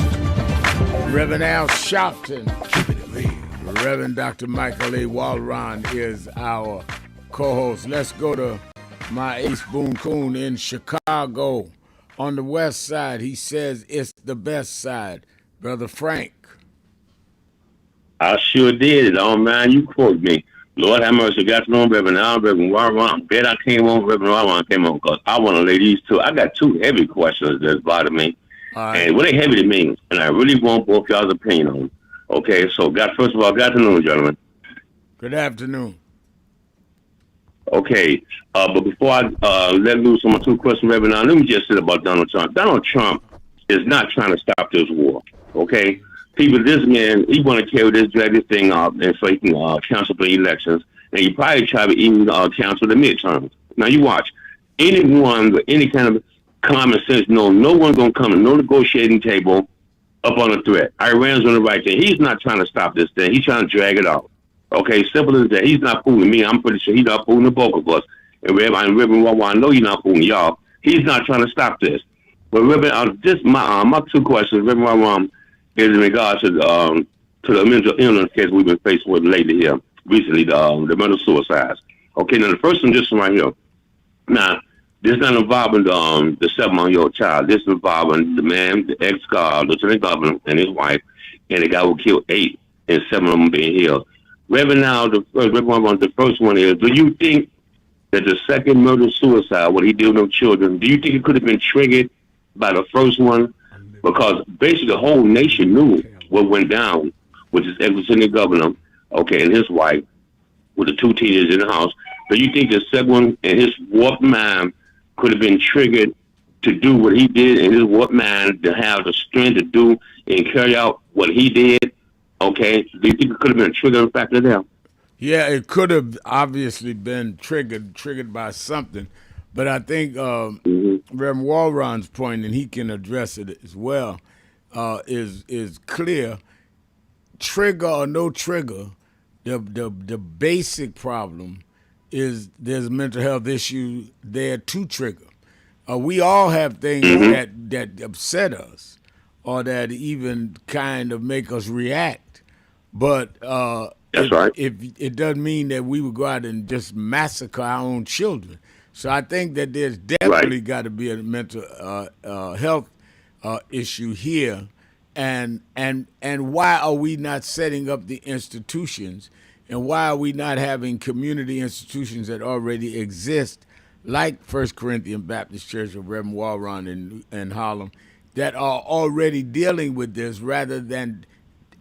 Reverend Al Sharpton. Reverend Dr. Michael A. Warron is our co-host. Let's go to my ace Boone Coon in Chicago. On the west side, he says it's the best side. Brother Frank. I sure did. It don't mind you quote me. Lord have mercy. Got to know Reverend Al, Reverend Warron. Bet I came on, Reverend Warron came on, because I want to lay these two. I got two heavy questions that's bothering me. Right. And what they heavy to me, and I really want both y'all's opinion on them. Okay, so first of all, good afternoon, gentlemen. Good afternoon. Okay, but before I let loose on my two questions, Reverend, let me just say about Donald Trump. Donald Trump is not trying to stop this war, okay? People, this man, he want to drag this thing up, and so he can cancel the elections, and he probably try to even cancel the midterms. Now, you watch. Anyone with any kind of common sense, no one's going to come to no negotiating table up on a threat. Iran's on the right thing. He's not trying to stop this thing. He's trying to drag it out. Okay, simple as that. He's not fooling me. I'm pretty sure he's not fooling the both of us. and Reverend Warron, I know you're not fooling y'all. He's not trying to stop this. But Reverend, my two questions, Reverend Warron, is in regards to the mental illness case we've been faced with lately here, recently, the mental suicides. Okay, now the first one, just right here. Now, this not involving the 7-month-old child. This involving the man, the lieutenant governor, and his wife, and the guy who killed 8, and 7 of them being healed. Reverend, now the first one is: do you think that the second murder-suicide, what he did with them children, do you think it could have been triggered by the first one? Because basically the whole nation knew what went down with his ex-lieutenant governor, okay, and his wife, with the 2 teenagers in the house. Do you think the second one and his warped mind could have been triggered to do what he did, and his warped mind to have the strength to do and carry out what he did? Okay, do you think it could have been a triggering factor there? Yeah, it could have obviously been triggered by something. But I think Reverend Warron's point, and he can address it as well, is clear. Trigger or no trigger, the basic problem is there's a mental health issue there to trigger. We all have things that upset us or that even kind of make us react. But that's right. If it doesn't mean that we would go out and just massacre our own children. So I think that there's definitely got to be a mental health issue here, and why are we not setting up the institutions, and why are we not having community institutions that already exist, like First Corinthian Baptist Church of Reverend Warron in Harlem, that are already dealing with this rather than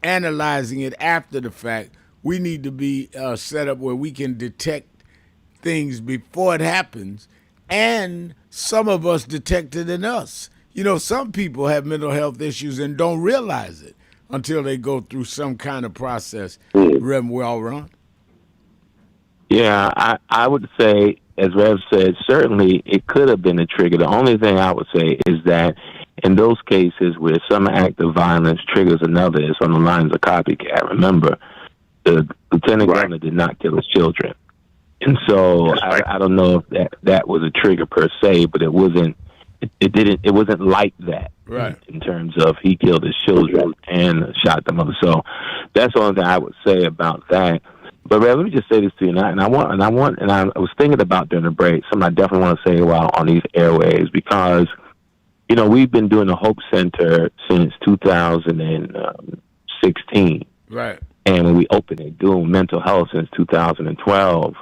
analyzing it after the fact? We need to be set up where we can detect things before it happens, and some of us detect it in us. You know, some people have mental health issues and don't realize it until they go through some kind of process. Reverend Warron? Yeah, I would say, as Rev said, certainly it could have been a trigger. The only thing I would say is that in those cases where some act of violence triggers another, it's on the lines of copycat. Remember, the lieutenant governor did not kill his children. And so I don't know if that was a trigger per se, but it wasn't like that. Right. In terms of he killed his children and shot the mother. So that's the only thing I would say about that. But Rev, let me just say this to you, and I was thinking about during the break, something I definitely want to say while on these airways, because, you know, we've been doing the Hope Center since 2016. Right. And when we opened it, doing mental health since 2012.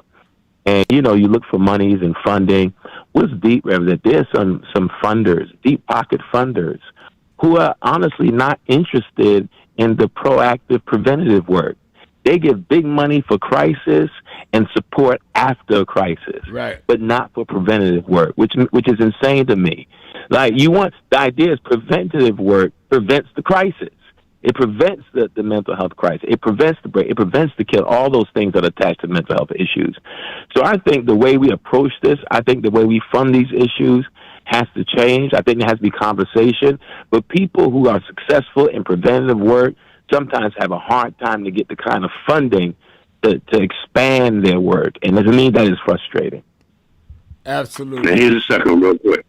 And, you know, you look for monies and funding. What's deep, Rev, that there's some funders, deep pocket funders, who are honestly not interested in the proactive preventative work. They give big money for crisis and support after a crisis, right? But not for preventative work, which is insane to me. Like, the idea is preventative work prevents the crisis. It prevents the mental health crisis. It prevents the break. It prevents the kill. All those things that are attached to mental health issues. So I think the way we approach this, I think the way we fund these issues has to change. I think there has to be conversation. But people who are successful in preventative work sometimes have a hard time to get the kind of funding to expand their work. And to me, that is frustrating. Absolutely. Now, here's a second real quick.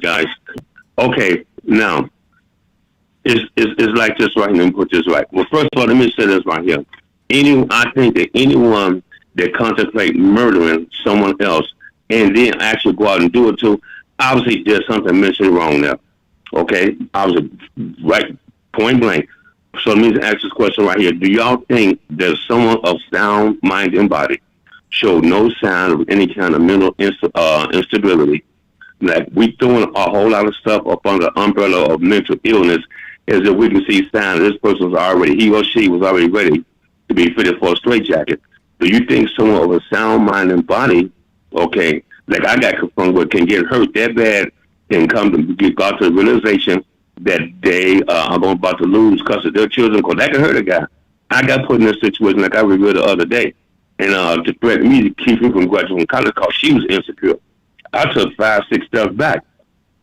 Guys. Okay, now, it's like this right here. Let me put this right. Well, first of all, let me say this right here. I think that anyone that contemplates murdering someone else and then actually go out and do it too, obviously there's something mentally wrong there. Okay? Obviously, right, point blank. So let me ask this question right here. Do y'all think that someone of sound mind and body showed no sign of any kind of mental instability? Like, we throwing a whole lot of stuff up under the umbrella of mental illness as if we can see signs this person he or she was already ready to be fitted for a straitjacket. Do you think someone of a sound mind and body, okay, like I got confronted with, can get hurt that bad and come to got to the realization that they are about to lose because of their children? Because that can hurt a guy. I got put in a situation like I reviewed the other day, and to prevent me to keep me from graduating from college because she was insecure. I took 5-6 steps back.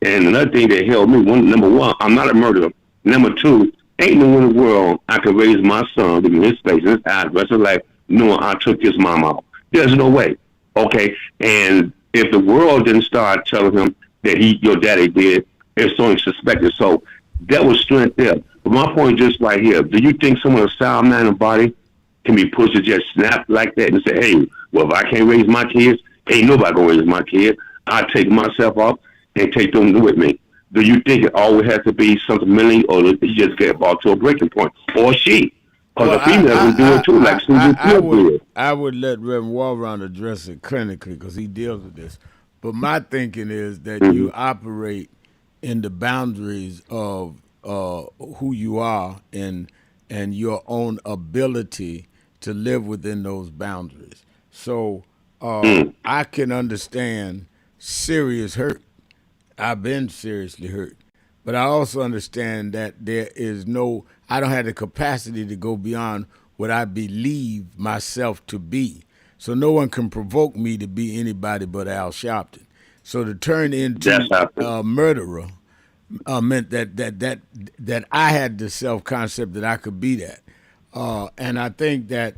And another thing that held me, number one, I'm not a murderer. Number two, ain't no in the world I can raise my son, give him his face and his eyes, the rest of life, knowing I took his mom out. There's no way. Okay, and if the world didn't start telling him that your daddy did, it's only suspected. So that was strength there. But my point is just right here. Do you think someone with a sound mind and body can be pushed to just snap like that and say, hey, well, if I can't raise my kids, ain't nobody gonna raise my kids. I'll take myself up and take them with me. Do you think it always has to be something mentally, or does he just get brought to a breaking point? Or she? Because the female can do it too, like Susan did. I would let Reverend Warron address it clinically because he deals with this. But my thinking is that you operate in the boundaries of who you are and your own ability to live within those boundaries. So I can understand serious hurt. I've been seriously hurt. But I also understand that I don't have the capacity to go beyond what I believe myself to be. So no one can provoke me to be anybody but Al Sharpton. So to turn into a murderer meant that I had the self-concept that I could be that. And I think that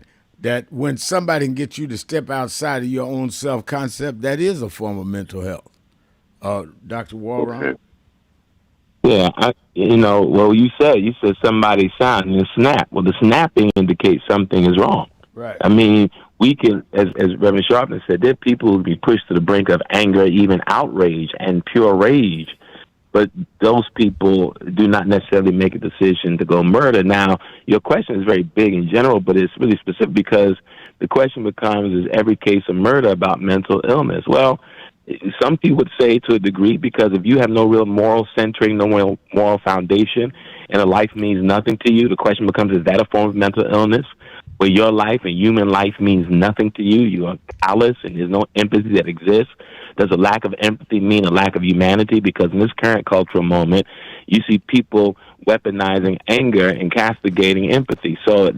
when somebody can get you to step outside of your own self-concept, that is a form of mental health. Dr. Warron? Okay. Yeah, you said somebody sound and snap. Well, the snapping indicates something is wrong. Right. I mean, we can, as Reverend Sharpton said, there are people who be pushed to the brink of anger, even outrage and pure rage. But those people do not necessarily make a decision to go murder. Now, your question is very big in general, but it's really specific because the question becomes, is every case of murder about mental illness? Well, some people would say to a degree, because if you have no real moral centering, no real moral foundation, and a life means nothing to you, the question becomes, is that a form of mental illness? Where your life and human life means nothing to you, you are callous and there's no empathy that exists. Does a lack of empathy mean a lack of humanity? Because in this current cultural moment, you see people weaponizing anger and castigating empathy. So I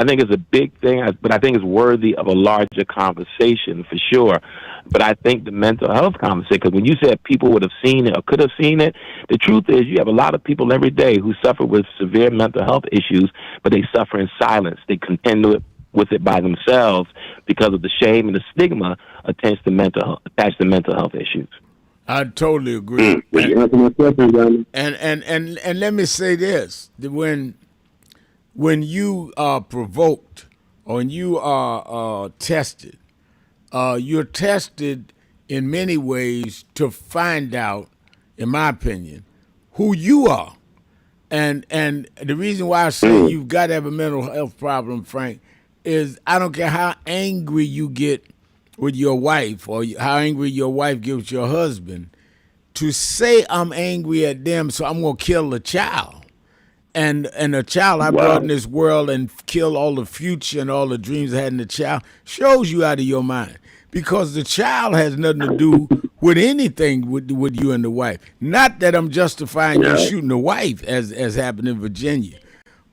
think it's a big thing, but I think it's worthy of a larger conversation for sure. But I think the mental health conversation, because when you said people would have seen it or could have seen it, the truth is you have a lot of people every day who suffer with severe mental health issues, but they suffer in silence. They contend with it by themselves because of the shame and the stigma attached to mental health issues. I totally agree. And let me say this: that when you are provoked or when you are tested, you're tested in many ways to find out, in my opinion, who you are. And the reason why I say you've got to have a mental health problem, Frank, is I don't care how angry you get with your wife or how angry your wife gets with your husband, to say I'm angry at them so I'm going to kill a child. And a child I brought in this world and kill all the future and all the dreams I had in the child shows you out of your mind. Because the child has nothing to do with anything with you and the wife. Not that I'm justifying you shooting the wife, as happened in Virginia,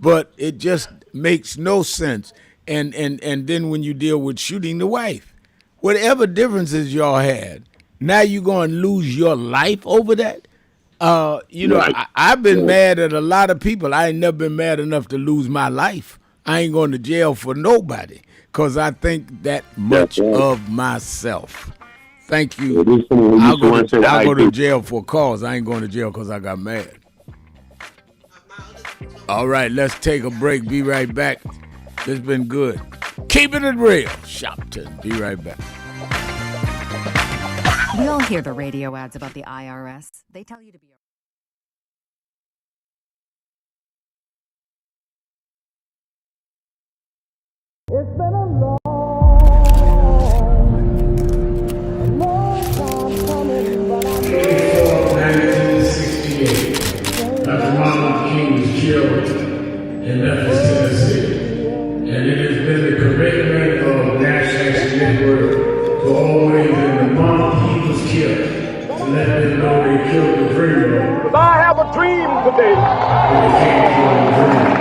but it just makes no sense. And then when you deal with shooting the wife, whatever differences y'all had, now you're going to lose your life over that? I've been mad at a lot of people. I ain't never been mad enough to lose my life. I ain't going to jail for nobody because I think that much of myself. Thank you. I'll go to jail for a cause. I ain't going to jail because I got mad. All right, let's take a break. Be right back. It's been good. Keeping it real. Sharpton. Be right back. We all hear the radio ads about the IRS. They tell you to be... It's been a long time coming, but I know. 1968, Dr. Martin King was killed in Memphis, Tennessee. And it has been the commitment of National Action Network to always, in the month he was killed, to let them know they killed the dreamer. Because I have a dream today. But they can't kill the dreamer.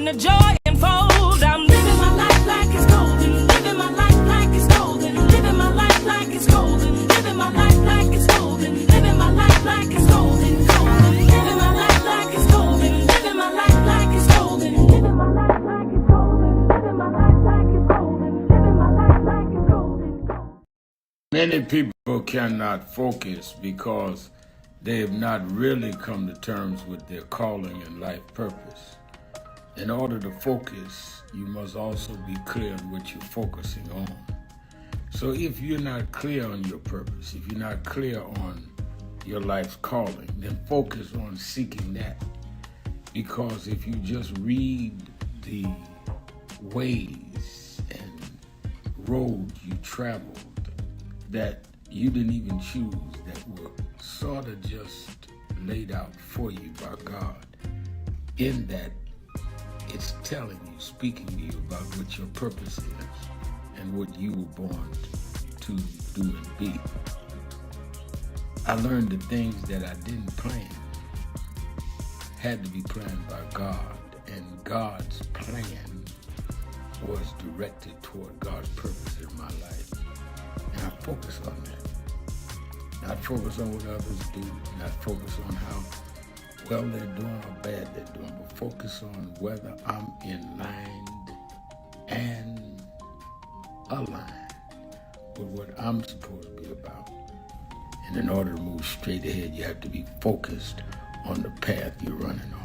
the joy unfold. I'm living my life like it's golden. Living my life like it's golden. Living my life like it's golden. Living my life like it's golden. Living my life like it's golden. Golden. Living my life like it's golden. Living my life like it's golden. Living my life like it's golden. Living my life like it's golden. Living my life like it's golden. Many people cannot focus because they have not really come to terms with their calling and life purpose. In order to focus, you must also be clear on what you're focusing on. So if you're not clear on your purpose, if you're not clear on your life's calling, then focus on seeking that. Because if you just read the ways and roads you traveled that you didn't even choose, that were sort of just laid out for you by God, in that it's telling you, speaking to you about what your purpose is and what you were born to do and be. I learned the things that I didn't plan had to be planned by God, and God's plan was directed toward God's purpose in my life. And I focus on that. Not focus on what others do, not focus on how well they're doing or bad they're doing, but focus on whether I'm in line and aligned with what I'm supposed to be about. And in order to move straight ahead, you have to be focused on the path you're running on.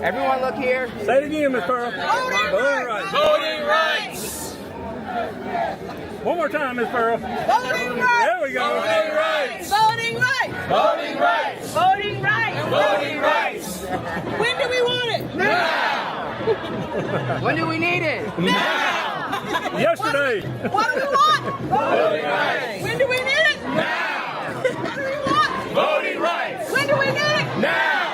Everyone look here. Say it again, Miss Pearl. Voting rights. Voting rights. One more time, Miss Pearl. Voting rights. There we go. Voting rights. Voting rights. Voting rights. Voting rights. Voting rights. When do we want it? Now. When do we need it? Now. Yesterday. What do we want? Voting rights. When do we need it? Now. What do we want? Voting rights. When do we need it? Now.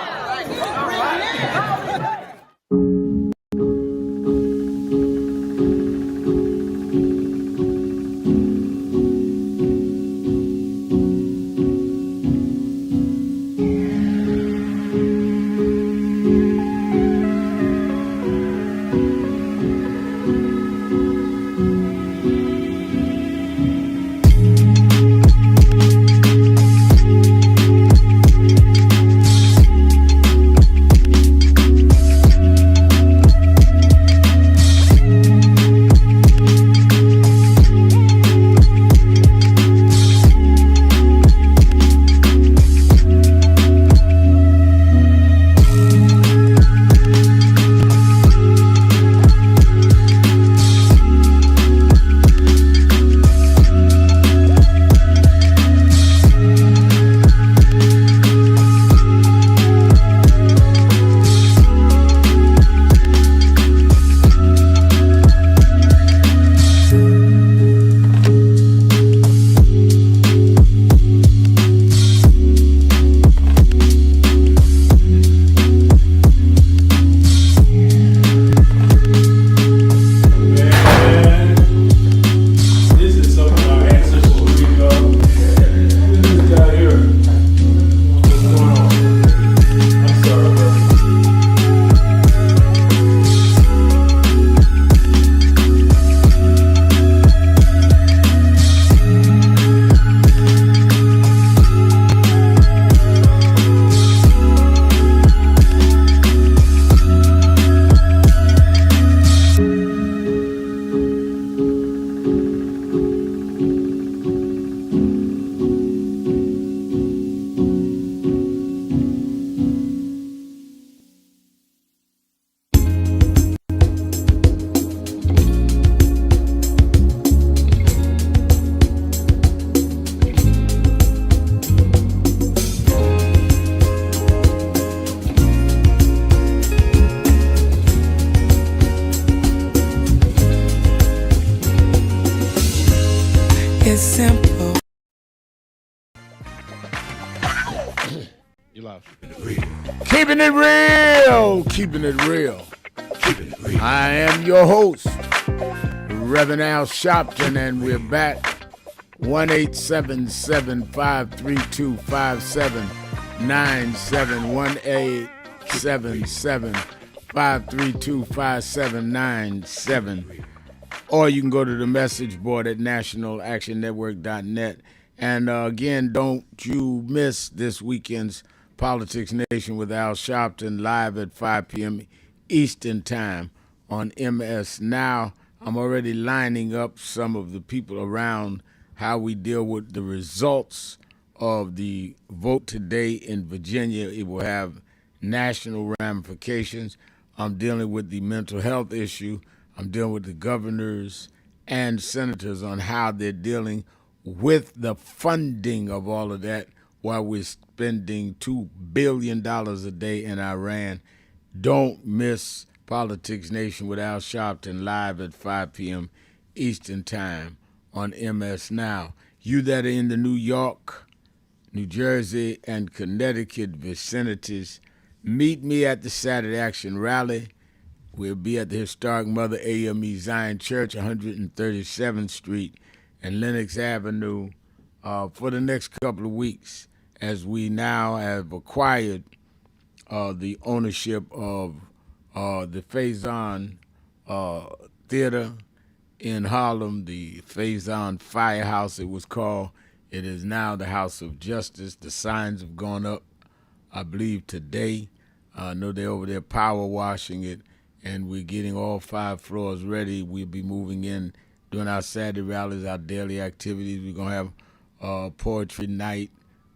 Keeping it real. Keeping it real. I am your host, Reverend Al Sharpton, and we're back. 1-877-532-5797. 1-877-532-5797. Or you can go to the message board at nationalactionnetwork.net. And again, don't you miss this weekend's Politics Nation with Al Sharpton live at 5 p.m. Eastern Time on MS Now. I'm already lining up some of the people around how we deal with the results of the vote today in Virginia. It will have national ramifications. I'm dealing with the mental health issue. I'm dealing with the governors and senators on how they're dealing with the funding of all of that while we're spending $2 billion a day in Iran. Don't miss Politics Nation with Al Sharpton live at 5 p.m. Eastern Time on MS Now. You that are in the New York, New Jersey, and Connecticut vicinities, meet me at the Saturday Action Rally. We'll be at the historic Mother AME Zion Church, 137th Street and Lenox Avenue for the next couple of weeks, as we now have acquired the ownership of the Faison Theater in Harlem, the Faison Firehouse it was called. It is now the House of Justice. The signs have gone up, I believe, today. I know they're over there power washing it, and we're getting all 5 floors ready. We'll be moving in, doing our Saturday rallies, our daily activities. We're going to have poetry night.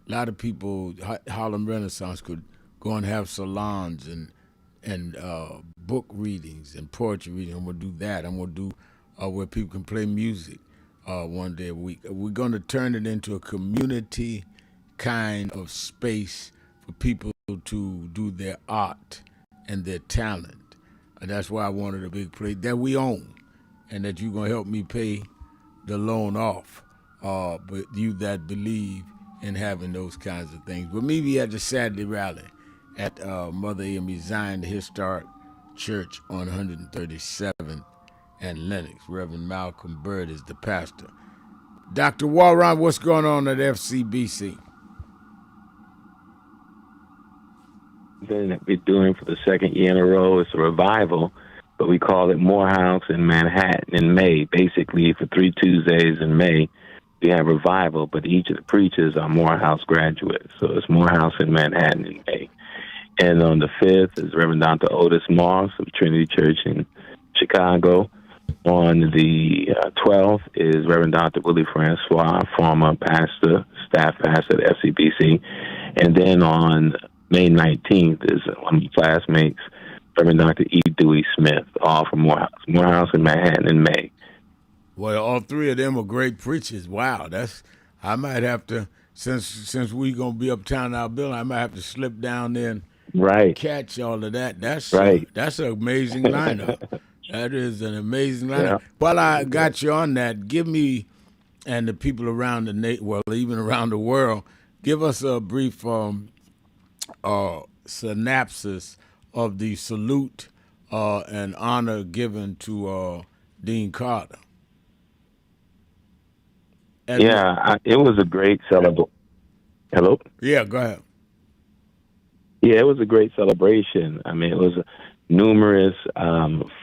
A lot of people, Harlem Renaissance could go and have salons and book readings and poetry reading. I'm going to do that. I'm going to do where people can play music one day a week. We're going to turn it into a community kind of space for people to do their art and their talent. And that's why I wanted a big place that we own and that you're going to help me pay the loan off. But you that believe in having those kinds of things. But maybe at the Saturday rally at Mother AME Zion, the historic church on 137th and Lenox. Reverend Malcolm Bird is the pastor. Dr. Warron, what's going on at FCBC? That we're doing for the second year in a row. It's a revival, but we call it Morehouse in Manhattan in May. Basically, for 3 Tuesdays in May, we have revival, but each of the preachers are Morehouse graduates. So it's Morehouse in Manhattan in May. And on the 5th is Reverend Dr. Otis Moss of Trinity Church in Chicago. On the 12th is Reverend Dr. Willie Francois, former pastor, staff pastor at FCBC. And then on May 19th is one of my classmates, Reverend Dr. E. Dewey Smith, all from Morehouse in Manhattan in May. Well, all 3 of them are great preachers. Wow, I might have to, since we're going to be uptown in our building, I might have to slip down there and catch all of that. That's right. That's an amazing lineup. That is an amazing lineup. Yeah. While I got you on that, give me, and the people around even around the world, give us a brief synopsis of the salute and honor given to Dean Carter. It was a great celebration. Hello? Yeah, go ahead. Yeah, it was a great celebration. I mean, it was numerous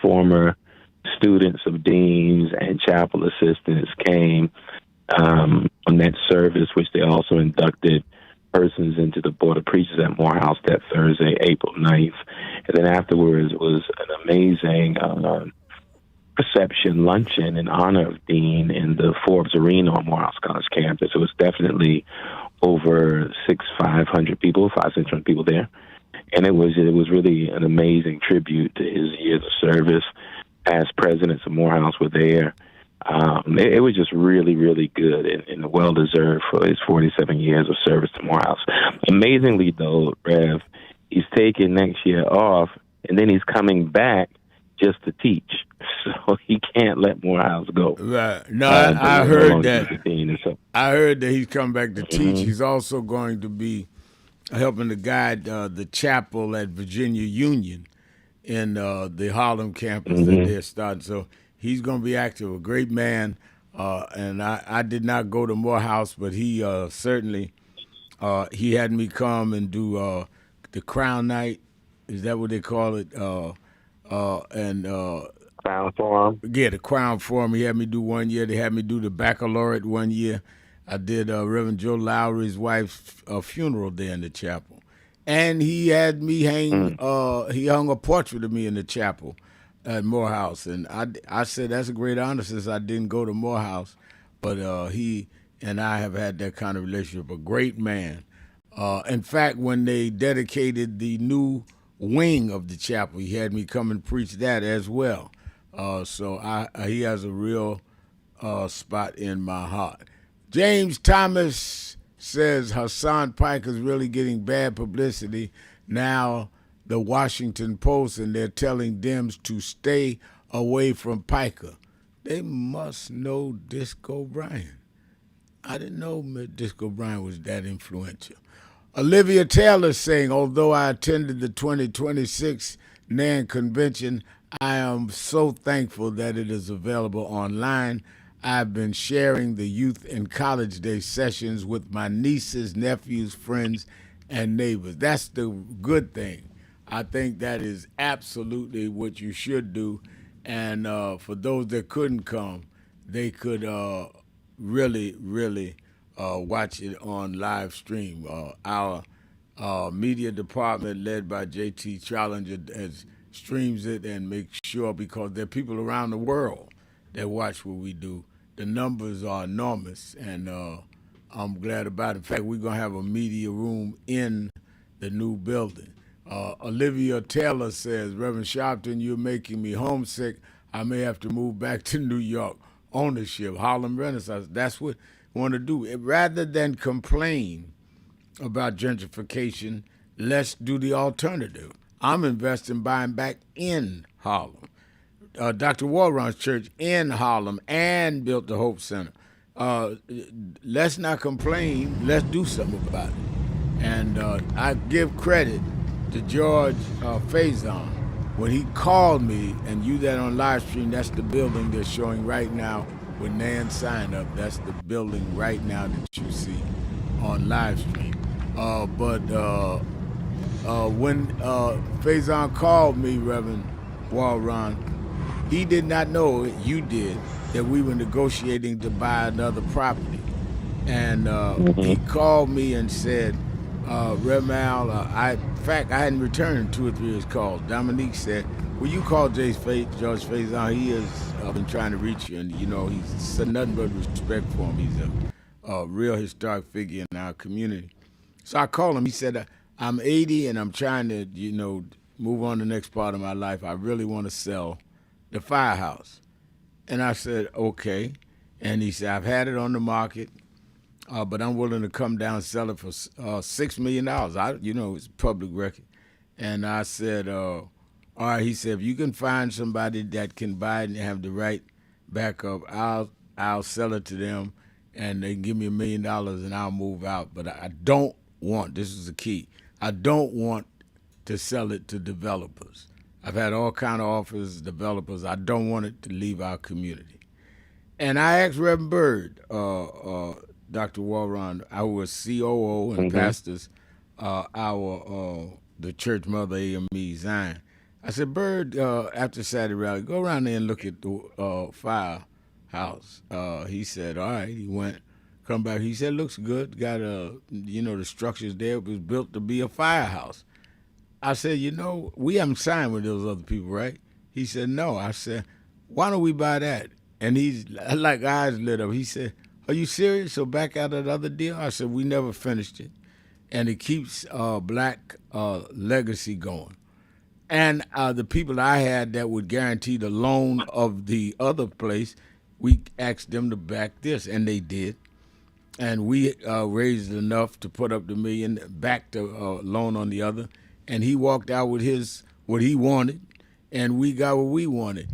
former students of deans and chapel assistants came on that service, which they also inducted persons into the Board of Preachers at Morehouse that Thursday, April 9th. And then afterwards, it was an amazing reception luncheon in honor of Dean in the Forbes Arena on Morehouse College campus. It was definitely over 500 people there. And it was really an amazing tribute to his years of service. Past presidents of Morehouse were there. It was just really, really good and well-deserved for his 47 years of service to Morehouse. Amazingly, though, Rev, he's taking next year off, and then he's coming back just to teach. So he can't let Morehouse go. Right. No, I heard that. I heard that he's coming back to teach. He's also going to be helping to guide the chapel at Virginia Union in the Harlem campus that they're starting. So he's going to be active, a great man. And I did not go to Morehouse, but he certainly, he had me come and do the Crown Night. Is that what they call it? Crown Forum. Yeah, the Crown Forum. He had me do 1 year. They had me do the baccalaureate 1 year. I did Reverend Joe Lowry's wife's funeral there in the chapel. And he had me hang, he hung a portrait of me in the chapel at Morehouse. And I said, that's a great honor since I didn't go to Morehouse. But he and I have had that kind of relationship, a great man. In fact, when they dedicated the new wing of the chapel, he had me come and preach that as well. So he has a real spot in my heart. James Thomas says Hassan Pike is really getting bad publicity. Now the Washington Post, and they're telling Dems to stay away from Piker. They must know Disco Bryan. I didn't know Disco Bryan was that influential. Olivia Taylor saying, although I attended the 2026 NAN convention, I am so thankful that it is available online. I've been sharing the Youth and College Day sessions with my nieces, nephews, friends, and neighbors. That's the good thing. I think that is absolutely what you should do. And for those that couldn't come, they could really watch it on live stream. Our media department, led by J.T. Challenger, streams it and makes sure, because there are people around the world that watch what we do. The numbers are enormous, and I'm glad about it. In fact, we're going to have a media room in the new building. Olivia Taylor says, Reverend Sharpton, you're making me homesick. I may have to move back to New York. Ownership, Harlem Renaissance, that's what we want to do. Rather than complain about gentrification, let's do the alternative. I'm investing buying back in Harlem. Dr. Warron's church in Harlem and built the Hope Center. Let's not complain. Let's do something about it. And I give credit to George Faison. When he called me, and you that on live stream, that's the building they're showing right now with Nan sign up. That's the building right now that you see on live stream. But when Faison called me, Reverend Warron, he did not know, you did, that we were negotiating to buy another property. And he called me and said, Reverend Al, in fact, I hadn't returned 2 or 3 of his calls. Dominique said, will you call George Faison? He has been trying to reach you, and, you know, he's said nothing but respect for him. He's a real historic figure in our community. So I called him. He said, I'm 80, and I'm trying to, you know, move on to the next part of my life. I really want to sell the firehouse. And I said, okay. And he said, I've had it on the market, but I'm willing to come down and sell it for $6 million. It's public record. And I said, all right. He said, if you can find somebody that can buy it and have the right backup, I'll sell it to them, and they can give me $1 million, and I'll move out. But I don't want, this is the key, I don't want to sell it to developers. I've had all kind of offers, developers. I don't want it to leave our community. And I asked Reverend Bird, Dr. Warron, our COO and pastors, the church mother AME Zion. I said, Bird, after Saturday rally, go around there and look at the firehouse. He said, all right. He went, come back. He said, looks good. Got the structures there. It was built to be a firehouse. I said, we haven't signed with those other people, right? He said, no. I said, why don't we buy that? And he's like eyes lit up. He said, are you serious? So back out of the other deal? I said, we never finished it. And it keeps black legacy going. And the people I had that would guarantee the loan of the other place, we asked them to back this, and they did. And we raised enough to put up the $1 million, back the loan on the other. And he walked out with what he wanted, and we got what we wanted.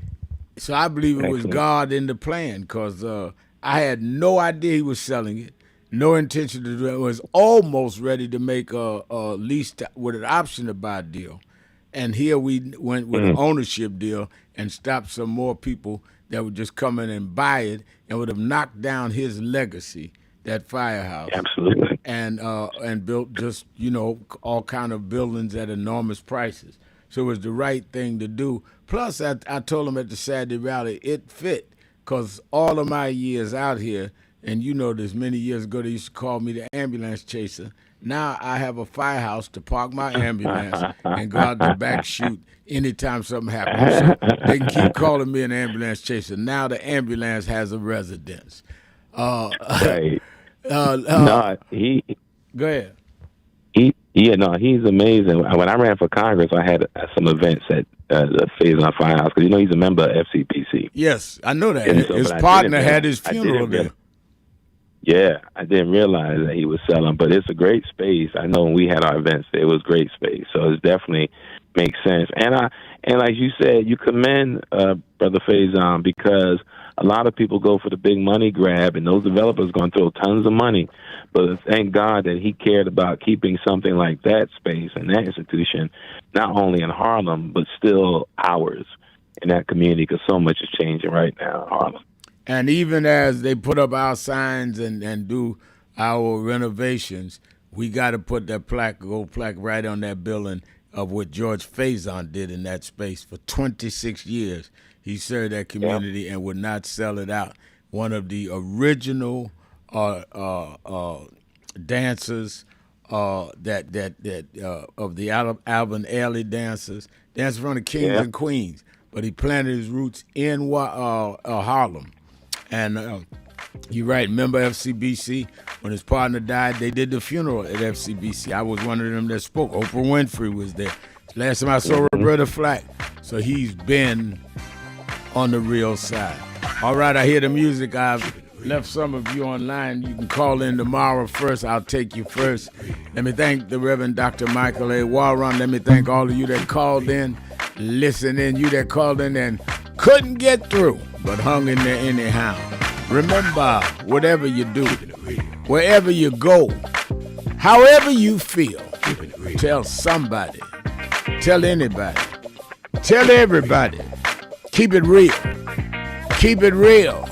So I believe it was God in the plan, because I had no idea he was selling it. no intention to do it. Was almost ready to make a lease with an option to buy deal. And here we went with an ownership deal and stopped some more people that would just come in and buy it and would have knocked down his legacy, that firehouse. Absolutely. And built just, all kind of buildings at enormous prices. So it was the right thing to do. Plus, I told him at the Saturday rally, it fit, because all of my years out here, and this many years ago, they used to call me the ambulance chaser. Now I have a firehouse to park my ambulance and go out the back chute anytime something happens. So they can keep calling me an ambulance chaser. Now the ambulance has a residence. Right. Go ahead. He's amazing. When I ran for Congress, I had some events at the Faison Firehouse, because he's a member of FCPC. Yes, I know that. And so, his partner had his funeral there. Yeah, I didn't realize that he was selling, but it's a great space. I know when we had our events, it was great space, so it definitely makes sense. And like you said, you commend Brother Faison, because a lot of people go for the big money grab, and those developers are going to throw tons of money. But thank God that he cared about keeping something like that space and that institution not only in Harlem, but still ours in that community, because so much is changing right now in Harlem. And even as they put up our signs and do our renovations, we got to put that gold plaque right on that building of what George Faison did in that space for 26 years. He served that community and would not sell it out. One of the original dancers of the Alvin Ailey dancers from the Kings and Queens, but he planted his roots in Harlem. And you're right, remember FCBC? When his partner died, they did the funeral at FCBC. I was one of them that spoke. Oprah Winfrey was there. Last time I saw Roberta Flack. So he's been on the real side. All right, I hear the music. I've left some of you online. You can call in tomorrow first. I'll take you first. Let me thank the Reverend Dr. Michael A. Warron. Let me thank all of you that called in, listen in, you that called in and couldn't get through, but hung in there anyhow. Remember, whatever you do, wherever you go, however you feel, tell somebody, tell anybody, tell everybody. Keep it real. Keep it real.